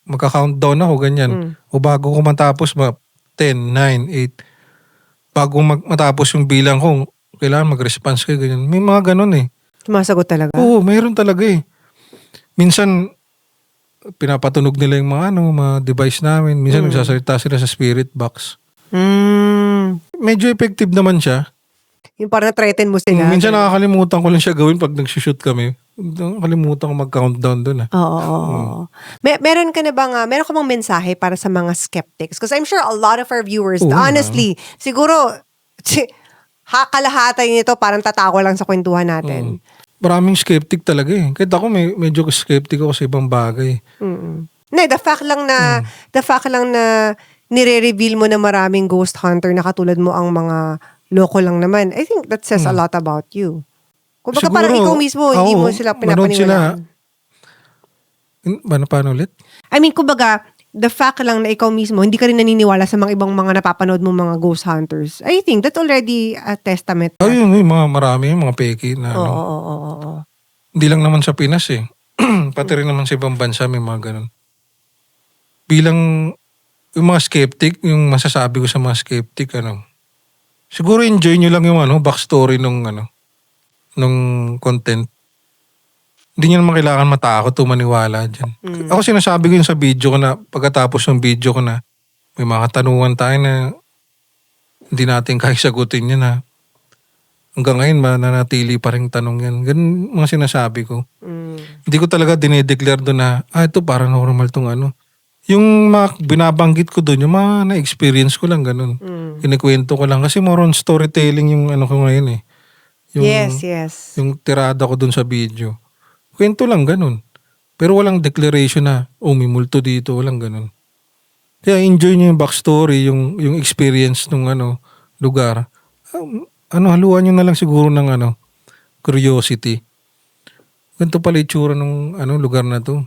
magka-countdown ako, ganyan. O bago ko matapos, 10, 9, 8. Bago matapos yung bilang ko, kailangan mag-response kayo, ganyan. May mga ganun eh. Sumasagot talaga? Oo, mayroon talaga eh. Minsan, pinapatunog nila yung mga device namin. Minsan nagsasalita sila sa spirit box. Medyo effective naman siya. Yung parang na-threaten mo sila. Minsan nakakalimutan ko lang siya gawin pag nagsushoot kami. Nakakalimutan ko mag-countdown doon ah. Oo. Meron ka bang mensahe para sa mga skeptics? Because I'm sure a lot of our viewers, honestly, siguro, kalahatan nito parang tatawa lang sa kwentuhan natin. Maraming skeptic talaga eh. Kahit ako medyo skeptic ako sa ibang bagay. The fact lang na nire-reveal mo na maraming ghost hunter na katulad mo ang mga loko lang naman. I think that says a lot about you. Kumbaga Siguro, parang ikaw mismo, hindi mo sila pinapaniwalaan. Paano ulit? I mean, kumbaga, the fact lang na ikaw mismo, hindi ka rin naniniwala sa mga ibang mga napapanood mo mga ghost hunters. I think that's already a testament. Yun, marami yung mga peki na Oo. Hindi lang naman sa Pinas eh. Pati rin naman sa ibang bansa may mga ganun. Bilang yung mga skeptic, yung masasabi ko sa mga skeptic, siguro enjoy nyo lang yung backstory nung content. Hindi nyo naman kailangan matakot o maniwala dyan. Ako sinasabi ko yun sa video ko na pagkatapos ng video ko na may mga katanungan tayo na hindi natin kaya sagutin yan na hanggang ngayon mananatili pa rin tanong yan. Ganun mga sinasabi ko. Hindi ko talaga dinedeclare doon na ito paranormal tong Yung mga binabanggit ko doon, yung mga na-experience ko lang ganun. Kinikwento ko lang kasi more on storytelling yung ko ngayon eh. Yung, yes. Yung tirada ko doon sa video. Kwento lang ganun. Pero walang declaration na, may multo dito, walang ganun. Kaya enjoy nyo yung backstory, yung experience ng lugar. Haluan nyo na lang siguro ng curiosity. Ganito pala itsura ng lugar na to.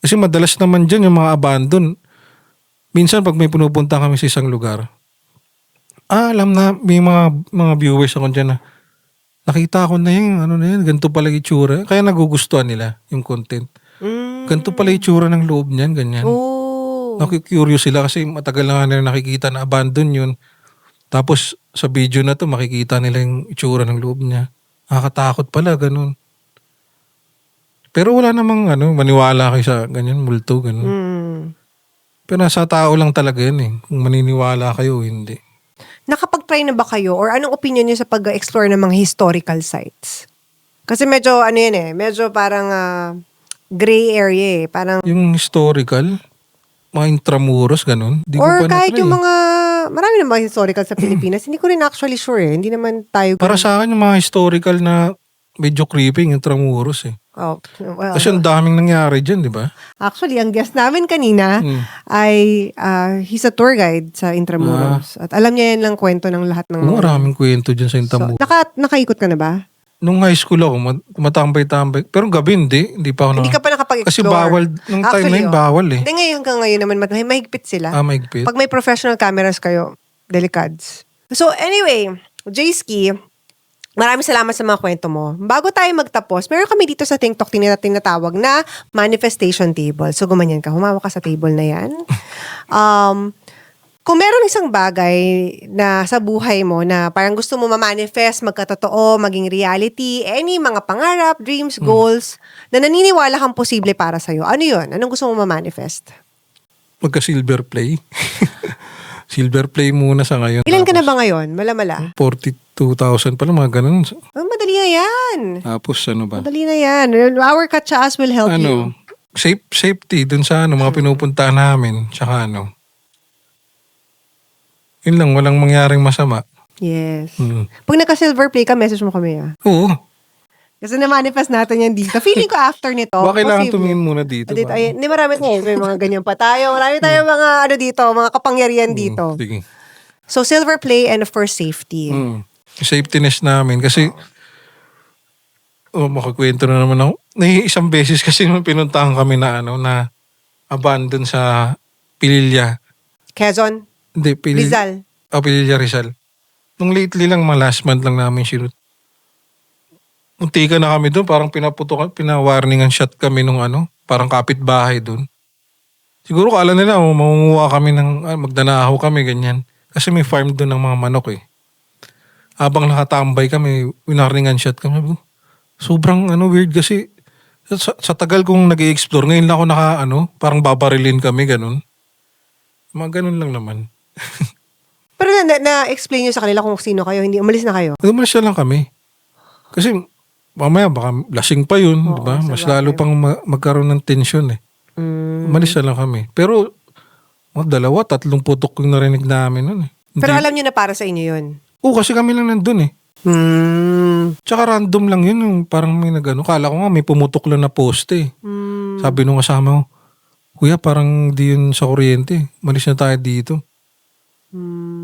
Kasi madalas naman dyan yung mga abandon. Minsan pag may pinupunta kami sa isang lugar, alam na may mga viewers ako dyan na nakita ko na yung ganito pala itsura. Kaya nagugustuhan nila yung content. Ganito pala itsura ng loob niyan, ganyan. Nakikurious sila kasi matagal na nga nila nakikita na abandon yun. Tapos sa video na to makikita nila yung itsura ng loob niya. Nakakatakot pala, ganun. Pero wala namang maniwala kayo sa ganyan, multo, ganun. Pero nasa tao lang talaga yun eh. Kung maniniwala kayo, hindi. Nakapag-try na ba kayo or anong opinion niyo sa pag-explore ng mga historical sites? Kasi medyo medyo parang gray area eh. Parang, Yung historical, mga intramuros, ganun. Di ko or pa kahit na-try yung eh. mga, marami na mga historical sa Pilipinas, hindi ko rin actually sure eh. Hindi naman tayo. Para sa akin, yung mga historical na medyo creeping, intramuros eh. Well, Kasi ang daming nangyari dyan, di ba? actually, ang guest namin kanina ay he's a tour guide sa Intramuros. At alam niya yan lang kwento ng lahat ng Maraming kwento dyan sa intramuros. nakaikot ka na ba? Nung high school ako, matambay-tambay. Pero gabi hindi pa ako Hindi ka pa nakapag-explore. Kasi bawal, nung time na yun, bawal eh. Hindi ngayon hanggang ngayon naman, mahigpit sila. Mahigpit. Pag may professional cameras kayo, delicads. So anyway, J-Ski, Maraming salamat sa mga kwento mo. Bago tayo magtapos, meron kami dito sa TikTok tinatawag na manifestation table. So, gumanyan ka. Humawak ka sa table na yan. Kung meron isang bagay na sa buhay mo na parang gusto mo ma-manifest, magkatotoo, maging reality, any mga pangarap, dreams, goals, na naniniwala kang posible para sa'yo, ano yun? Anong gusto mo ma-manifest? Magka-silver play. Silver play muna sa ngayon. Ilan ka na ba ngayon? Mala-mala? 42,000 pala, mga ganun. Madali na yan. Tapos ano ba? Madali na yan. Our Katsaas will help you. Safety dun sa mga pinupuntahan namin. Tsaka yun lang, walang mangyaring masama. Yes. Pag naka-silver play ka, message mo kami Oo. Kasi na-manifest natin yan dito. Feeling ko after nito, Baka kailangan posible. tumingin muna dito. Dito, ay, hindi marami tayo. May mga ganyan pa tayo. Marami tayong mga dito, mga kapangyarihan dito. Sige. So, silver play and of course, safety. Safetyness namin. Kasi, makakwento na naman ako. Isang beses kasi nung pinuntahan kami na abandon sa Pililya. Quezon, Hindi, Rizal. Pililya Rizal. Nung lately lang, mga last month lang namin sinut. Muntika na kami doon, parang pinawarningan shot kami nung parang kapitbahay doon. Siguro kala nila, mangunguha kami magdanaho kami, ganyan. Kasi may farm doon ng mga manok eh. Habang nakatambay kami, winarningan shot kami. Sobrang weird kasi sa tagal kong nag-i-explore, ngayon lang ako parang babarilin kami, ganun. Mga ganun lang naman. Pero na-explain nyo sa kanila kung sino kayo, hindi umalis na kayo. Umalis na lang kami. Kasi mamaya baka lasing pa yun, di ba? Mas lalo pang magkaroon ng tensyon eh. Umalis na lang kami. Pero 2-3 putok yung narinig namin nun eh. Pero alam nyo na para sa inyo yun. Oo, kasi kami lang nandun eh. Tsaka random lang yun, yung parang may kala ko nga may pumutok lang na poste eh. Sabi nung kasama ko, kuya parang di yun sa kuryente. Malis na tayo dito.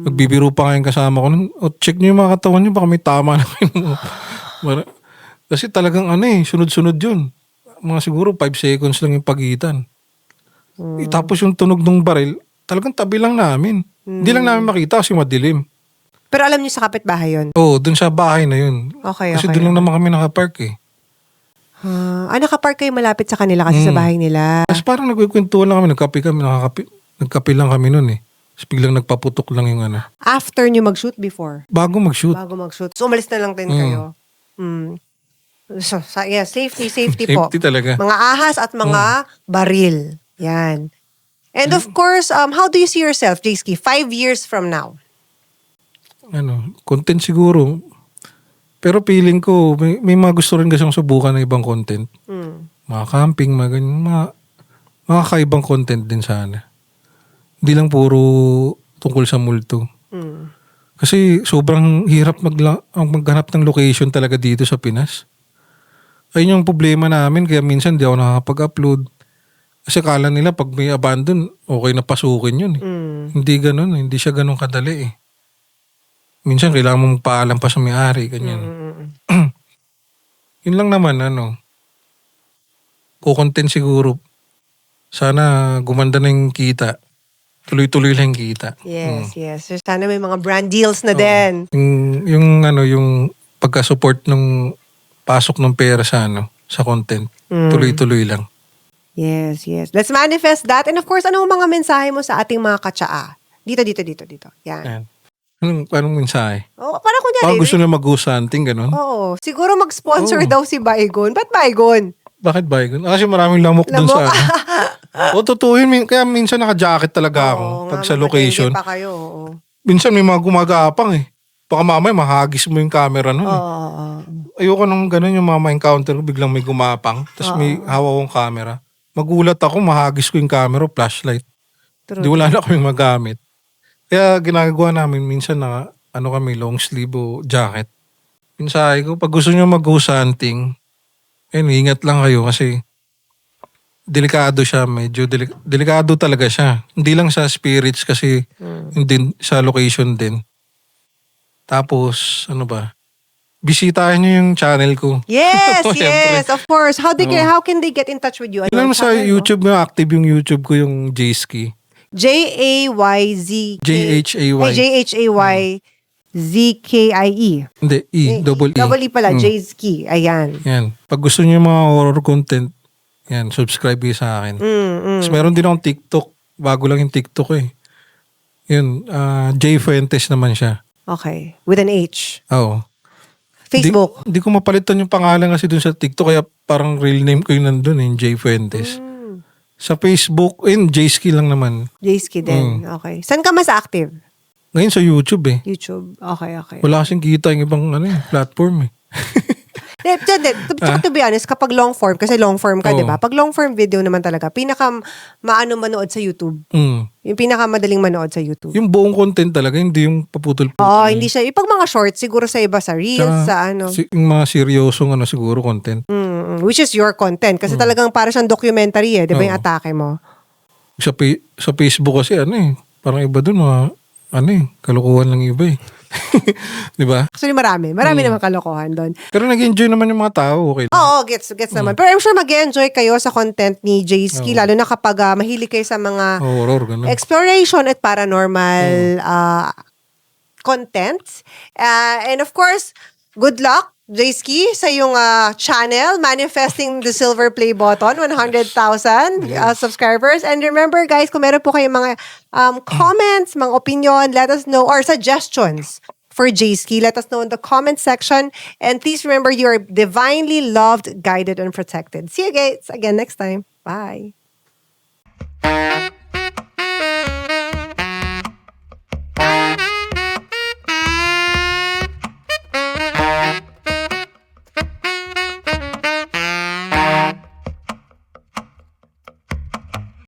Nagbibiro pa nga yung kasama ko nun. O check nyo yung mga katawan nyo, baka may tama na kayo. Kasi talagang sunod-sunod yun. Mga siguro 5 seconds lang yung pagitan. Tapos yung tunog ng baril, talagang tabi lang namin. Hindi lang namin makita kasi madilim. Pero alam niyo sa kapitbahay yun? Oo, dun sa bahay na yun. Okay, kasi dun lang naman kami nakapark eh. Nakapark kayo malapit sa kanila kasi sa bahay nila. Tapos parang nagkikwentuhan lang kami, nagkape lang kami nun eh. Tapos biglang nagpaputok lang yung After nyo mag-shoot before? Bago mag-shoot. So umalis na lang din kayo. So, safety po. Safety talaga. Mga ahas at mga baril. Yan. And of course, how do you see yourself, Jayski, 5 years from now? Content siguro. Pero feeling ko, may mga gusto rin kasi subukan ng ibang content. Mga camping, mga ganyan, mga kaibang content din sana. Hindi lang puro tungkol sa multo. Kasi sobrang hirap maghanap ng location talaga dito sa Pinas. Ayun yung problema namin, kaya minsan di ako nakakapag-upload. Kasi kala nila pag may abandon, okay na pasukin yun eh. Hindi ganun, hindi siya ganun kadali eh. Minsan kailangan mong paalam pa sa may-ari, ganyan. Yun lang naman, kukontent siguro. Sana gumanda na yung kita. Tuloy-tuloy lang yung kita. Yes. So, sana may mga brand deals na din. Yung pagka-support ng pasok ng pera sa content. Tuloy-tuloy lang. Yes. Let's manifest that. And of course, anong mga mensahe mo sa ating mga katsaa? Dito. Yan. Anong mensahe? Parang kunyari. Parang gusto na mag-ghost hunting, gano'n? Oo. Siguro mag-sponsor daw si Baygon. Ba't Baygon? Bakit Baygon? Kasi maraming lamok dun sa totoo yun. Kaya minsan naka-jacket talaga ako pag sa location. Pa kayo. Minsan may mga gumagapang eh. Baka mamaya mahagis mo yung camera nun eh. Ayoko nung gano'n yung mga encounter ko, biglang may gumapang. Tapos may hawak kong camera. Magulat ako, mahagis ko yung camera, flashlight. Di wala na kaming magamit. Kaya ginagawa namin minsan na kami, long sleeve o jacket. Minsan ko, pag gusto nyo mag-ghost hunting, ingat lang kayo kasi delikado siya, medyo delikado talaga siya. Hindi lang sa spirits kasi hindi sa location din. Tapos, bisitahin nyo yung channel ko. Yes, of course. How can they get in touch with you? Alam mo sa YouTube, active yung YouTube ko, yung Jayski. Jayzy. Jhay. Jayzy. Z-K-I-E. Hindi, double E. Double E pala, Jayski. Ayan. Yan. Pag gusto niyo yung mga horror content, yan, subscribe kayo sa akin. Tapos meron din akong TikTok. Bago lang yung TikTok eh. Yun, Jay Fuentes naman siya. Okay. With an H. Oo. Facebook. Hindi ko mapalitan yung pangalan kasi dun sa TikTok kaya parang real name ko yung nandun eh, Jay Fuentes. Sa Facebook, Jayski lang naman. Jayski din. Okay. Saan ka mas active? Ngayon sa YouTube eh. YouTube. Okay. Wala kasing kita yung ibang platform eh. To be honest, kapag long form, kasi long form ka, Oo. di ba? Pag long form video naman talaga, pinaka maano manood sa YouTube. Yung pinaka madaling manood sa YouTube. Yung buong content talaga, hindi yung paputol-putol. Oo, hindi siya. Yung pag mga shorts, siguro sa iba, sa Reels, sa ano. Yung mga seryosong siguro content. Which is your content. Kasi talagang para siyang documentary eh. Di ba yung Oo. atake mo? Sa Facebook kasi parang iba dun kalukuhan lang iba eh. Di ba? Actually, marami. Marami naman kalokohan doon. Pero nag-enjoy naman yung mga tao, okay. Oo, gets naman. Pero I'm sure mag-enjoy kayo sa content ni Jayski, lalo na kapag mahilig kayo sa mga Horror, ganun. exploration at paranormal content. And of course, good luck, Jayski, sa iyong channel, manifesting the silver play button, 100,000 subscribers. And remember, guys, kung meron po kayong mga comments, mga opinion, let us know, or suggestions for Jayski, let us know in the comment section. And please remember, you are divinely loved, guided, and protected. See you guys again next time. Bye.